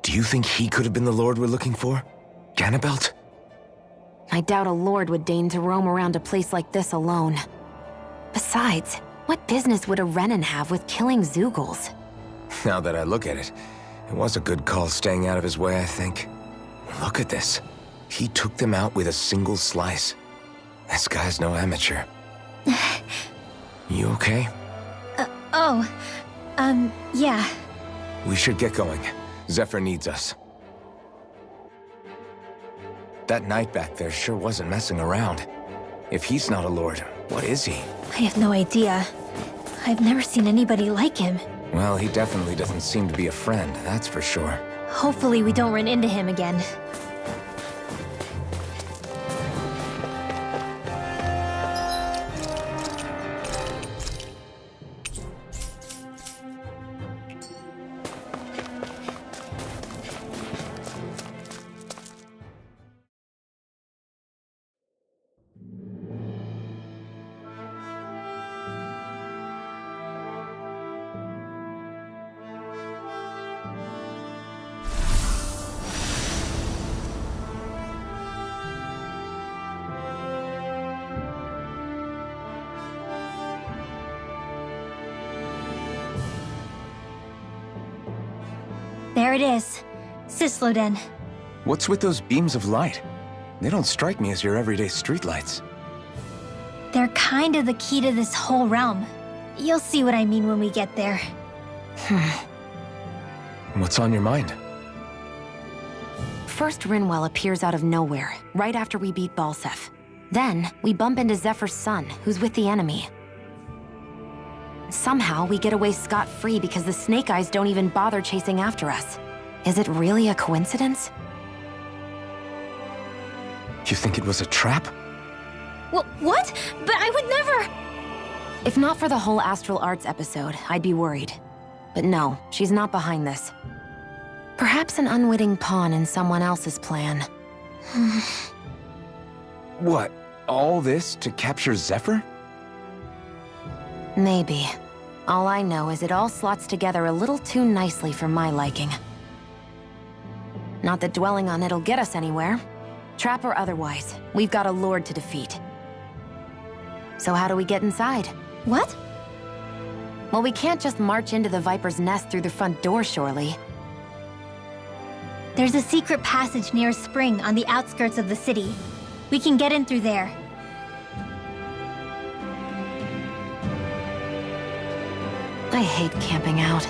Do you think he could have been the Lord we're looking for? Ganabelt? I doubt a lord would deign to roam around a place like this alone. Besides, what business would a Renan have with killing Zeugles? Now that I look at it, it was a good call staying out of his way, I think. Look at this. He took them out with a single slice. This guy's no amateur. You okay? Yeah. We should get going. Zephyr needs us. That knight back there sure wasn't messing around. If he's not a lord, what is he? I have no idea. I've never seen anybody like him. Well, he definitely doesn't seem to be a friend, that's for sure. Hopefully we don't run into him again. There it is. Sysloden. What's with those beams of light? They don't strike me as your everyday streetlights. They're kind of the key to this whole realm. You'll see what I mean when we get there. What's on your mind? First, Rinwell appears out of nowhere, right after we beat Balseph. Then, we bump into Zephyr's son, who's with the enemy. Somehow, we get away scot-free because the Snake Eyes don't even bother chasing after us. Is it really a coincidence? You think it was a trap? What? But I would never... If not for the whole Astral Arts episode, I'd be worried. But no, she's not behind this. Perhaps an unwitting pawn in someone else's plan. What? All this to capture Zephyr? Maybe. All I know is it all slots together a little too nicely for my liking. Not that dwelling on it'll get us anywhere. Trap or otherwise, we've got a lord to defeat. So how do we get inside? What? Well, we can't just march into the Viper's nest through the front door, surely. There's a secret passage near a spring on the outskirts of the city. We can get in through there. I hate camping out.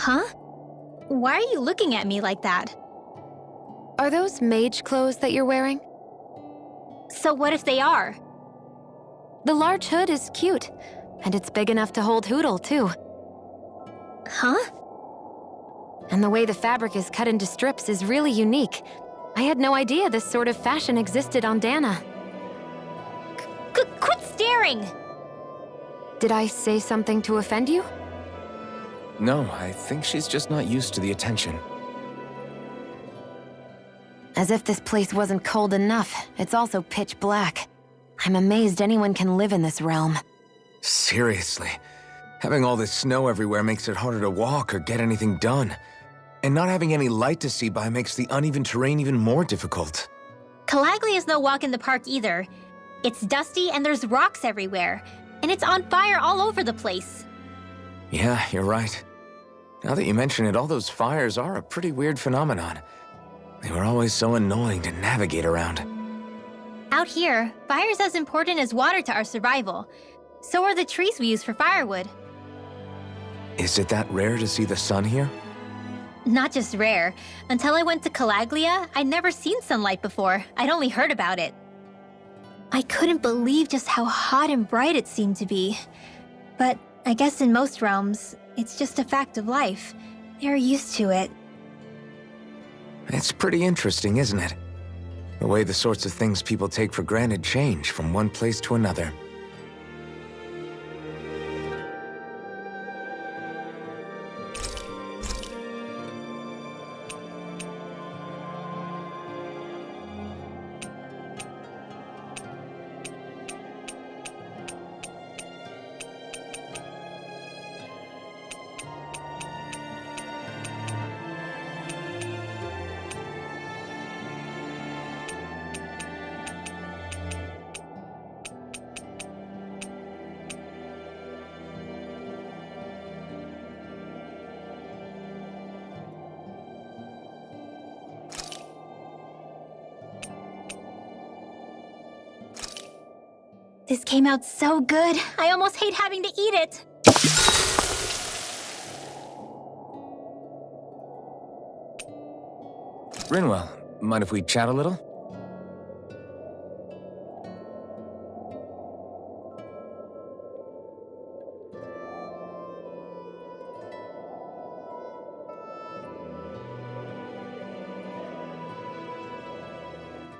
Huh? Why are you looking at me like that? Are those mage clothes that you're wearing? So what if they are? The large hood is cute, and it's big enough to hold Hootle, too. Huh? And the way the fabric is cut into strips is really unique. I had no idea this sort of fashion existed on Dana. Quit staring! Did I say something to offend you? No, I think she's just not used to the attention. As if this place wasn't cold enough, it's also pitch black. I'm amazed anyone can live in this realm. Seriously. Having all this snow everywhere makes it harder to walk or get anything done. And not having any light to see by makes the uneven terrain even more difficult. Calaglia is no walk in the park either. It's dusty and there's rocks everywhere. And it's on fire all over the place. Yeah, you're right. Now that you mention it, all those fires are a pretty weird phenomenon. They were always so annoying to navigate around. Out here, fire's as important as water to our survival. So are the trees we use for firewood. Is it that rare to see the sun here? Not just rare. Until I went to Calaglia, I'd never seen sunlight before. I'd only heard about it. I couldn't believe just how hot and bright it seemed to be. But I guess in most realms, it's just a fact of life. They're used to it. It's pretty interesting, isn't it? The way the sorts of things people take for granted change from one place to another. This came out so good. I almost hate having to eat it. Rinwell, mind if we chat a little?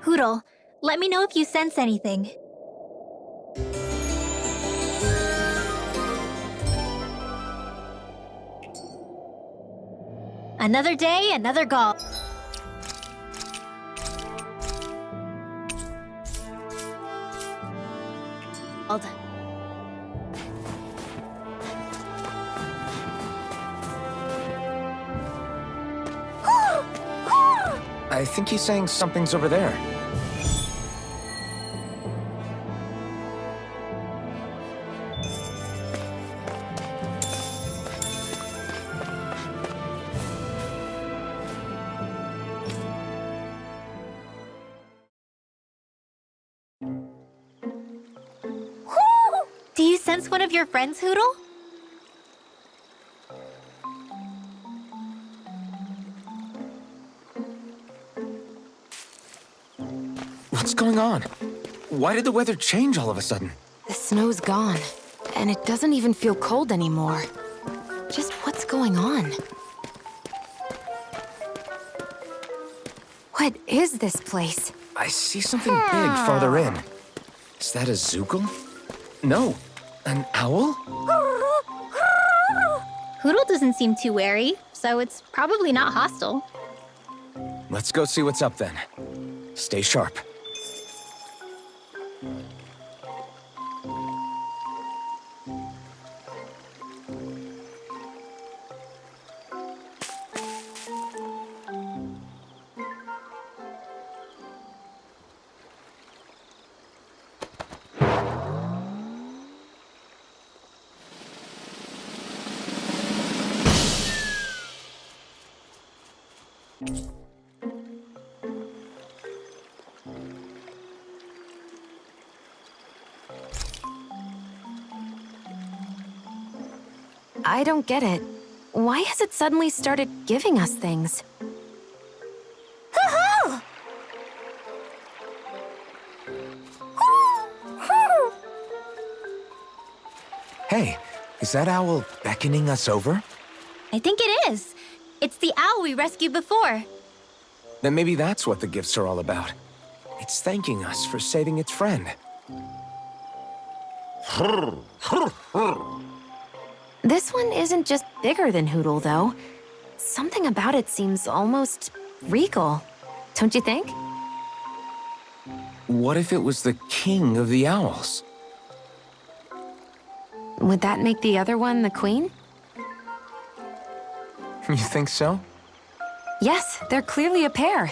Hootle, let me know if you sense anything. Another day, another gall. I think he's saying something's over there. Do you sense one of your friends, Hootle? What's going on? Why did the weather change all of a sudden? The snow's gone, and it doesn't even feel cold anymore. Just what's going on? What is this place? I see something big farther in. Is that a Zoogle? No, an owl? Hootle doesn't seem too wary, so it's probably not hostile. Let's go see what's up then. Stay sharp. I don't get it. Why has it suddenly started giving us things? Hey, is that owl beckoning us over? I think it is. It's the owl we rescued before. Then maybe that's what the gifts are all about. It's thanking us for saving its friend. This one isn't just bigger than Hootle, though. Something about it seems almost regal. Don't you think? What if it was the king of the owls? Would that make the other one the queen? You think so? Yes, they're clearly a pair.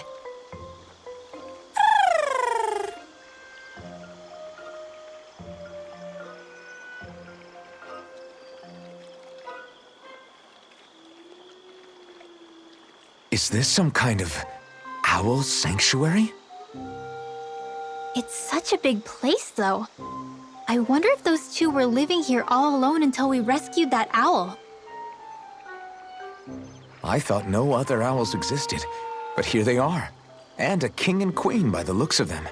Is this some kind of owl sanctuary? It's such a big place, though. I wonder if those two were living here all alone until we rescued that owl. I thought no other owls existed, but here they are. And a king and queen by the looks of them.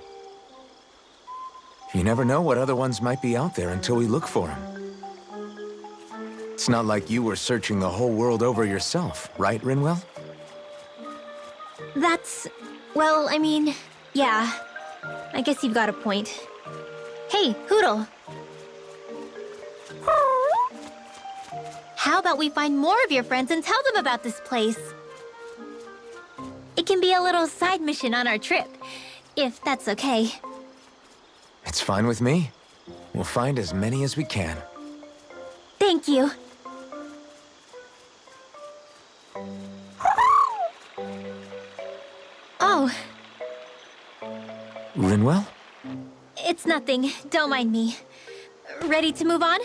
You never know what other ones might be out there until we look for them. It's not like you were searching the whole world over yourself, right, Rinwell? That's... well, I mean, yeah. I guess you've got a point. Hey, Hootle. How about we find more of your friends and tell them about this place? It can be a little side mission on our trip, if that's okay. It's fine with me. We'll find as many as we can. Thank you. Oh, Rinwell? it's nothing. Don't mind me. Ready to move on?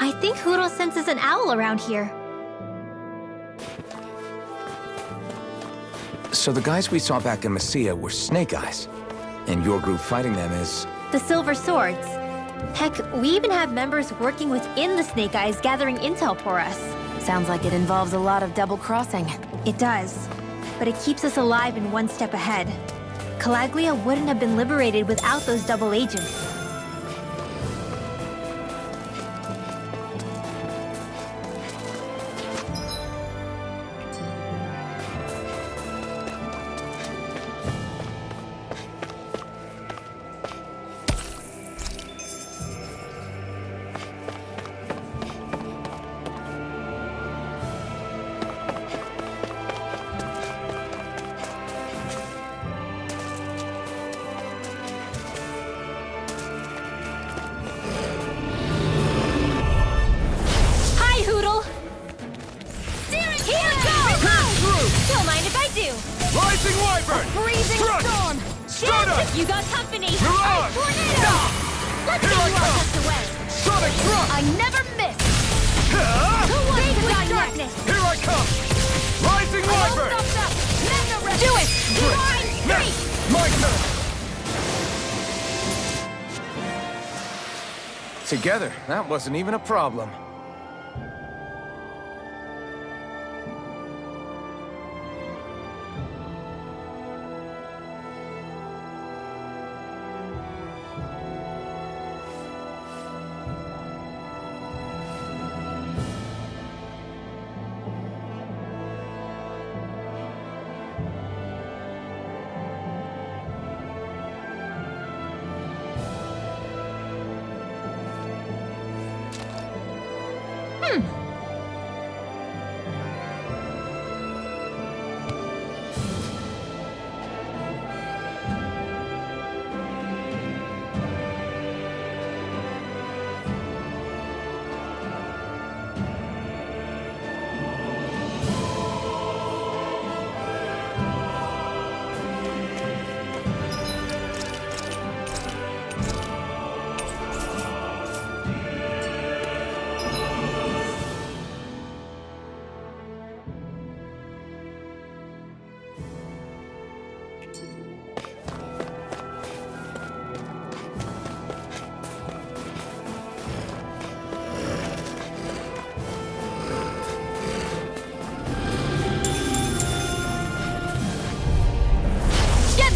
I think Hootle senses an owl around here. So the guys we saw back in Messia were Snake Eyes, and your group fighting them is... The Silver Swords. Heck, we even have members working within the Snake Eyes gathering intel for us. Sounds like it involves a lot of double crossing. It does. But it keeps us alive and one step ahead. Calaglia wouldn't have been liberated without those double agents. Rising Wyvern! Freezing Thrust! storm! Stardust! You got company! Mirage! Tornado! Let's Here get I you all come! tucked away! Sonic Thrust! I never miss! Ah! Who wants Big to with die darkness! next? Here I come! Rising Wyvern! Don't stop! Mega Red! Do it! Divine Next! Streak! My turn! Together, that wasn't even a problem.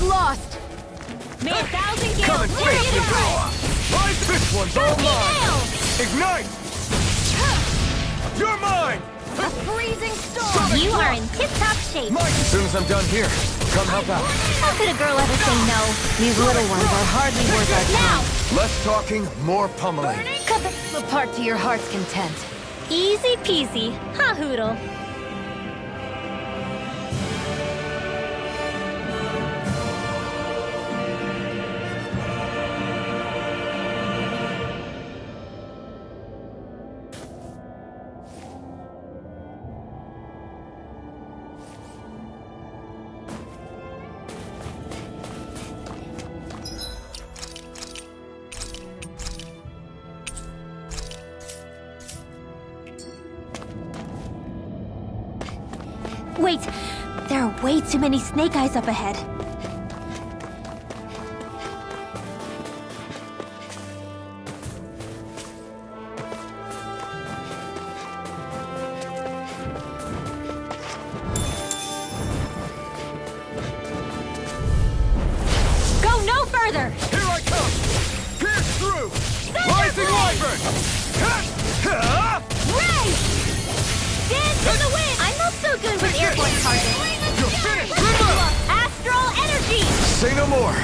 Lost! May 1,000 gales Come and carry face the me! price! Rise, this one's all mine! Ignite! You're mine! A freezing storm! You are in tip-top shape. As soon as I'm done here, come help out. How could a girl ever say no? These little ones are hardly worth our Now! time. Less talking, more pummeling. Cut them apart to your heart's content. Easy peasy, huh, Hootle? Wait, there are way too many Snake Eyes up ahead. Go no further! Here I come! Pierce through! Rising Wyvern! Ray! Dance in the wind! I'm not so good with airborne targets. Your Say no more!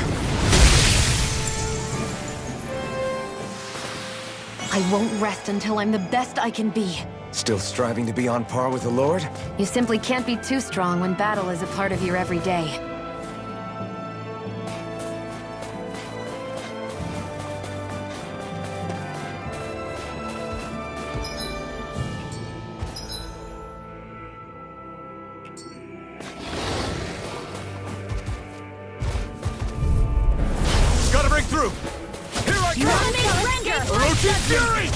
I won't rest until I'm the best I can be. Still striving to be on par with the Lord? You simply can't be too strong when battle is a part of your everyday. Gotta break through! Here I come! Orochi Fury!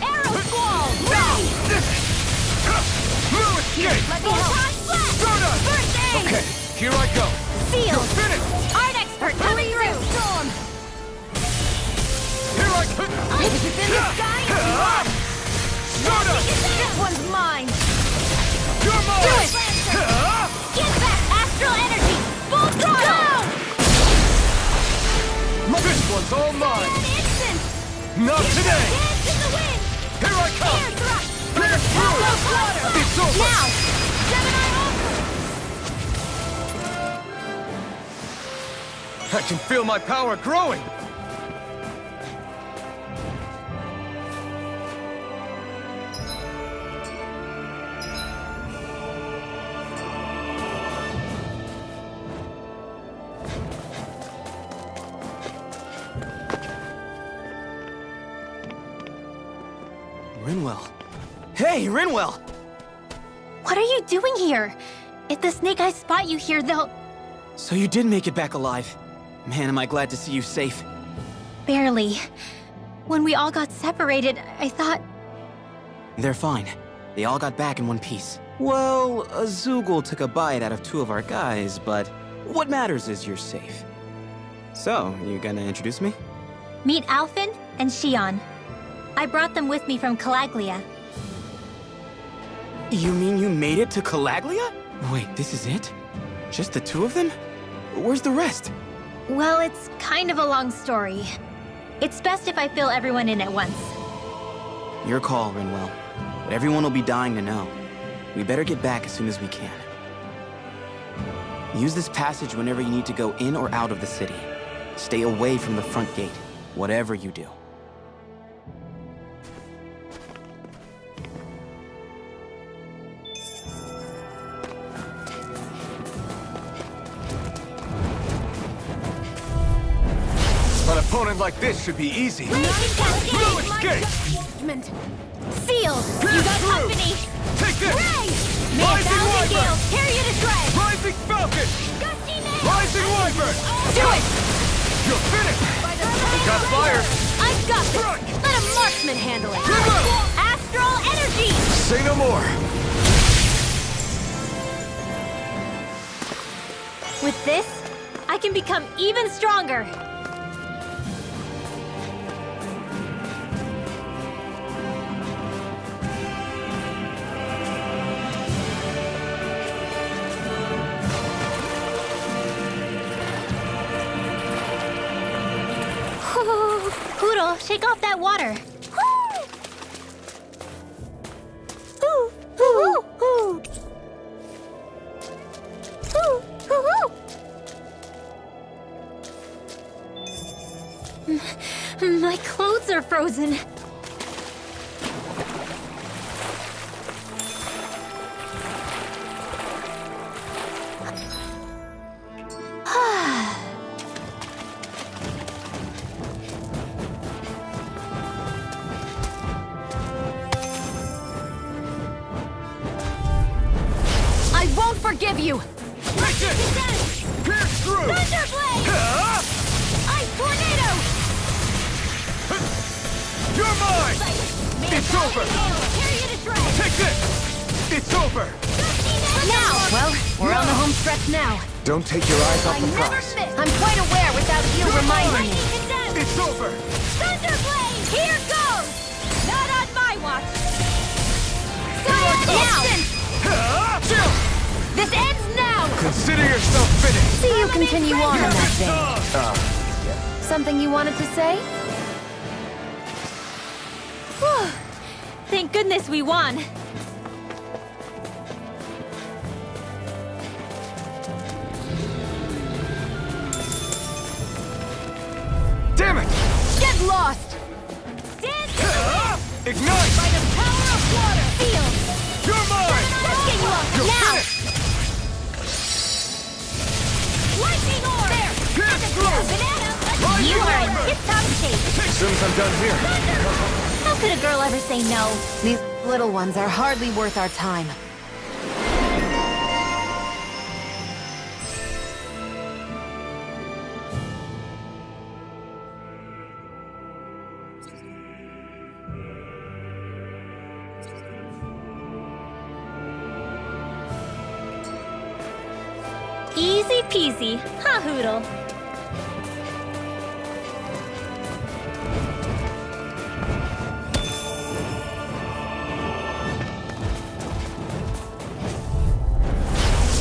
Arrow Squall! No escape! Let me help! Soda! First aid! Okay, here I go! Seal! Finish! Art expert coming through! Storm! Here I come! It's in the sky! Soda! This one's mine! You're mine! Do it! Get back! Astral energy! Full throttle! This one's all mine! Instant! Not today! Dance in the wind! Here I come! Air thrust! Pierce through! It's over! Now! Gemini Ultra! I can feel my power growing! Rinwell. Hey, Rinwell! What are you doing here? If the Snake Eyes spot you here, they'll... So you did make it back alive. Man, am I glad to see you safe. Barely. When we all got separated, I thought... They're fine. They all got back in one piece. Well, Azugul took a bite out of 2 of our guys, but what matters is you're safe. So, you gonna introduce me? Meet Alphen and Shion. I brought them with me from Calaglia. You mean you made it to Calaglia? Wait, this is it? Just the 2 of them? Where's the rest? Well, it's kind of a long story. It's best if I fill everyone in at once. Your call, Rinwell. But everyone will be dying to know. We better get back as soon as we can. Use this passage whenever you need to go in or out of the city. Stay away from the front gate, whatever you do. An opponent like this should be easy. No escape! Sealed! You got company! Take this! May a Rising thousand Wyvern! gales tear you to shreds! Rising Falcon! Rising Wyvern! Do it! You're finished! Got fire! I've got this! Strike! Let a marksman handle it! Rinwell! Astral energy! Say no more! With this, I can become even stronger! Poodle, shake off that water. Ooh, ooh, ooh. Ooh, ooh, ooh. My clothes are frozen. Forgive you! Take it! Pierce through! Thunderblade! Ice tornado! You're mine! It's over! Tear you to shreds! Take this! It's over! Now! Well, we're on the home stretch now. Don't take your eyes off the prize. I'm quite aware without you reminding me. It's over! Thunderblade! Here goes! Not on my watch! Now! Chill! This ends now! Consider yourself finished! See you continue on in that Time! vein. Something you wanted to say? Whew. Thank goodness we won. Ignite! By the power of water! Feel! You're mine! Let's get you off now! Lightning orb! There! Pierce through! Banana! Lightning You are in orb! tip-top shape! As soon as I'm done here. How could a girl ever say no? These little ones are hardly worth our time. Easy peasy, ha Hoodle.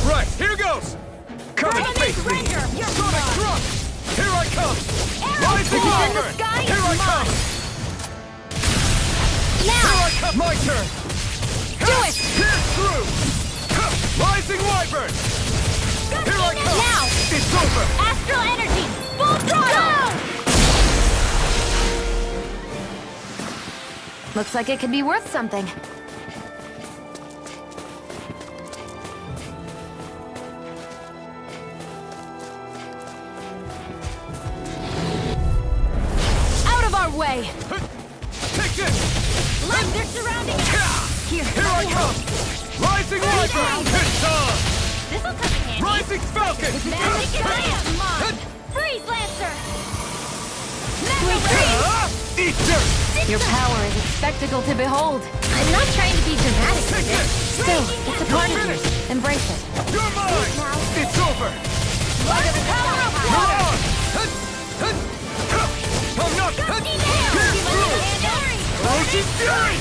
Right, here goes! Come and face me! Ranger, you're Sonic mine. Thrust! Here I come! Arrow Rising Claw in the Wyvern! sky Here is I come! mine. Here Now! I come! My turn! Do it! Pierce through! Rising Wyvern! Here I come! Now! It's over! Astral energy! Full throttle! Looks like it could be worth something. Out of our way! Take this! Like they're surrounding us! Here, Here I come! Rising Wyvern! It's on! This'll come in handy. Rising Falcon! Magic Slam! Mine! Freeze Lancer! Eat dirt! Your power is a spectacle to behold. I'm not trying to be dramatic Take with this! this. Still, it's a part of you. Finish. Embrace it. You're mine! It's over! By the power of You're water! on! I'm not... Gusty Pierce nail! through! Ocean Fury!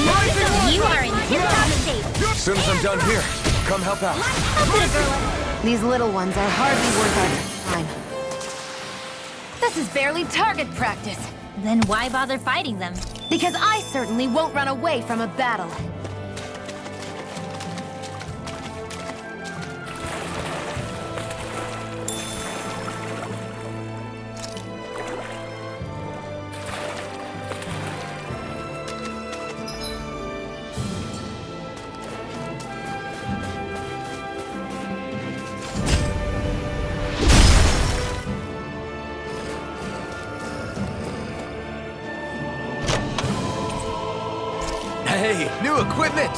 Rising You Wyvern! are in tip-top shape! As soon as I'm done here, come help out. How could a girl ever... These little ones are hardly worth our time. This is barely target practice. Then why bother fighting them? Because I certainly won't run away from a battle. Hey, new equipment!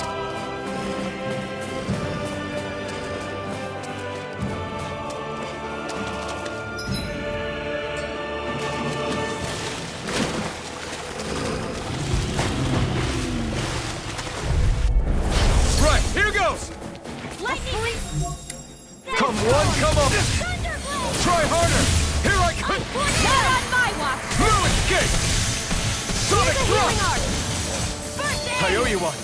Right, here goes! Lightning! Come one, come up! Thunderblade! Try harder! Here I come! Not on my watch! No escape! Sonic The healing Thrust! art! First aid! I owe you one!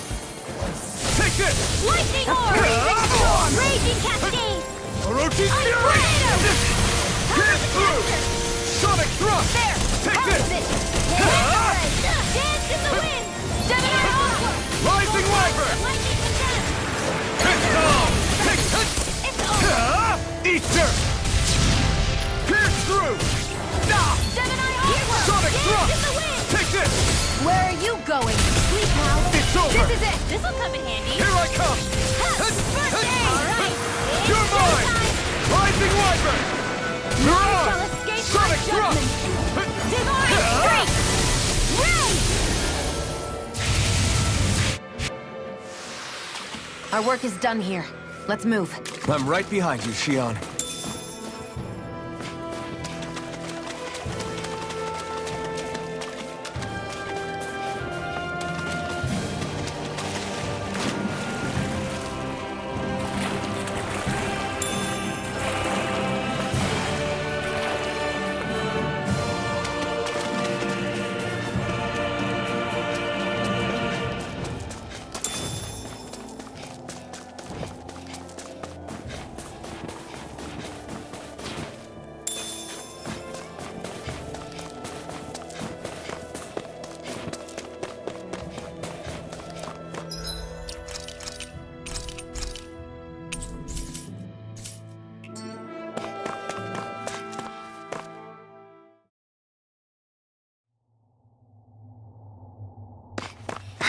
Take this! Lightning orb! Freezing storm! Raging cascade! Orochi Fury! Pierce through! Sonic Thrust! There! Take How this! is it? Dance in the wind! Gemini Aqua! Rising Wyvern! Lightning attack! Pistol! Take this! It's over! Eat dirt! Pierce through! Gemini Aqua! Sonic Dance Thrust! in the wind! Take this! Where are you going? Sleep now! It's over! This is it! This'll come in handy! Here I come! First aid! Alright! You're mine! Rising Wyvern! You're Shall on! escape Sonic my Thrust! judgment! Divine Strike! Ray! Our work is done here. Let's move. I'm right behind you, Shion.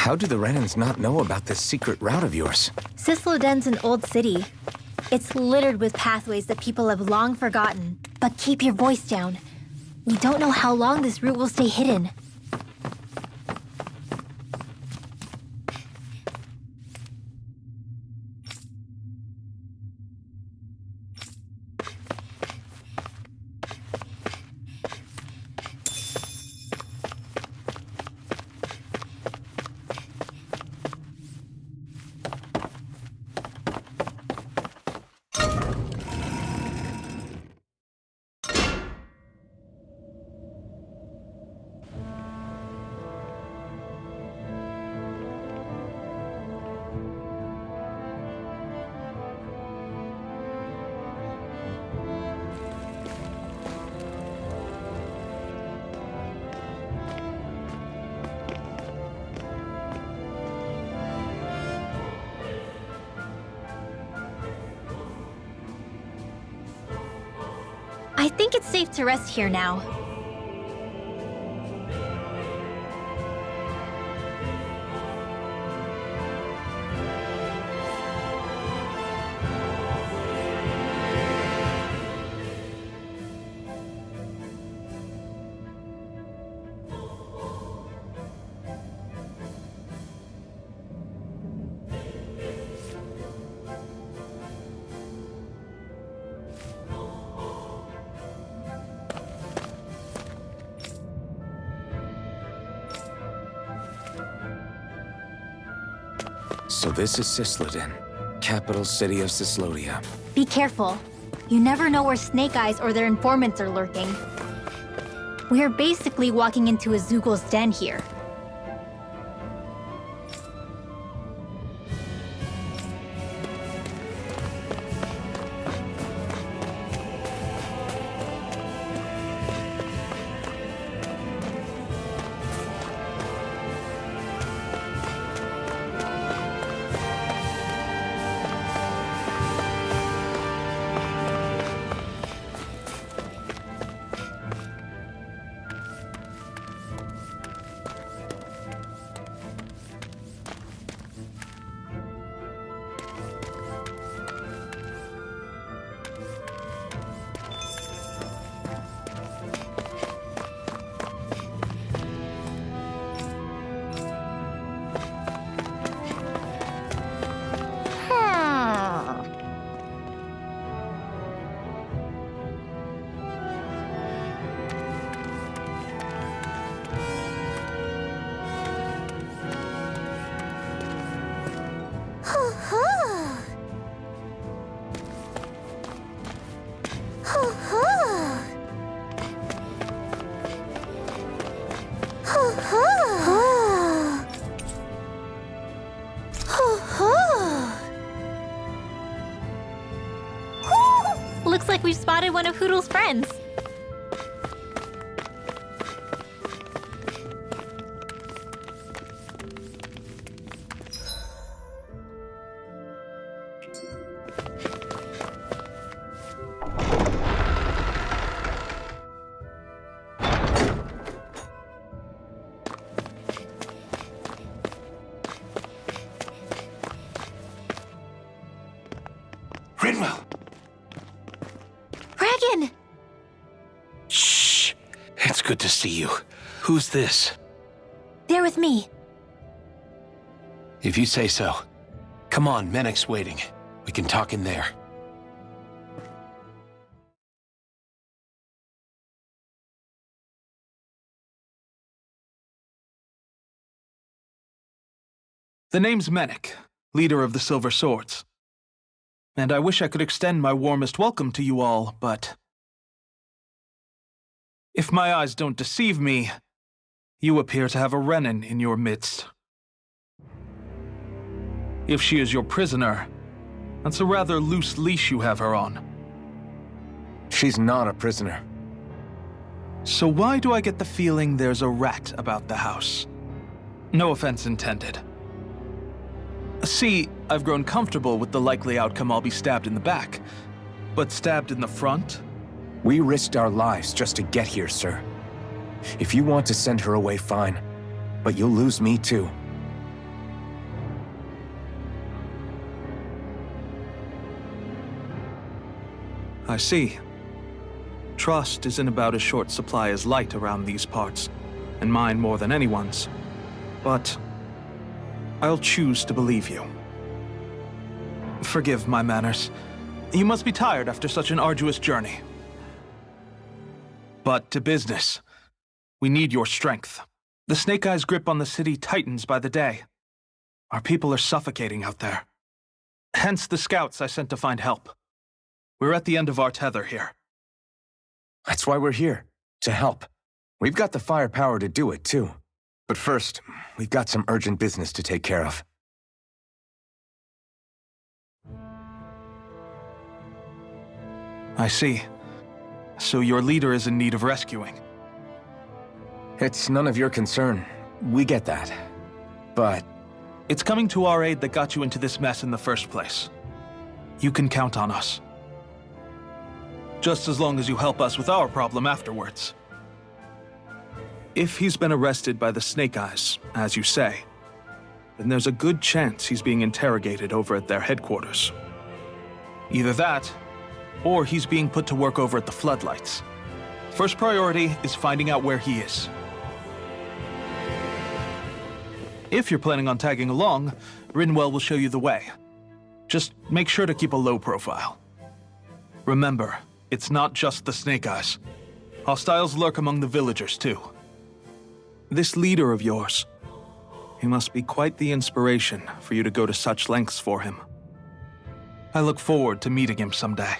How do the Renans not know about this secret route of yours? Cisloden's an old city. It's littered with pathways that people have long forgotten. But keep your voice down. We don't know how long this route will stay hidden. I think it's safe to rest here now. So this is Cisloden, capital city of Cyslodia. Be careful. You never know where Snake Eyes or their informants are lurking. We are basically walking into a Zoogl's den here. Looks like we've spotted one of Hoodle's friends. Rinwell! Dragon! Shh! It's good to see you. Who's this? They're with me. If you say so. Come on, Menek's waiting. We can talk in there. The name's Menek, leader of the Silver Swords. And I wish I could extend my warmest welcome to you all, but if my eyes don't deceive me, you appear to have a Renan in your midst. If she is your prisoner, that's a rather loose leash you have her on. She's not a prisoner. So why do I get the feeling there's a rat about the house? No offense intended. See, I've grown comfortable with the likely outcome I'll be stabbed in the back. But stabbed in the front? We risked our lives just to get here, sir. If you want to send her away, fine. But you'll lose me too. I see. Trust is in about as short supply as light around these parts, and mine more than anyone's. But I'll choose to believe you. Forgive my manners. You must be tired after such an arduous journey. But to business. We need your strength. The Snake Eyes' grip on the city tightens by the day. Our people are suffocating out there. Hence the scouts I sent to find help. We're at the end of our tether here. That's why we're here, to help. We've got the firepower to do it, too. But first, we've got some urgent business to take care of. I see. So your leader is in need of rescuing. It's none of your concern. We get that. But it's coming to our aid that got you into this mess in the first place. You can count on us. Just as long as you help us with our problem afterwards. If he's been arrested by the Snake Eyes, as you say, then there's a good chance he's being interrogated over at their headquarters. Either that, or he's being put to work over at the Floodlights. First priority is finding out where he is. If you're planning on tagging along, Rinwell will show you the way. Just make sure to keep a low profile. Remember, it's not just the Snake Eyes. Hostiles lurk among the villagers, too. This leader of yours, he must be quite the inspiration for you to go to such lengths for him. I look forward to meeting him someday.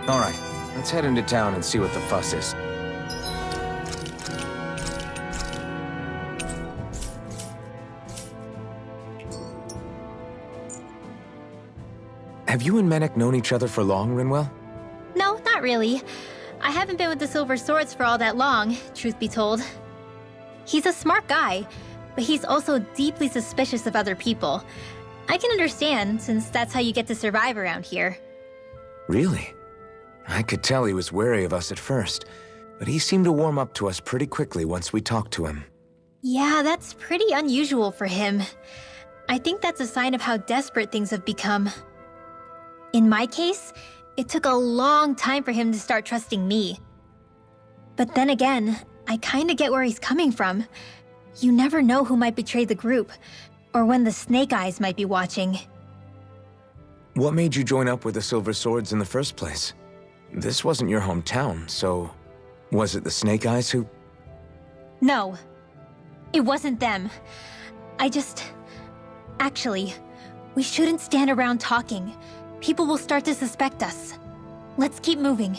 all right, let's head into town and see what the fuss is. Have you and Menek known each other for long, Rinwell? No, not really. I haven't been with the Silver Swords for all that long, truth be told. He's a smart guy, but he's also deeply suspicious of other people. I can understand, since that's how you get to survive around here. Really? I could tell he was wary of us at first, but he seemed to warm up to us pretty quickly once we talked to him. Yeah, that's pretty unusual for him. I think that's a sign of how desperate things have become. In my case, it took a long time for him to start trusting me. But then again, I kinda get where he's coming from. You never know who might betray the group, or when the Snake Eyes might be watching. What made you join up with the Silver Swords in the first place? This wasn't your hometown, so was it the Snake Eyes who... No, it wasn't them. Actually, we shouldn't stand around talking. People will start to suspect us. Let's keep moving.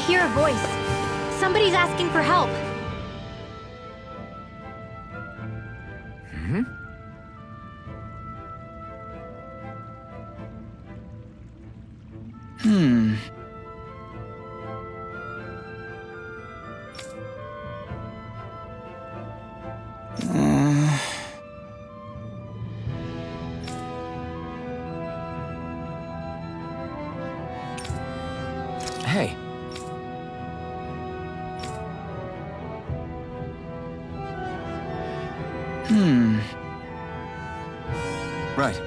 hear a voice. Somebody's asking for help. Hey. Right.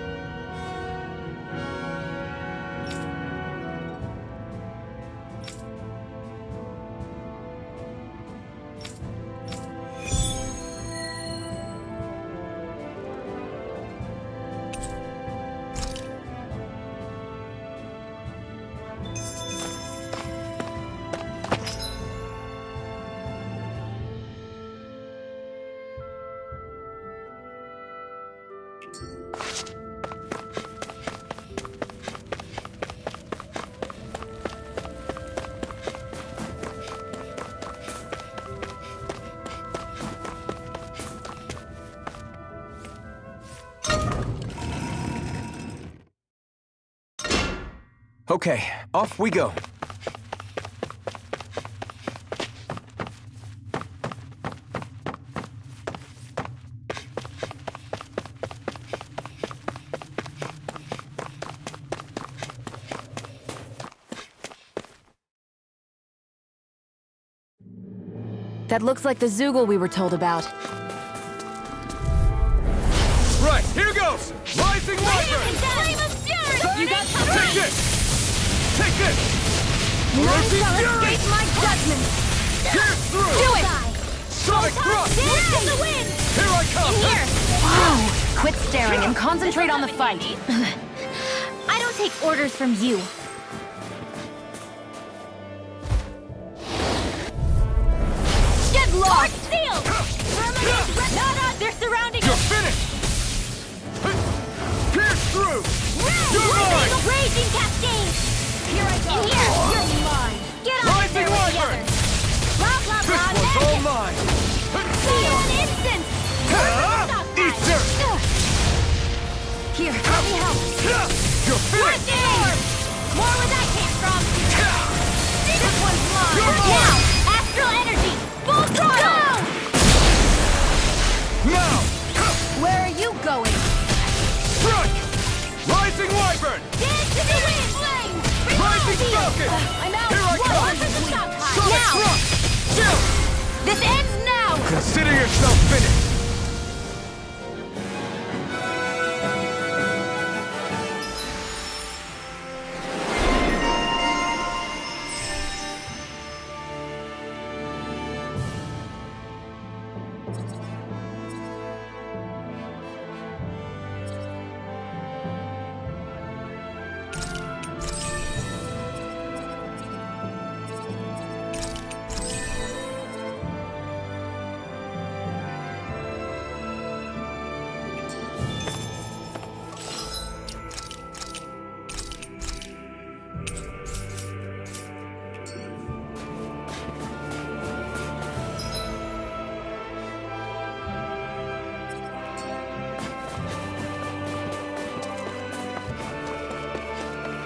Okay, off we go. That looks like the Zoogle we were told about. Right, here goes! Rising Wyvern! You got Take this! Take this! None Rising shall Fury! escape my judgment! Pierce through! Do it! Sonic Thrust! Lift in the wind! Here I come! Here! Whoa! Quit staring and concentrate on the fight. I don't take orders from you. Get lost! Seal! They're surrounding You're us! finished! Pierce through! Red! You're mine! Raging cascade! Here I go! In here! You're mine! Get on Rising there with the Wyvern! others! Blah, blah, This blah, one's all magic! mine! Seal an instant! Eat dirt! Here, let me help. You're finished! More where that came from! This one's mine! You're mine! Now! Astral energy! Full throttle! Now! Where are you going? Strike! Rising Wyvern! Dance to the wind! Flame! Rising Falcon! I'm out! Here I Whoa, come! under the top high! Sonic Now! Thrust! Chill! This ends now! Consider yourself finished!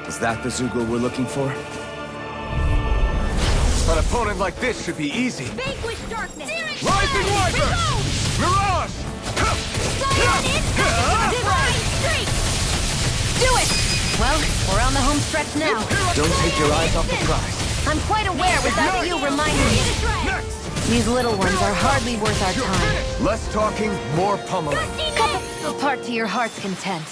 Is that the Zoogle we're looking for? An opponent like this should be easy. Vanquish darkness! Rising Wyvern! Mirage! Divine streak! Do it! Well, we're on the home stretch now. Don't take your eyes off the prize. I'm quite aware without you reminding me. Next! These little ones are hardly worth our time. Less talking, more pummeling. Apart to your heart's content.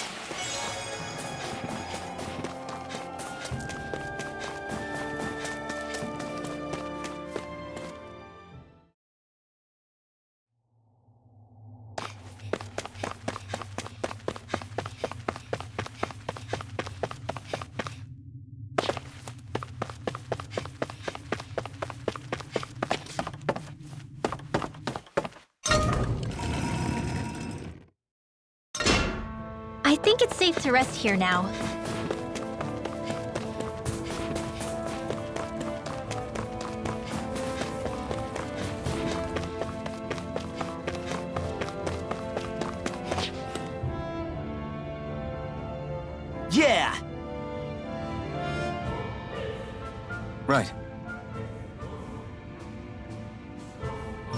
I think it's safe to rest here now.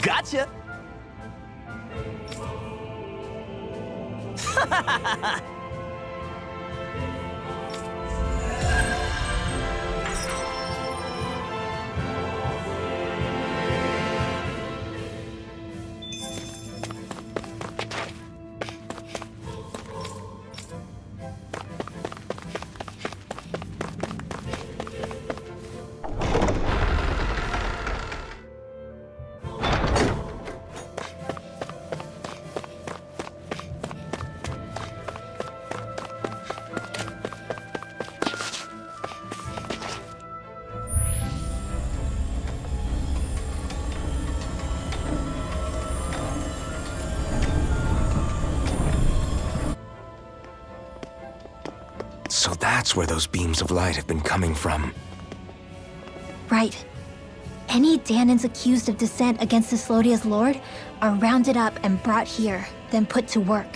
Gotcha! So that's where those beams of light have been coming from. Right. Any Danans accused of dissent against Cyslodia's lord are rounded up and brought here, then put to work.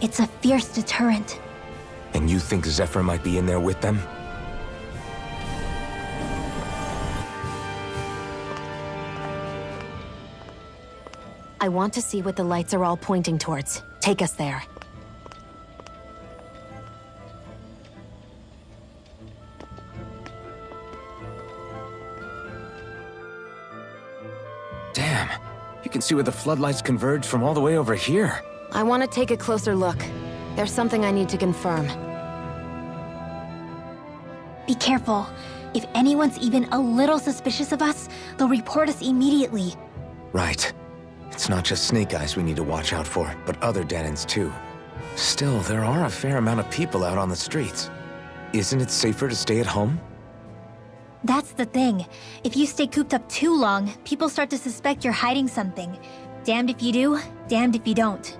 It's a fierce deterrent. And you think Zephyr might be in there with them? I want to see what the lights are all pointing towards. Take us there. Damn, you can see where the floodlights converge from all the way over here. I want to take a closer look. There's something I need to confirm. Be careful. If anyone's even a little suspicious of us, they'll report us immediately. Right. It's not just Snake Eyes we need to watch out for, but other Danans too. Still, there are a fair amount of people out on the streets. Isn't it safer to stay at home? That's the thing. If you stay cooped up too long, people start to suspect you're hiding something. Damned if you do, damned if you don't.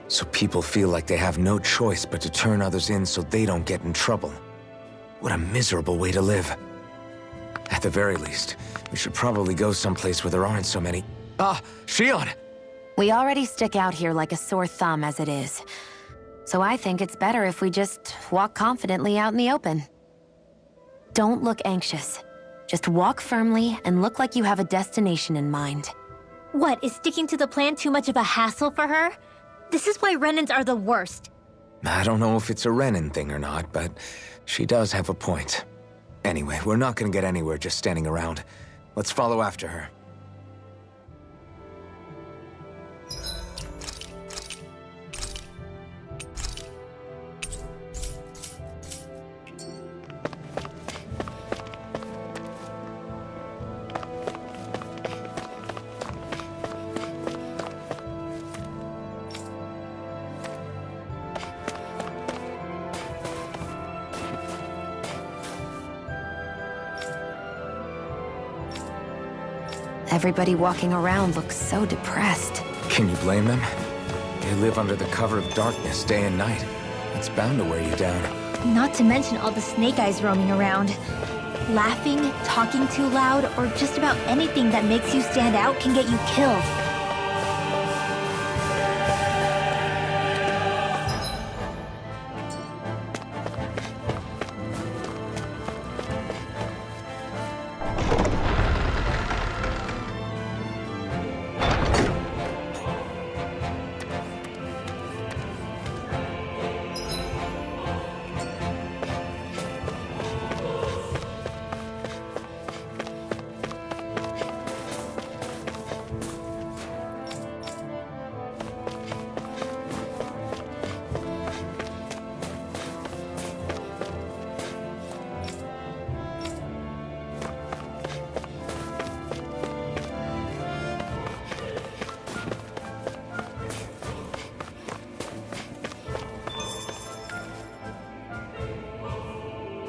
So people feel like they have no choice but to turn others in so they don't get in trouble. What a miserable way to live. At the very least, we should probably go someplace where there aren't so many... Ah, Shion! We already stick out here like a sore thumb as it is. So I think it's better if we just walk confidently out in the open. Don't look anxious. Just walk firmly and look like you have a destination in mind. What, is sticking to the plan too much of a hassle for her? This is why Renans are the worst. I don't know if it's a Renan thing or not, but she does have a point. Anyway, we're not gonna get anywhere just standing around. Let's follow after her. Everybody walking around looks so depressed. Can you blame them? They live under the cover of darkness day and night. It's bound to wear you down. Not to mention all the Snake Eyes roaming around. Laughing, talking too loud, or just about anything that makes you stand out can get you killed.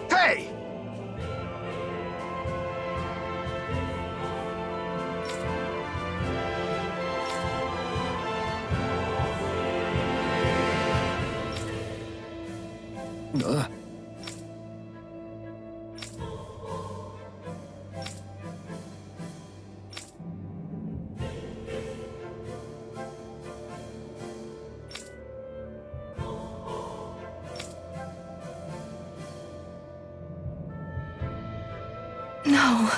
Hey! No.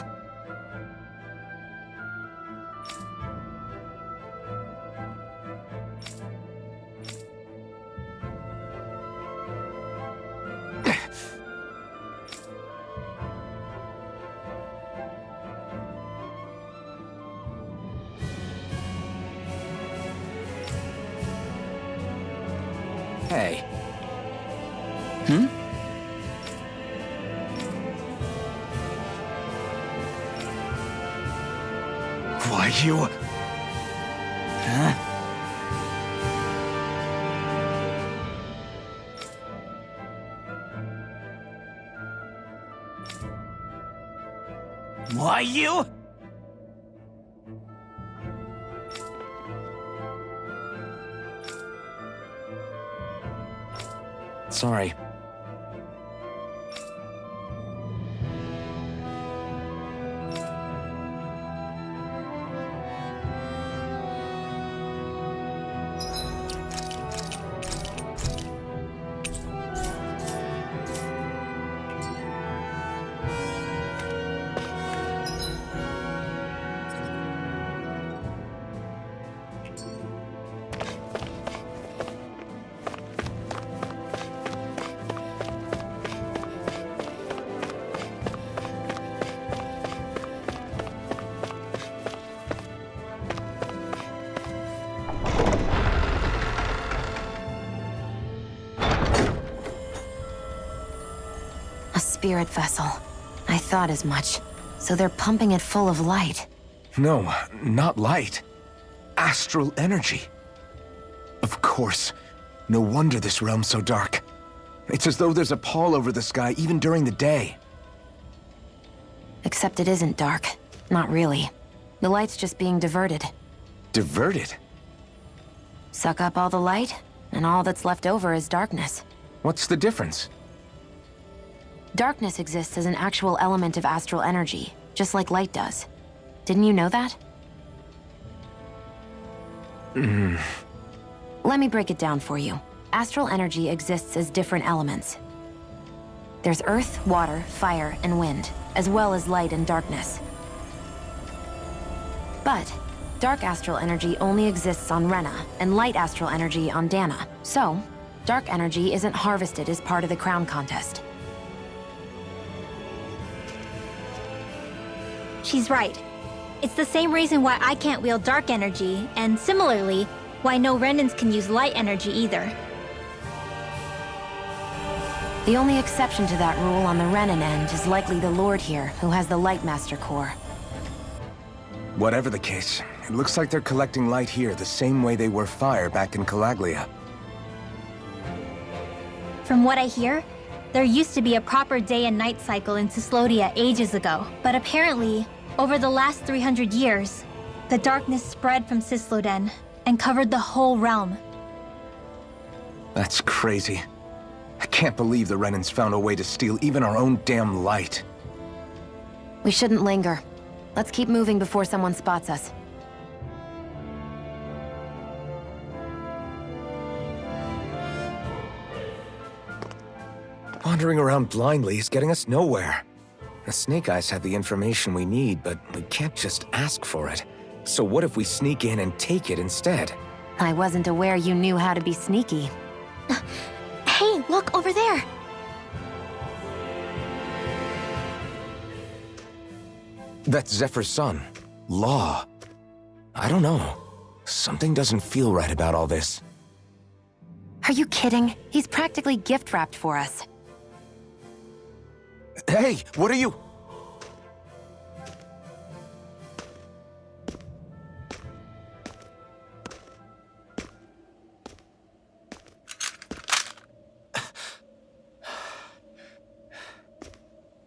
Hey. Why, you... Huh? Why, you... Sorry. A spirit vessel. I thought as much. So they're pumping it full of light. No, not light. Astral energy. Of course. No wonder this realm's so dark. It's as though there's a pall over the sky even during the day. Except it isn't dark. Not really. The light's just being diverted. Diverted? Suck up all the light, and all that's left over is darkness. What's the difference? Darkness exists as an actual element of astral energy, just like light does. Didn't you know that? Let me break it down for you. Astral energy exists as different elements. There's earth, water, fire, and wind, as well as light and darkness. But dark astral energy only exists on Rena, and light astral energy on Dana. So, dark energy isn't harvested as part of the crown contest. She's right. It's the same reason why I can't wield dark energy, and similarly, why no Renans can use light energy either. The only exception to that rule on the Renan end is likely the Lord here, who has the Lightmaster core. Whatever the case, it looks like they're collecting light here the same way they were fire back in Calaglia. From what I hear, there used to be a proper day and night cycle in Cyslodia ages ago, but apparently, over the last 300 years, the darkness spread from Cysloden and covered the whole realm. That's crazy. I can't believe the Renans found a way to steal even our own damn light. We shouldn't linger. Let's keep moving before someone spots us. Wandering around blindly is getting us nowhere. The Snake Eyes have the information we need, but we can't just ask for it. So what if we sneak in and take it instead? I wasn't aware you knew how to be sneaky. Hey, look over there! That's Zephyr's son, Law. I don't know. Something doesn't feel right about all this. Are you kidding? He's practically gift-wrapped for us. Hey, what are you...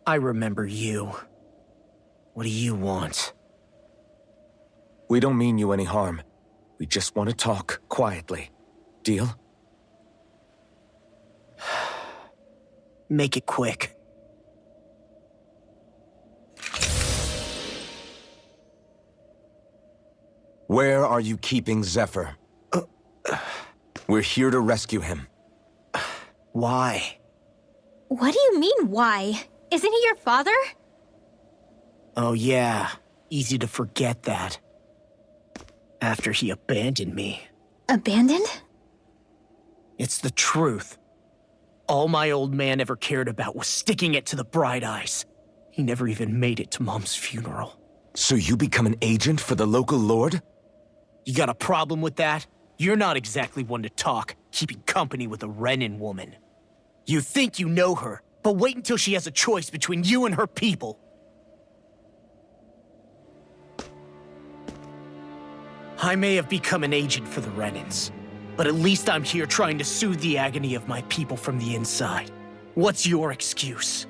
I remember you. What do you want? We don't mean you any harm. We just want to talk quietly. Deal? Make it quick. Where are you keeping Zephyr? We're here to rescue him. Why? What do you mean, why? Isn't he your father? Oh yeah, easy to forget that. After he abandoned me. Abandoned? It's the truth. All my old man ever cared about was sticking it to the Bright Eyes. He never even made it to Mom's funeral. So you become an agent for the local lord? You got a problem with that? You're not exactly one to talk. keeping company with a Renan woman. You think you know her, but wait until she has a choice between you and her people. I may have become an agent for the Renans, but at least I'm here trying to soothe the agony of my people from the inside. What's your excuse?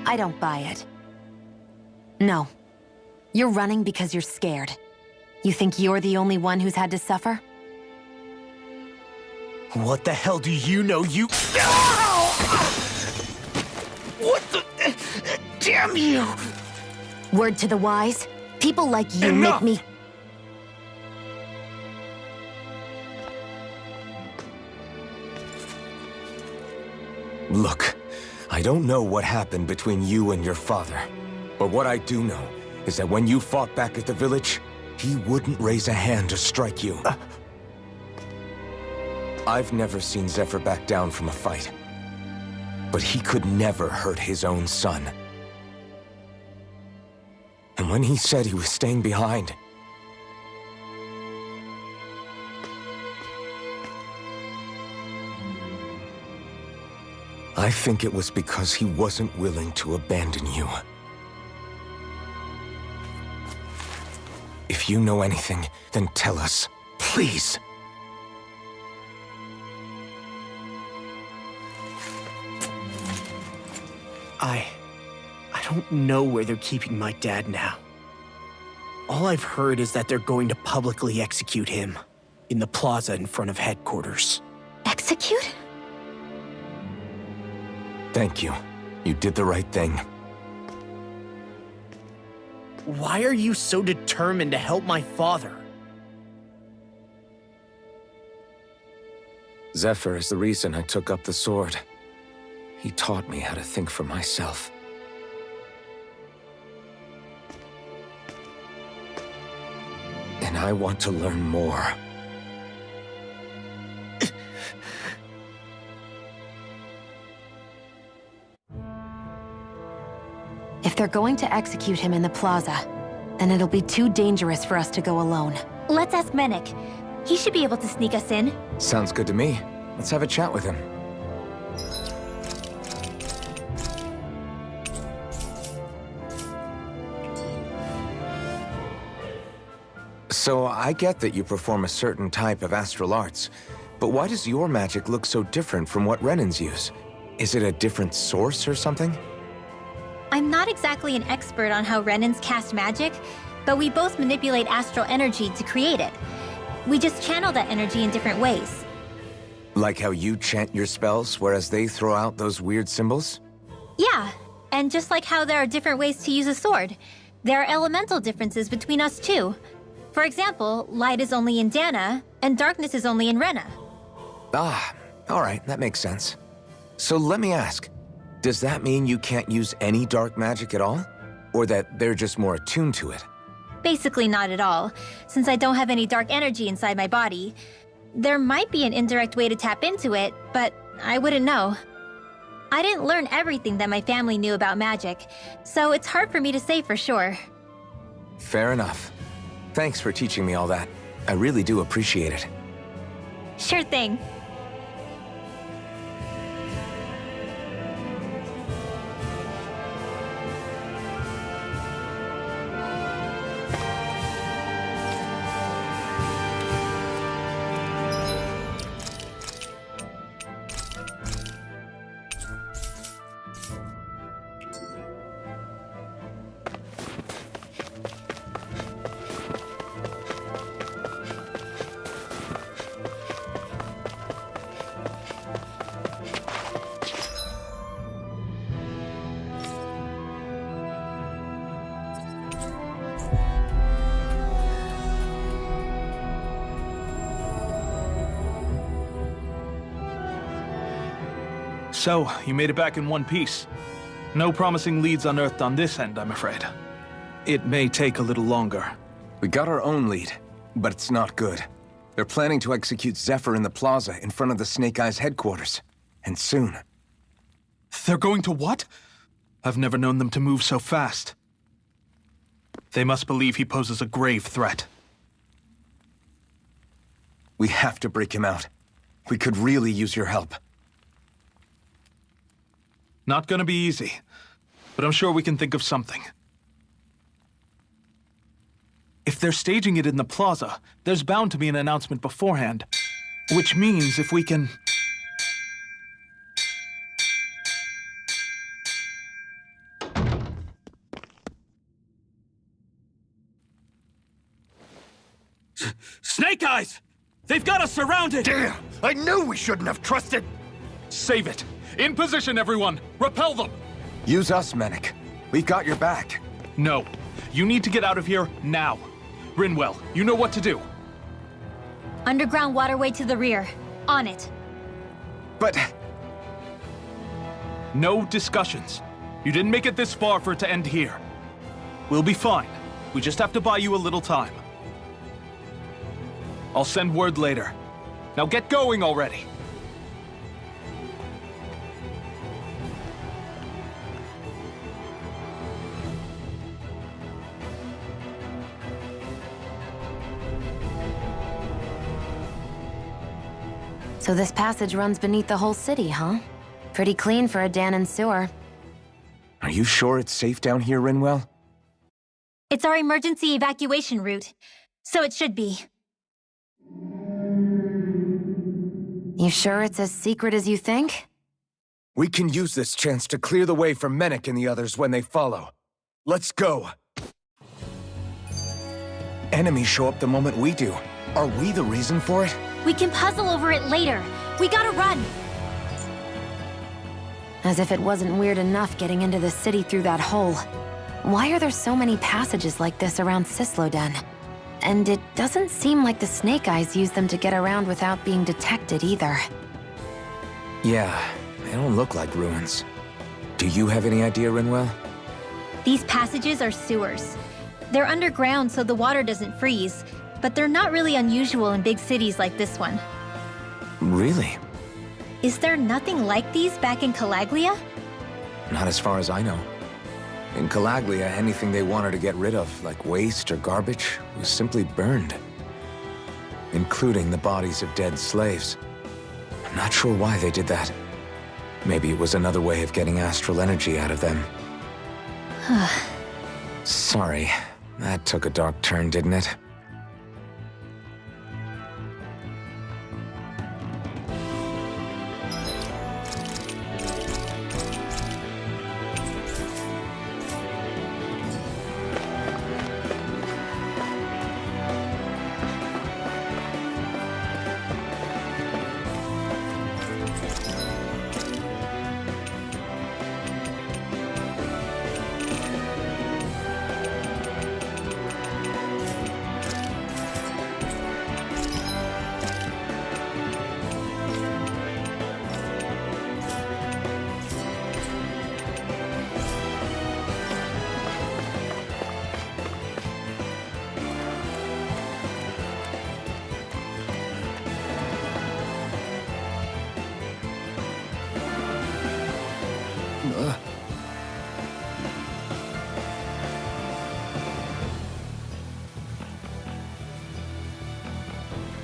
I don't buy it. No. You're running because you're scared. You think you're the only one who's had to suffer? What the hell do you know, you— What the— Damn you! Word to the wise, people like you Enough! make me— Look, I don't know what happened between you and your father. But what I do know is that when you fought back at the village, he wouldn't raise a hand to strike you. I've never seen Zephyr back down from a fight. But he could never hurt his own son. And when he said he was staying behind, I think it was because he wasn't willing to abandon you. If you know anything, then tell us, please. I don't know where they're keeping my dad now. All I've heard is that they're going to publicly execute him in the plaza in front of headquarters. Execute? Thank you. You did the right thing. Why are you so determined to help my father? Zephyr is the reason I took up the sword. He taught me how to think for myself. And I want to learn more. If they're going to execute him in the plaza, then it'll be too dangerous for us to go alone. Let's ask Menik. He should be able to sneak us in. Sounds good to me. Let's have a chat with him. So, I get that you perform a certain type of astral arts, but why does your magic look so different from what Renans use? Is it a different source or something? I'm not exactly an expert on how Renans cast magic, but we both manipulate astral energy to create it. We just channel that energy in different ways. Like how you chant your spells, whereas they throw out those weird symbols? Yeah, and just like how there are different ways to use a sword, there are elemental differences between us too. For example, light is only in Dana, and darkness is only in Rena. Ah, alright, that makes sense. So let me ask, does that mean you can't use any dark magic at all? Or that they're just more attuned to it? Basically not at all, since I don't have any dark energy inside my body. There might be an indirect way to tap into it, but I wouldn't know. I didn't learn everything that my family knew about magic, so it's hard for me to say for sure. Fair enough. Thanks for teaching me all that. I really do appreciate it. Sure thing. So, you made it back in one piece. No promising leads unearthed on this end, I'm afraid. It may take a little longer. We got our own lead, but it's not good. They're planning to execute Zephyr in the plaza in front of the Snake Eyes headquarters. And soon. They're going to what? I've never known them to move so fast. They must believe he poses a grave threat. We have to break him out. We could really use your help. Not gonna be easy, but I'm sure we can think of something. If they're staging it in the plaza, there's bound to be an announcement beforehand. Which means if we can... Snake Eyes! They've got us surrounded! Damn! I knew we shouldn't have trusted! Save it! In position, everyone! Repel them! Use us, Mennick. We've got your back. No. You need to get out of here now. Rinwell, you know what to do. Underground waterway to the rear. On it. But... No discussions. You didn't make it this far for it to end here. We'll be fine. We just have to buy you a little time. I'll send word later. Now get going already. So this passage runs beneath the whole city, huh? Pretty clean for a Danon sewer. Are you sure it's safe down here, Rinwell? It's our emergency evacuation route, so it should be. You sure it's as secret as you think? We can use this chance to clear the way for Mennick and the others when they follow. Let's go. Enemies show up the moment we do. Are we the reason for it? We can puzzle over it later. We gotta run. As if it wasn't weird enough getting into the city through that hole. Why are there so many passages like this around Sisloden? And it doesn't seem like the Snake Eyes use them to get around without being detected either. Yeah, they don't look like ruins. Do you have any idea, Rinwell? These passages are sewers. They're underground so the water doesn't freeze, but they're not really unusual in big cities like this one. Really? Is there nothing like these back in Calaglia? Not as far as I know. In Calaglia, anything they wanted to get rid of, like waste or garbage, was simply burned. Including the bodies of dead slaves. I'm not sure why they did that. Maybe it was another way of getting astral energy out of them. Sorry, that took a dark turn, didn't it?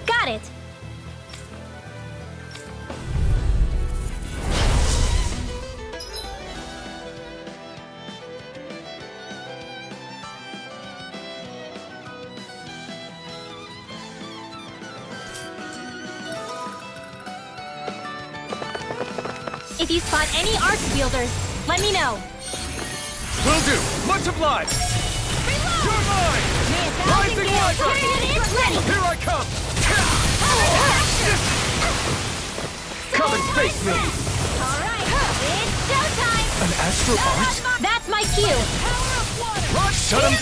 Got it! If you spot any arch wielders, let me know. Will do! Much obliged! You're mine! Rising Wyvern! Here I come! Come and face me! Alright, it's showtime! An astral art? That's my cue! Shut him!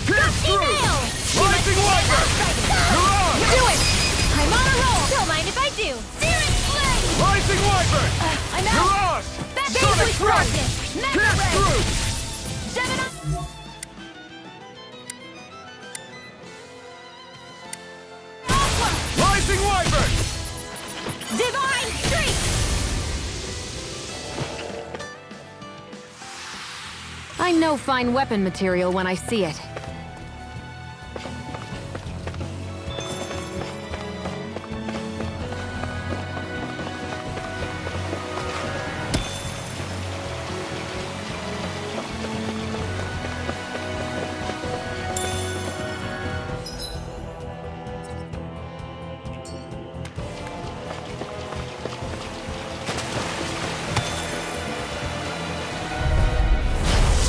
Pierce through! Rising Wyvern! You're on! Do it! I'm on a roll! Don't mind if I do! Seriously! Rising Wyvern! I'm You're out! on! That's Sonic Baby Strike! Sparkus! Mega Pierce Ray! through! Gemini! Rising Wyvern! Divine Streak! I know fine weapon material when I see it.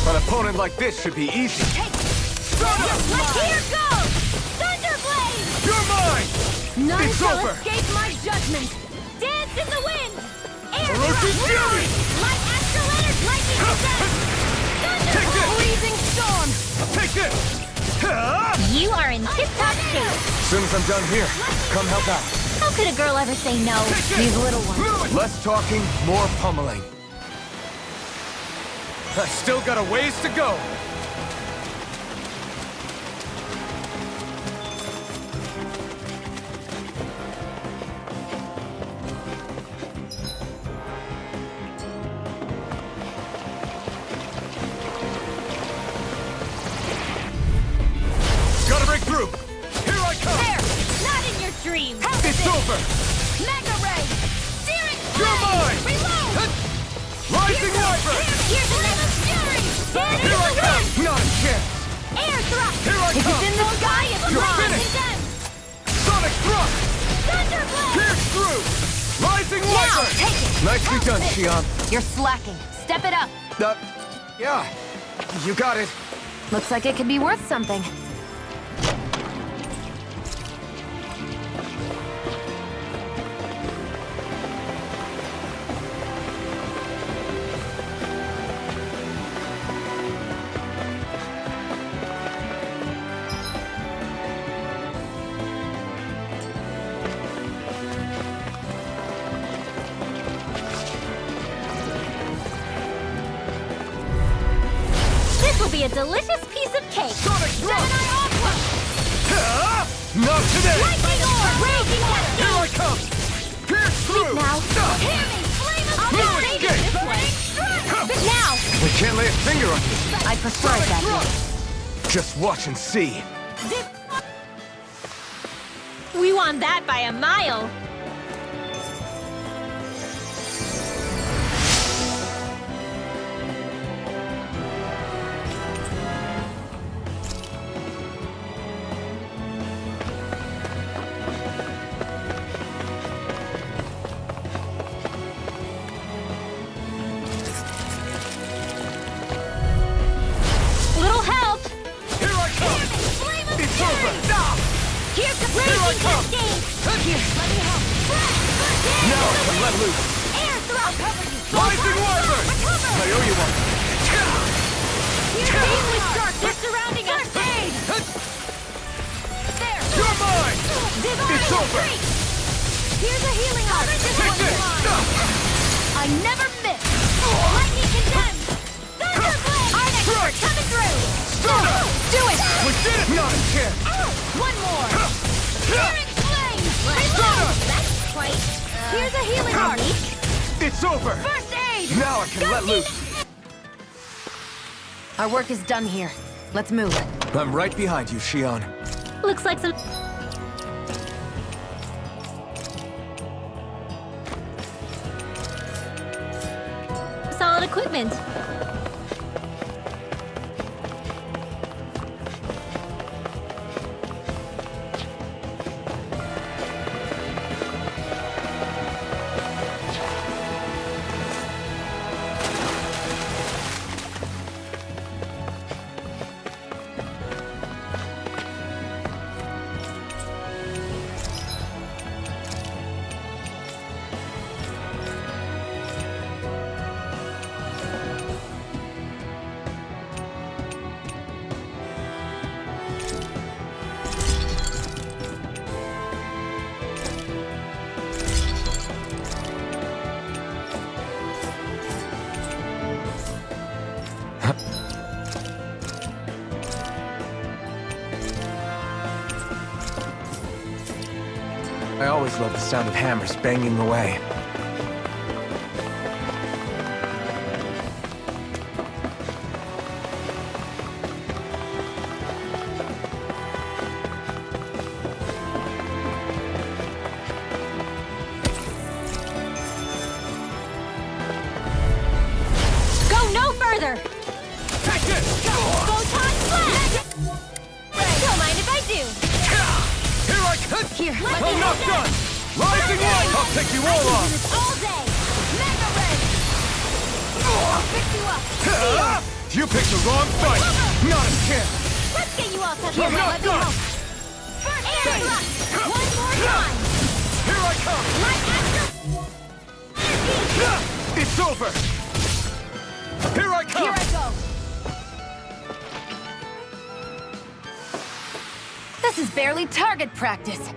An opponent like this should be easy. Here goes! Thunderblade! You're mine! None It's shall over. escape my judgment! Dance in the wind! Air Ferocious thrust! fury! Light astral energy! Lightning descent! Take this! Freezing storm! Take this! You are in tip-top shape. As soon as I'm done here, come help out. How could a girl ever say no? These little ones. Less talking, more pummeling. I still got a ways to go. Gotta break through. Here I come. There! Not in your dreams! It's over. Mega Ray! Searing You're mine. Reload! Rising Viper. Here's another fury! Stand in Here I the come. wind! Not a chance. Air thrust! Here I If come. it's in the sky, it's You're wrong! finished. Condemned! Sonic thrust. Thunderblade! Pierce through. Rising Now, Viper. take it! Nicely done, Xion. You're slacking. Step it up. Yeah. You got it. Looks like it could be worth something. This will be a delicious piece of cake! Sonic thrust. Gemini Aqua! Not today. Lightning Orb! Raging Here I Cascade! come. Pierce through. Now! Hear me! Flame of No Fury! escape. This way! Now! We can't lay a finger on you. I prefer it that way. Just watch and see. We won that by a mile! Little help! Here I come. Flame of It's Fury! over. Here's the Here I Raging come. Cascade! Here, let me help! Now I can let loose. Air thrust! Rising Viper. I owe you one. Here's with Shark! They're surrounding us! Aid! There! You're mine. Divine It's over. Retreat! Here's a healing arc! This Take one's this. mine! I never miss! Lightning condemned! Thunderblade! Our next Strike. coming through! Stunner. Do it! We did it. Not a chance. One more! Searing flame! Stunner. That's quite... Here's a healing arc! It's over. First aid! Now I can let loose. Our work is done here. Let's move. I'm right behind you, Xion. Looks like some... solid equipment. I always love the sound of hammers banging away. further! Take this! Photon blast! Don't mind if I do! Here I come! Here, let I'm me not have done! this! Rising one! I'll take you all I off! can do this all day! Mega Ray! I'll pick you up! You picked the wrong fight! Not a chance! Let's get you all touched I'm up! not Let me done! help! Air thrust! One more time! Here I come! My astral... It's over! Here I come! Here I go! This is barely target practice.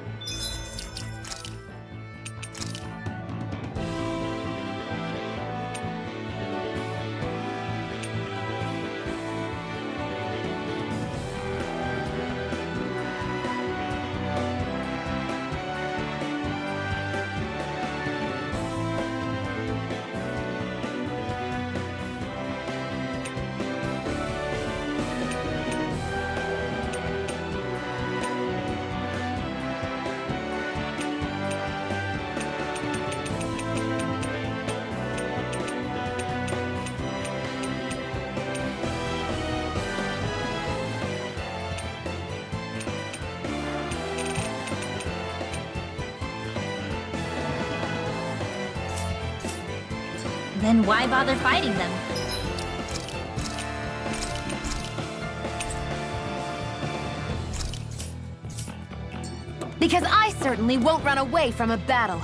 Then why bother fighting them? Because I certainly won't run away from a battle.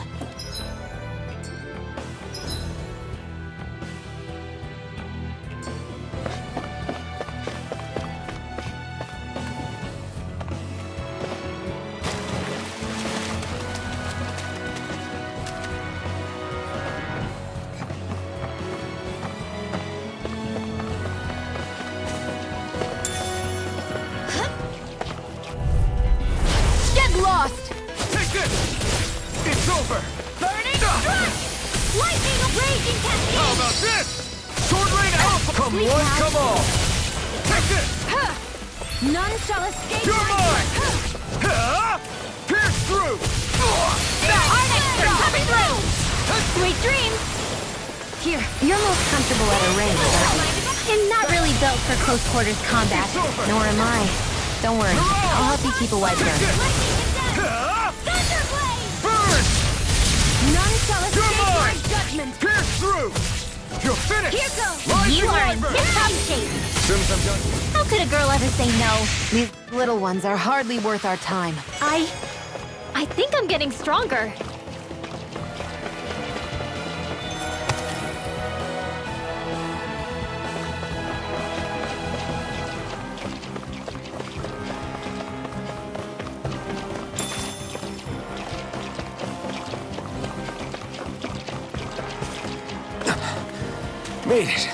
Lost! Take this! It's over! Burning strike! Lightning of raging cascade! How about this? Sword rain alpha! Come Sweet one, house. come all! Take this! None shall escape You're my mine! grip. Pierce through! The Arctic are coming through! Sweet dreams! Here, you're most comfortable at a range, aren't you? I'm not really built for close quarters combat. Nor am I. Don't worry, I'll help you keep a wide berth. Burn! None shall You're escape my mine! judgment! Pierce through! You're finished! Here goes! Rising You are in Wyvern! tip-top shape! As soon as I'm done. How could a girl ever say no? These little ones are hardly worth our time. I think I'm getting stronger. Made it.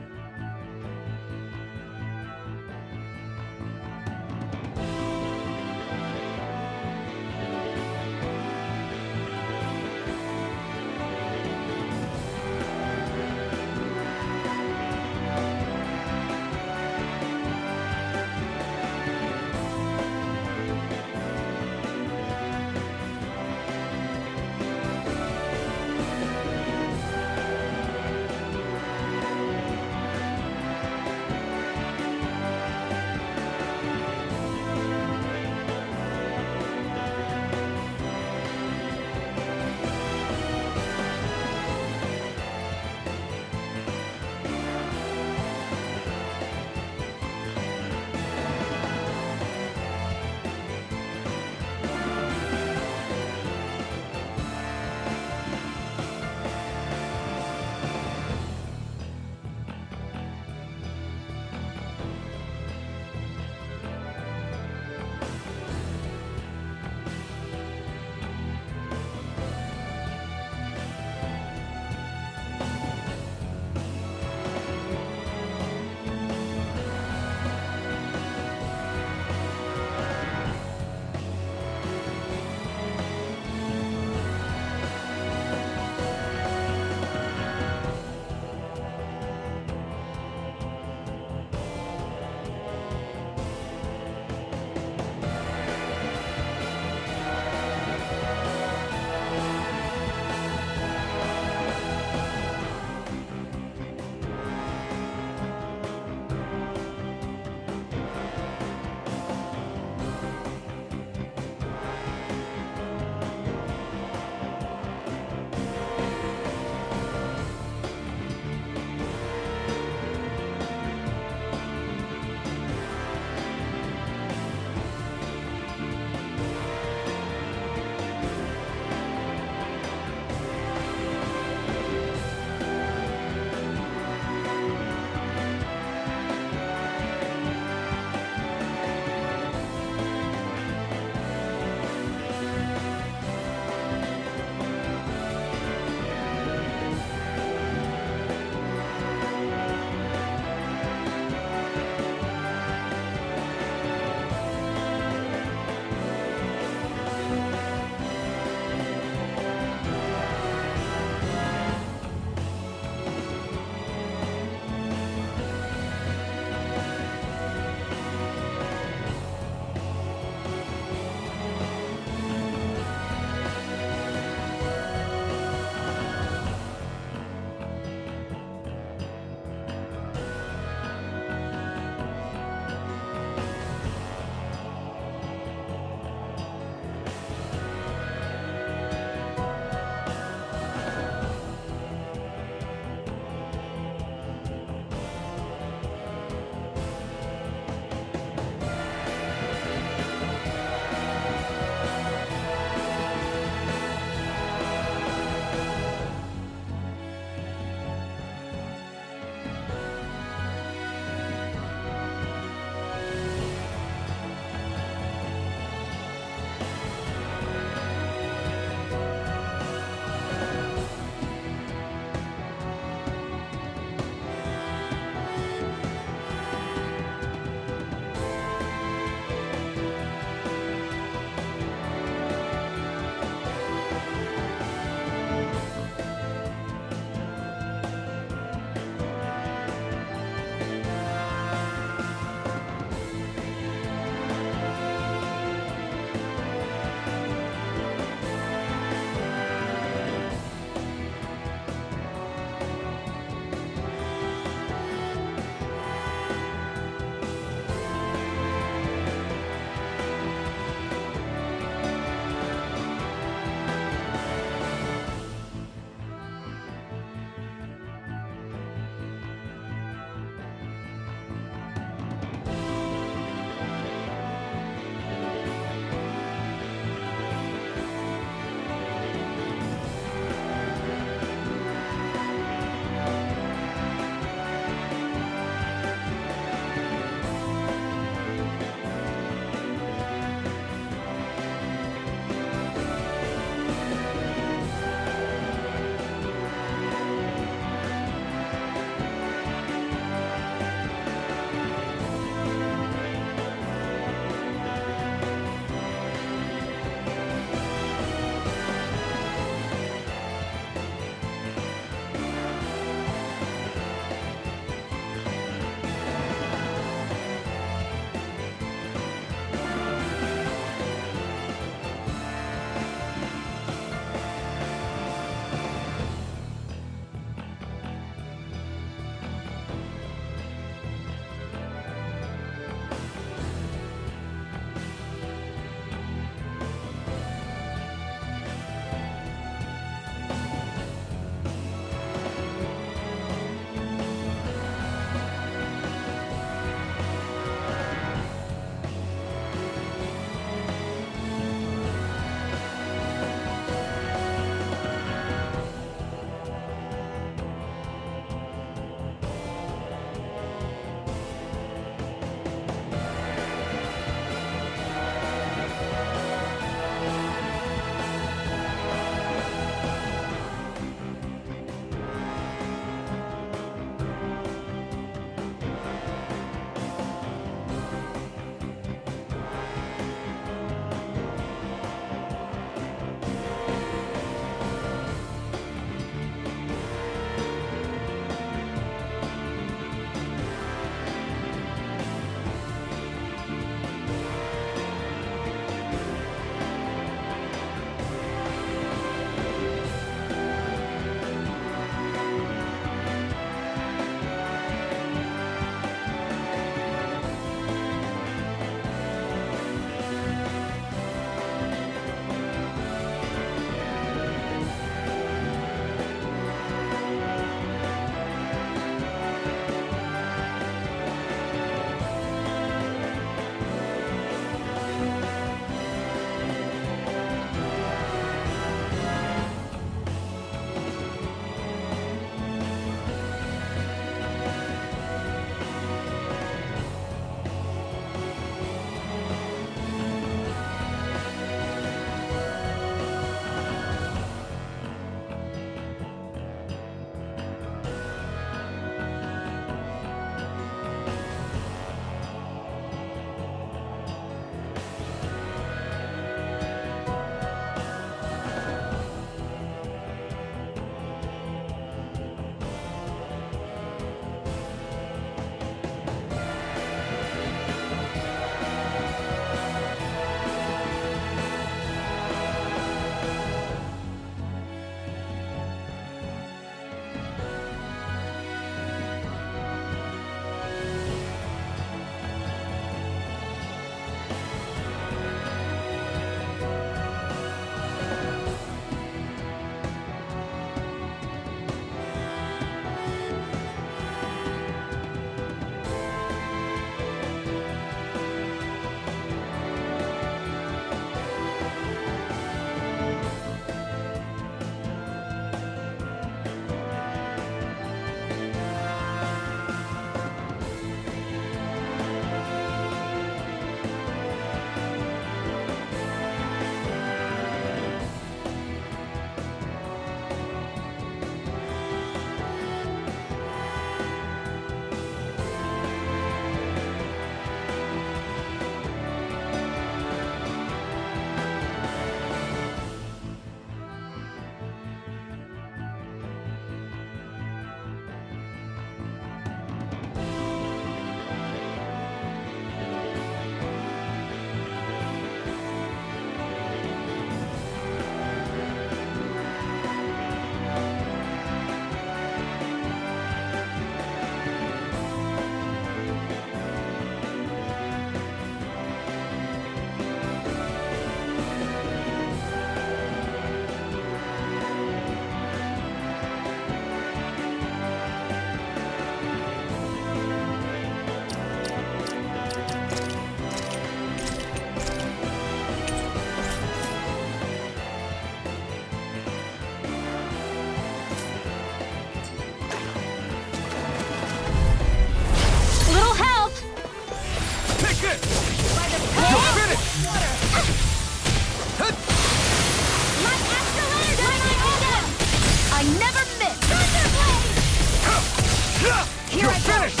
Here You're I go. finished!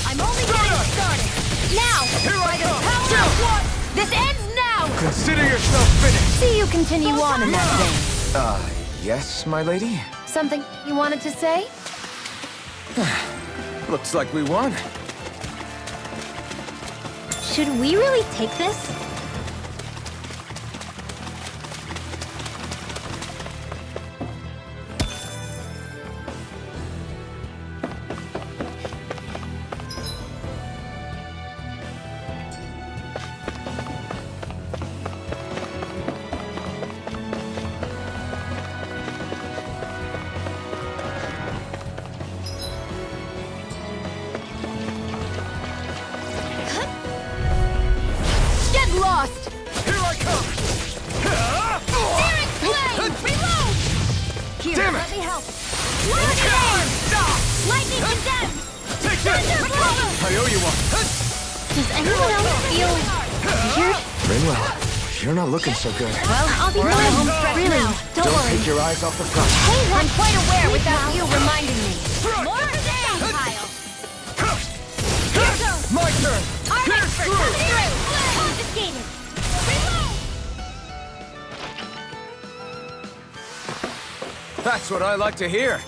I'm only getting started. Now, Here by I the come! power of one, this ends now. Consider yourself finished! See you continue on in that vein. Yes, my lady? Something you wanted to say? Looks like we won. Should we really take this? Get lost! Here I come! Derek Flame! Reload! Here, Damn it! let me help. Lightning condemned! Take this! I owe you one! Does anyone else feel weird? Rinwell, you're not looking so good. Well, I'll be going home stretch really now. Don't Don't worry. take your eyes off the front. Hey, I'm quite aware without you reminding me. More down, Kyle. My turn! Pierce through! Confiscated. That's what I like to hear.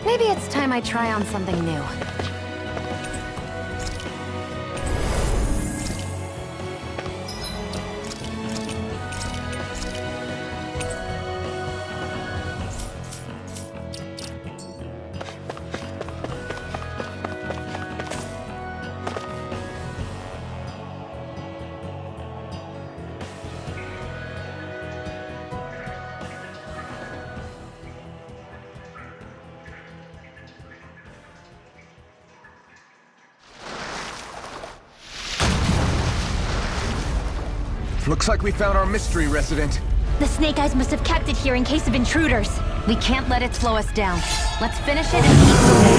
Maybe it's time I try on something new. Looks like we found our mystery resident. The Snake Eyes must have kept it here in case of intruders. We can't let it slow us down. Let's finish it and keep moving.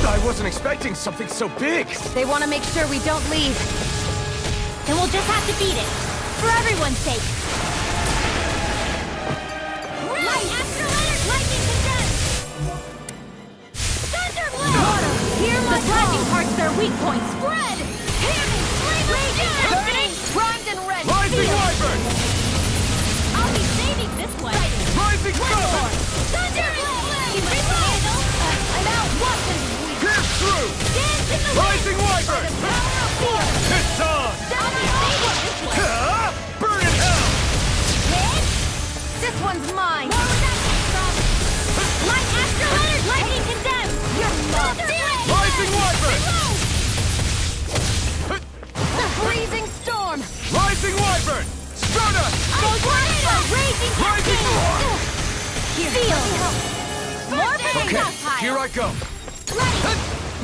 I wasn't expecting something so big. They want to make sure we don't leave. Then we'll just have to beat it. For everyone's sake. Light after letter! Lightning condemned! Thunderblade! Hear my flashing parts their weak points. Spread! Hear me! Raging! Primed and ready! Rising Wyvern! I'll be saving this one. Rising Sun! Thunderblade! I'm out! Watch and Pierce through! dance in the Rising Wyvern! power of fear! It's on! I'll be saving this one. Burn in hell! Hit! This one's mine! Where was that come from? Light after letter! Lightning condemned! You're not! Rising Wyvern! Freezing storm! Rising Wyvern! Stardust! Tornado! Raging Rising cascade! Here, feel! More Okay, here I go.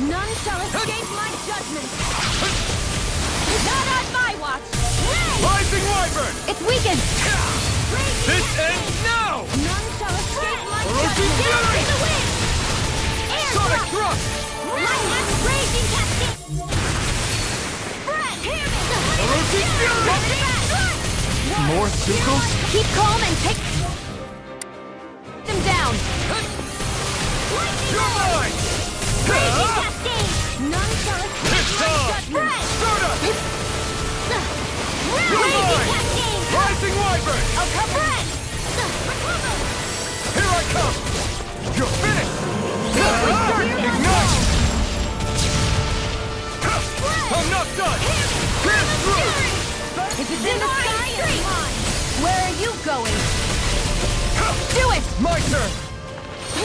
None shall escape my judgment! Not on my watch! Rising Wyvern! It's weakened! This ends now! None shall escape my Orochi judgment! Fury! In the wind! Air Sonic thrust! Thrust! Light and raging cascade! Spread! Hear me! Orochi Fury! More Zuko's? Keep calm and take them down! You're mine! Raging Cascade! None shall escape It's my on! judgment! Stardust! Raging Cascade! Rising Wyvern! I'll cover it! Recover! Here I come! You're finished! Ignite! I'm not done! Pierce through! If it's in the sky, it's mine! Where are you going? Do it! My turn!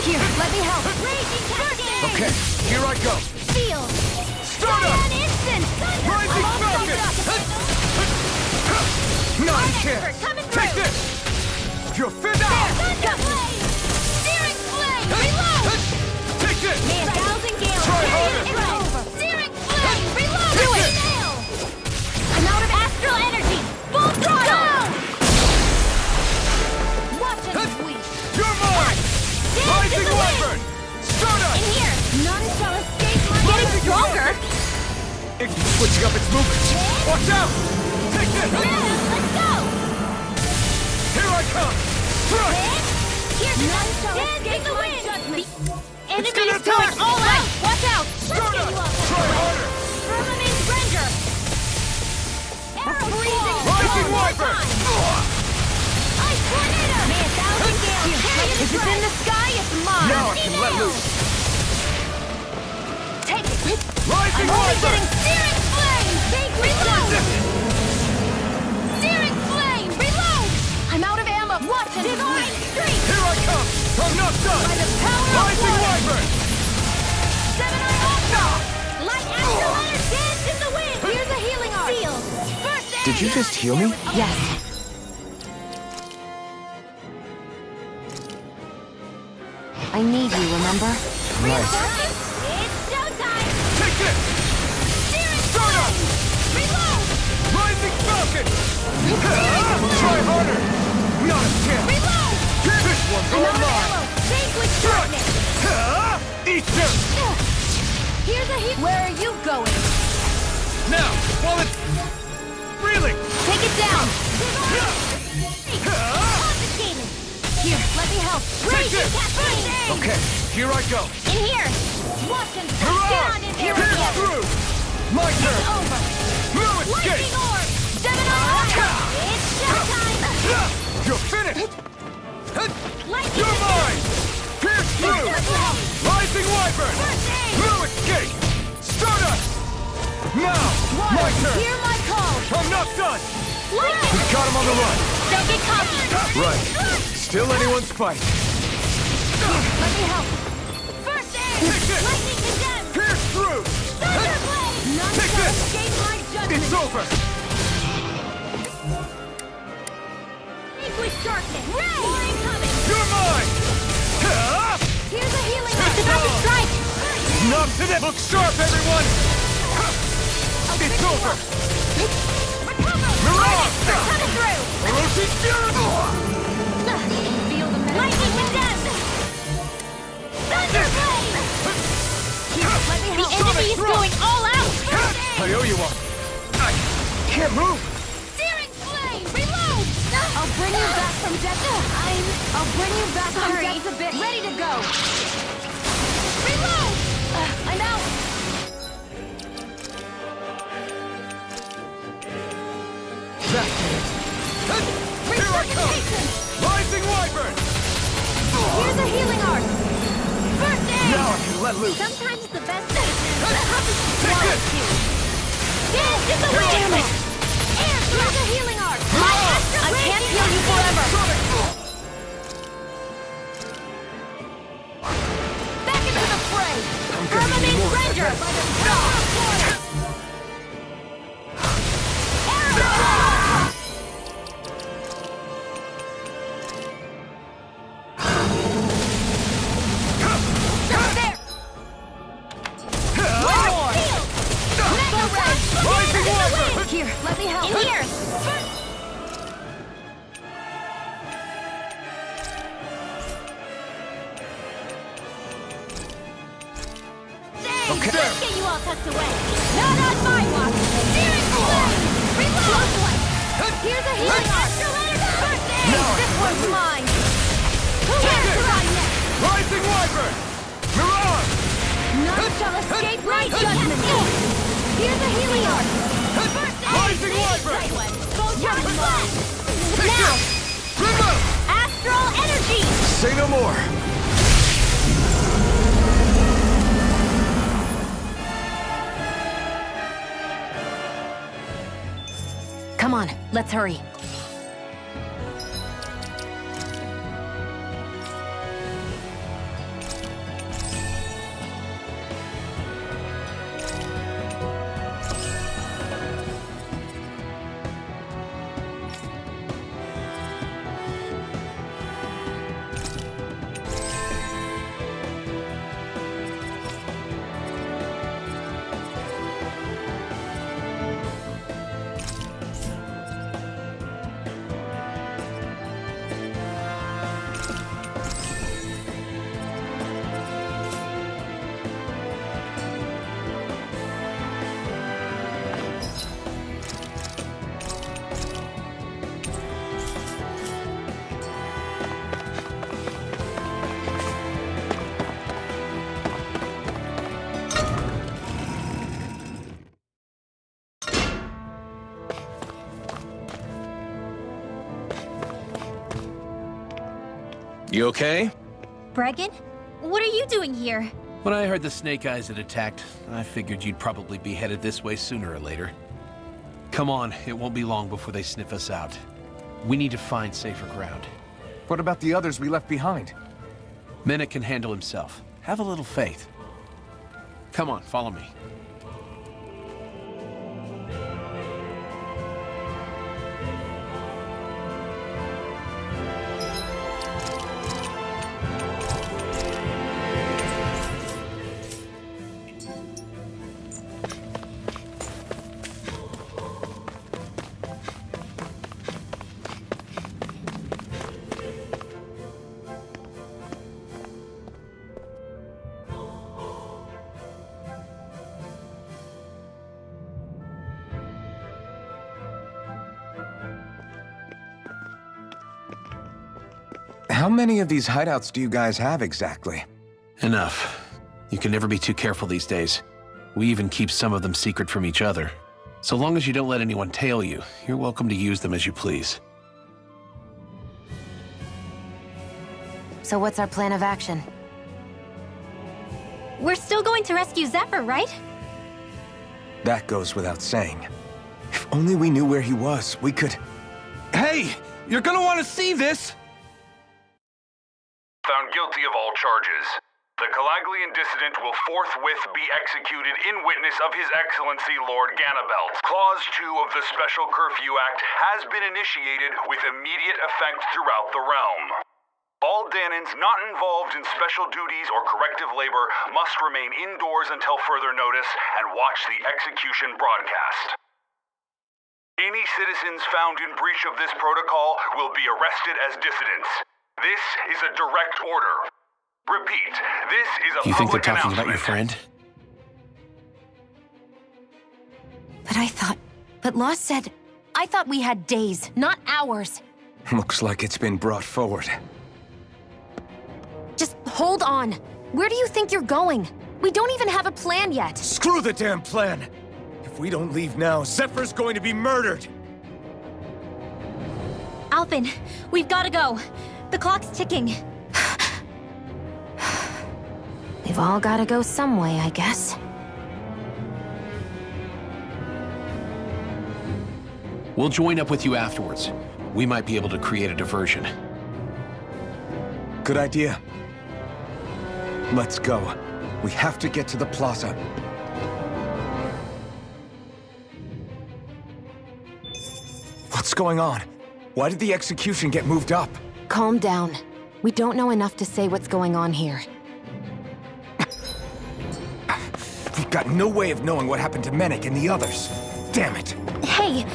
Here, let me help! Raging Cascade! Okay, here I go! Field! Stardust! An instant! Rising I'm all Falcon! soaked up. Not a Expert chance! coming Take through. this! You're finished! Thunder Blade! Searing Flame! Reload! Take this! May 1,000 gales Try carry harder. it over! Searing Flame! Reload! Do it! it. Nail! I'm out of astral energy! Full throttle! Watch us weak! You're mine! Dance in Rising the wind! Wyvern! Stardust! In here! None shall escape my Getting stronger! Iggy's switching up its movements! Watch out! Take this! Let's go! Here I come! Thrust! Here's none shall escape the wind! The enemy gonna is going attack! all out! Watch out! Stardust! Try harder! Firmament Ranger! Arrow freezing! Rising Wyvern! Ice Tornado! May 1,000 gales carry it! If it's in the sky, it's mine! Now I can let loose! Take it! Rising I'm only Wyvern! getting Searing Flame! Reload! Searing Flame! Reload! I'm out of ammo! Watch it! Divine Streak! Here I come! I'm not done! By the power Rising of Wyvern! Seven-Eye Ultra! Light Astral Energy! Dance in the wind! Here's a healing art! Field! First aid! Did you just heal me? Yes. I need you, remember? Right. It's showtime! Take this! Searing Stardust! Flame! Reload! Rising Falcon! Try harder! Not a chance! Reload! This one's I'm all out of mine! ammo! Vanquish Darkness! Eat this! Here's a heat. Where are you going? Now, while it's reeling! Take it down! Confiscated! Here, let me help. Take Raging this! Cascade! Okay, here I go! In here! Watch and get Hurrah! on in there Pierce again! through! My It's turn! over! No escape! Lightning Orb! Seven-Eye Ultra! It's showtime! You're finished! Lightning You're mine! Pierce through! Rising Wyvern! First aid! No escape! Stardust! Now! My Water, turn! hear my call! I'm not done! Lightning! We got him on the run! Don't get cocky! Right. Still anyone's fight. Let me help! First aid! Take this! Lightning condemned! Pierce through! Thunderblade! None Take shall this! escape my judgment! It's over! Vanquish Darkness! More incoming! You're mine! Here's a healing art! It's about to strike! Not today! Look sharp, everyone! It's over! Recover! Mirage! They're coming through! Orochi's Fury! Feel the lightning condemned! Thunderblade! Here, let me help! The enemy is going all out! I owe you one. I can't move! Searing Flame! Reload! I'll bring you back from death. I'll bring you back from death a bit. Ready to go! Reload! I'm out! Here I come! Rising Wyvern! Here's a healing art! First aid! Now I can let loose! Sometimes the best medicine is the toughest to Take swallow, this! too. Dance in the wind! Damn it! Here's a healing art! I can't heal you forever! Back into the fray! Firmament Ranger! Arrow! There! Rising Wyvern! Here, let me help. In here! Okay. Let's get you all tucked away. Not on my watch! Searing Flame! Reload! Here's a healing art! First aid! This one's mine! Here's my neck! Rising Wyvern! Mirage! None shall There's a Helios! Rising Wyvern! Now! Astral energy! Say no more. Come on, let's hurry. You okay? Bregan? What are you doing here? When I heard the Snake Eyes had attacked, I figured you'd probably be headed this way sooner or later. Come on, it won't be long before they sniff us out. We need to find safer ground. What about the others we left behind? Menek can handle himself. Have a little faith. Come on, follow me. How many of these hideouts do you guys have exactly? Enough. You can never be too careful these days. We even keep some of them secret from each other. So long as you don't let anyone tail you, you're welcome to use them as you please. So what's our plan of action? We're still going to rescue Zephyr, right? That goes without saying. If only we knew where he was, we could... Hey! You're gonna want to see this! Found guilty of all charges. The Calaglian dissident will forthwith be executed in witness of His Excellency Lord Ganabelt. Clause 2 of the Special Curfew Act has been initiated with immediate effect throughout the realm. All Danans not involved in special duties or corrective labor must remain indoors until further notice and watch the execution broadcast. Any citizens found in breach of this protocol will be arrested as dissidents. This is a direct order. Repeat, this is a You think they're public talking about your announcement. friend? But Lost said... I thought we had days, not hours. Looks like it's been brought forward. Just hold on. Where do you think you're going? We don't even have a plan yet. Screw the damn plan! If we don't leave now, Zephyr's going to be murdered! Alphen, we've got to go. The clock's ticking. We've all gotta go some way, I guess. We'll join up with you afterwards. We might be able to create a diversion. Good idea. Let's go. We have to get to the plaza. What's going on? Why did the execution get moved up? Calm down. We don't know enough to say what's going on here. We've got no way of knowing what happened to Menek and the others. Damn it. Hey,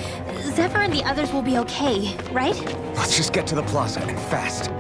Zephyr and the others will be okay, right? Let's just get to the plaza and fast.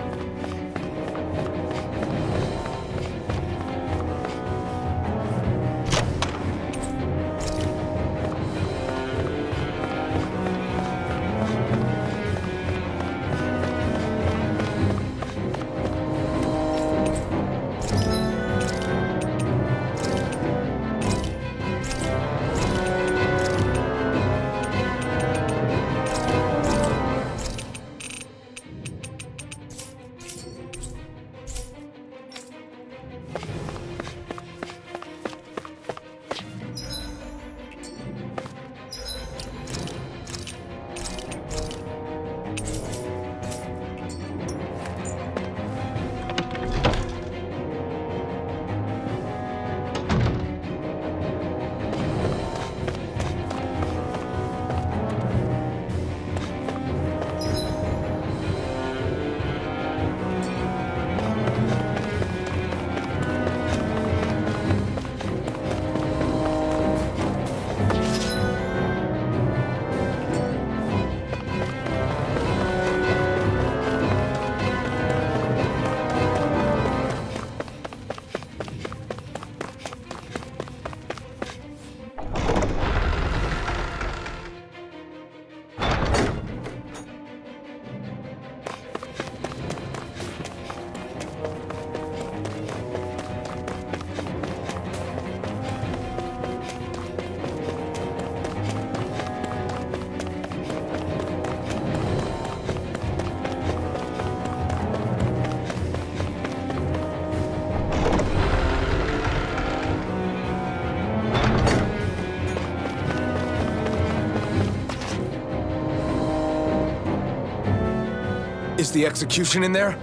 Is the execution in there?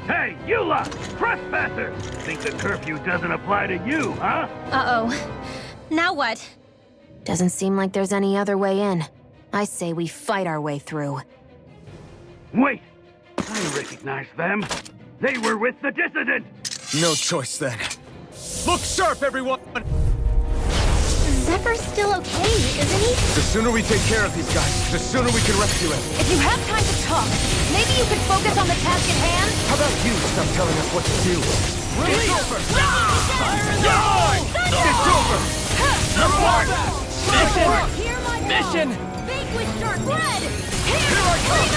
Hey, you lot! Trespasser! Think the curfew doesn't apply to you, huh? Uh-oh. Now what? Doesn't seem like there's any other way in. I say we fight our way through. Wait! I recognize them. They were with the dissident! No choice then. Look sharp, everyone! Zephyr's still okay, isn't he? The sooner we take care of these guys, the sooner we can rescue him. If you have time to talk, maybe you could focus on the task at hand? How about you stop telling us what to do? It's over! It's over! Mission! Big with sharp red! Here I come!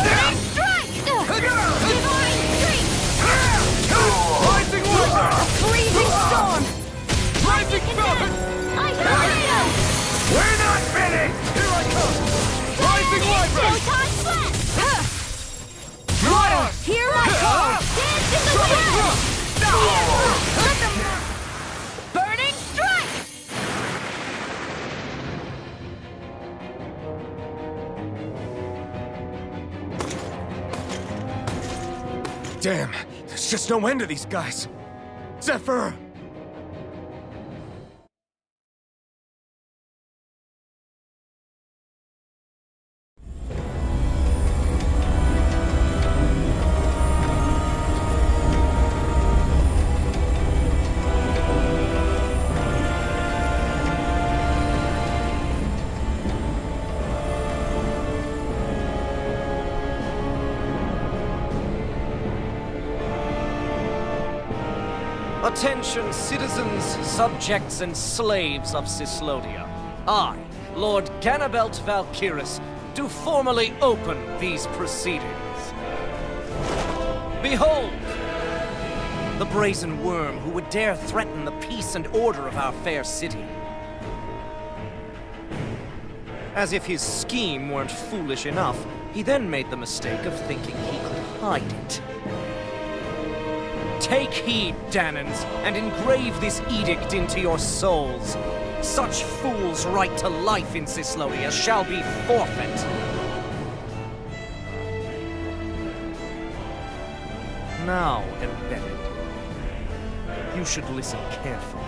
Burning strike! Divine streak! Rising water! Freezing storm! Rising falcon! Ice tornado! We're not finished! Here I come! Rising wyvern! Showtime flash! Water! Here I come! Dance in the wind! Burning strike! Damn, there's just no end to these guys. Zephyr! Attention, citizens, subjects, and slaves of Cyslodia. I, Lord Ganabelt Valkyrus, do formally open these proceedings. Behold! The brazen worm who would dare threaten the peace and order of our fair city. As if his scheme weren't foolish enough, he then made the mistake of thinking he could hide it. Take heed, Danans, and engrave this edict into your souls. Such fools' right to life in Cyslodia shall be forfeit. Now, embedded, you should listen carefully.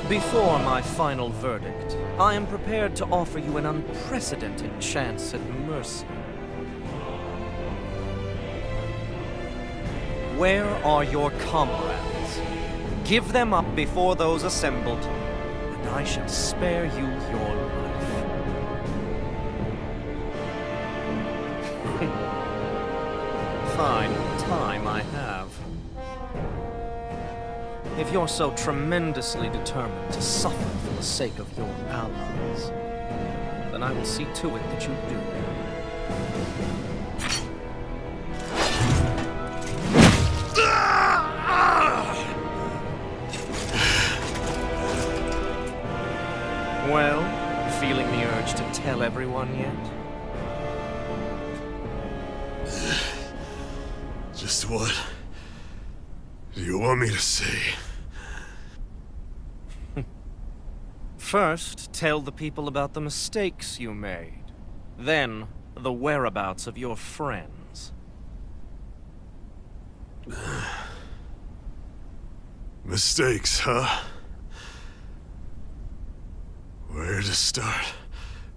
Before my final verdict, I am prepared to offer you an unprecedented chance at mercy. Where are your comrades? Give them up before those assembled, and I shall spare you your life. Fine time I have. If you're so tremendously determined to suffer for the sake of your allies, then I will see to it that you do. Well, feeling the urge to tell everyone yet? Just what do you want me to say? First, tell the people about the mistakes you made. Then, the whereabouts of your friends. Mistakes, huh? Where to start?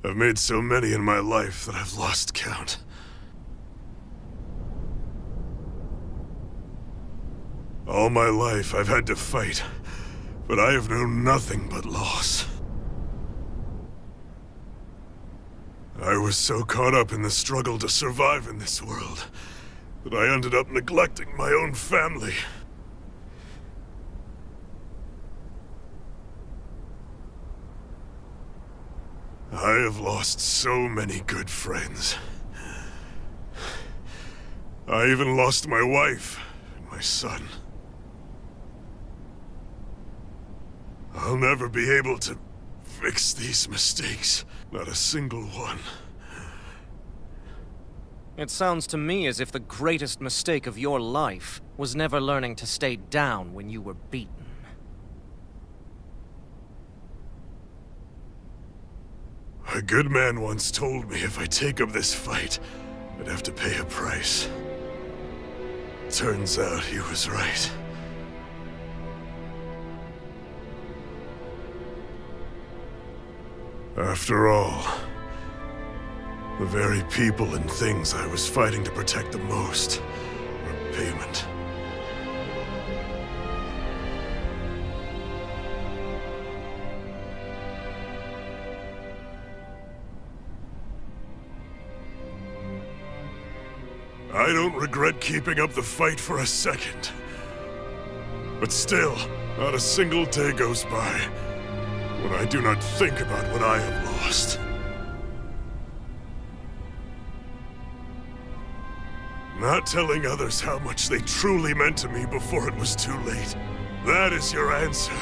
I've made so many in my life that I've lost count. All my life I've had to fight, but I have known nothing but loss. I was so caught up in the struggle to survive in this world that I ended up neglecting my own family. I have lost so many good friends. I even lost my wife and my son. I'll never be able to fix these mistakes. Not a single one. It sounds to me as if the greatest mistake of your life was never learning to stay down when you were beaten. A good man once told me if I take up this fight, I'd have to pay a price. Turns out he was right. After all, the very people and things I was fighting to protect the most were payment. I don't regret keeping up the fight for a second. But still, not a single day goes by when I do not think about what I have lost. Not telling others how much they truly meant to me before it was too late. That is your answer.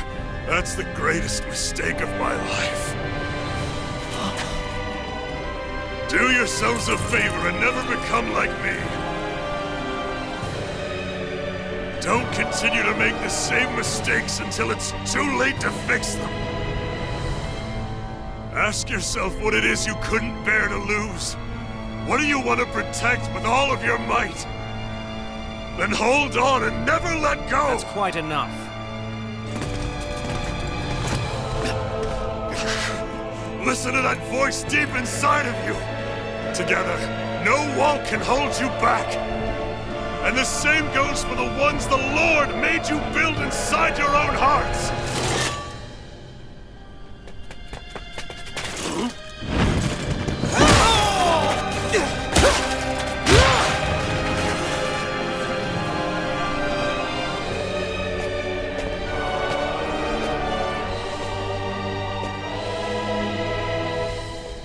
That's the greatest mistake of my life. Do yourselves a favor and never become like me. Don't continue to make the same mistakes until it's too late to fix them. Ask yourself what it is you couldn't bear to lose. What do you want to protect with all of your might? Then hold on and never let go! That's quite enough. Listen to that voice deep inside of you! Together, no wall can hold you back! And the same goes for the ones the Lord made you build inside your own hearts!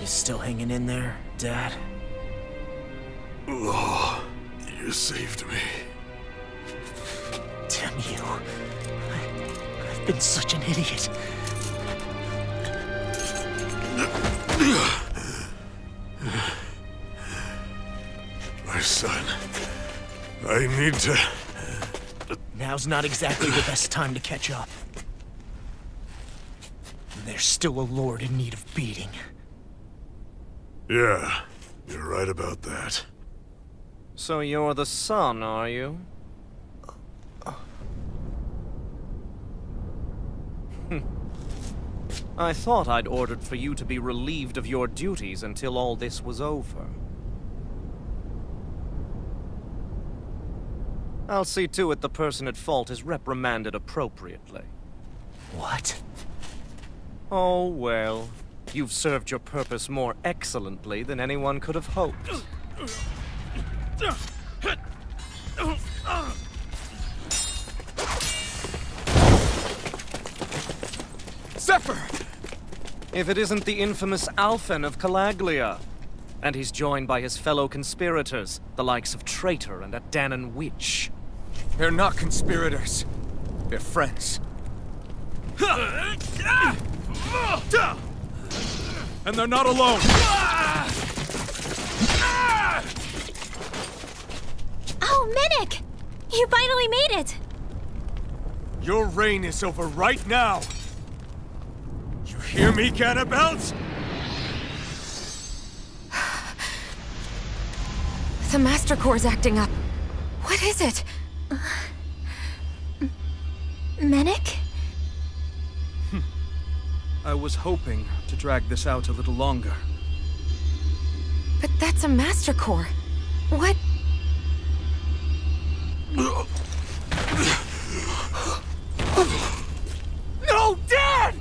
You still hanging in there, Dad? Oh, you saved me. Damn you. I've been such an idiot. My son, I need to... Now's not exactly the best time to catch up. There's still a lord in need of beating. Yeah, you're right about that. So you're the son, are you? I thought I'd ordered for you to be relieved of your duties until all this was over. I'll see to it the person at fault is reprimanded appropriately. What? Oh, well. You've served your purpose more excellently than anyone could have hoped. Zephyr! If it isn't the infamous Alphen of Calaglia. And he's joined by his fellow conspirators, the likes of Traitor and a Danan Witch. They're not conspirators. They're friends. And they're not alone! Oh, Minik! You finally made it! Your reign is over right now! You hear me, Cannibals? The Master Core's acting up. What is it? Minik? I was hoping to drag this out a little longer. But that's a Master Core. What? No, Dad!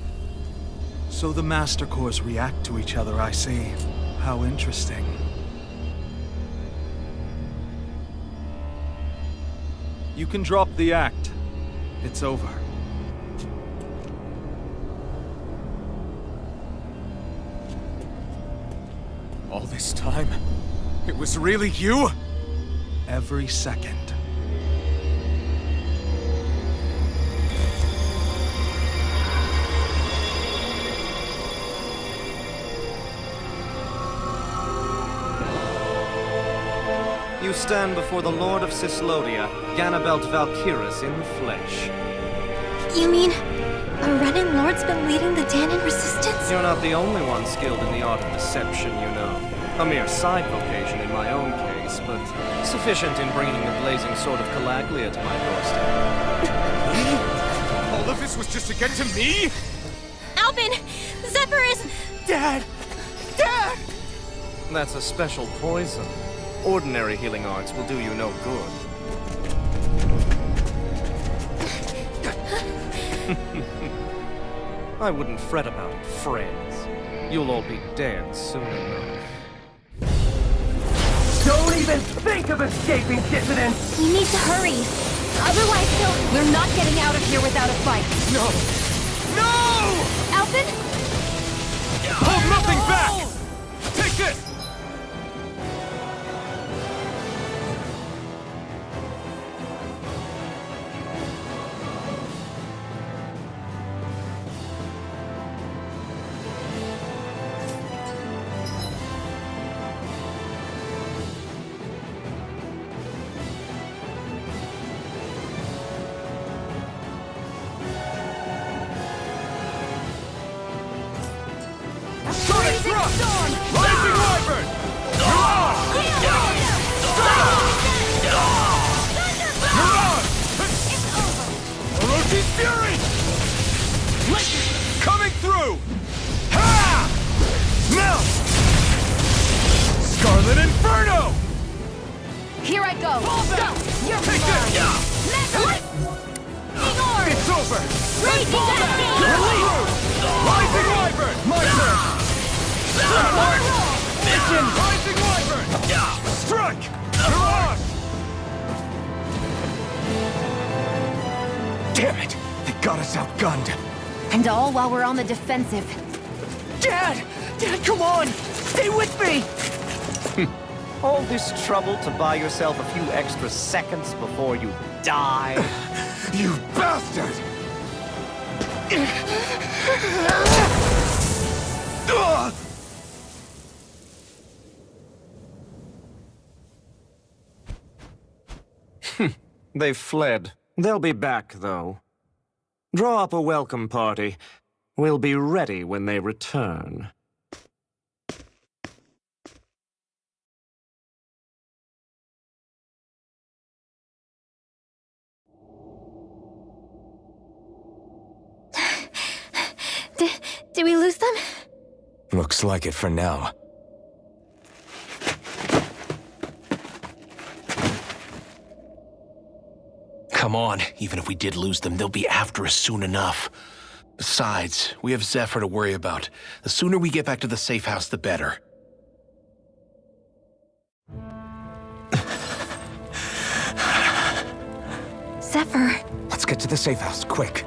So the Master Cores react to each other, I see. How interesting. You can drop the act. It's over. All this time, it was really you? Every second. You stand before the Lord of Cyslodia, Ganabelt Valkyrus in the flesh. You mean A Renan Lord's been leading the Danon resistance? You're not the only one skilled in the art of deception, you know. A mere side vocation in my own case, but sufficient in bringing the blazing sword of Calaglia to my doorstep. All of this was just to get to me? Alvin! Zephyr is... Dad! Dad! That's a special poison. Ordinary healing arts will do you no good. I wouldn't fret about it, friends. You'll all be dead soon enough. Don't even think of escaping, dissident! We need to hurry. Otherwise, we're not getting out of here without a fight. No! No! Alvin? Hold nothing back! Take this! Sonic Thrust! Rising Wyvern! Mirage! Mirage! Orochi's Fury! Coming through! Ha! Melt! Scarlet Inferno! Here I go! Fall back! You're Take mine! It's over! Raging Release! Rising Wyvern! My turn! Mission! Rising Wyvern! Strike! Mirage! Damn it! They got us outgunned. And all while we're on the defensive. Dad! Dad, come on! Stay with me! All this trouble to buy yourself a few extra seconds before you die? You bastard! Ugh! They've fled. They'll be back, though. Draw up a welcome party. We'll be ready when they return. Did we lose them? Looks like it for now. Come on, even if we did lose them, they'll be after us soon enough. Besides, we have Zephyr to worry about. The sooner we get back to the safe house, the better. Zephyr. Let's get to the safe house, quick.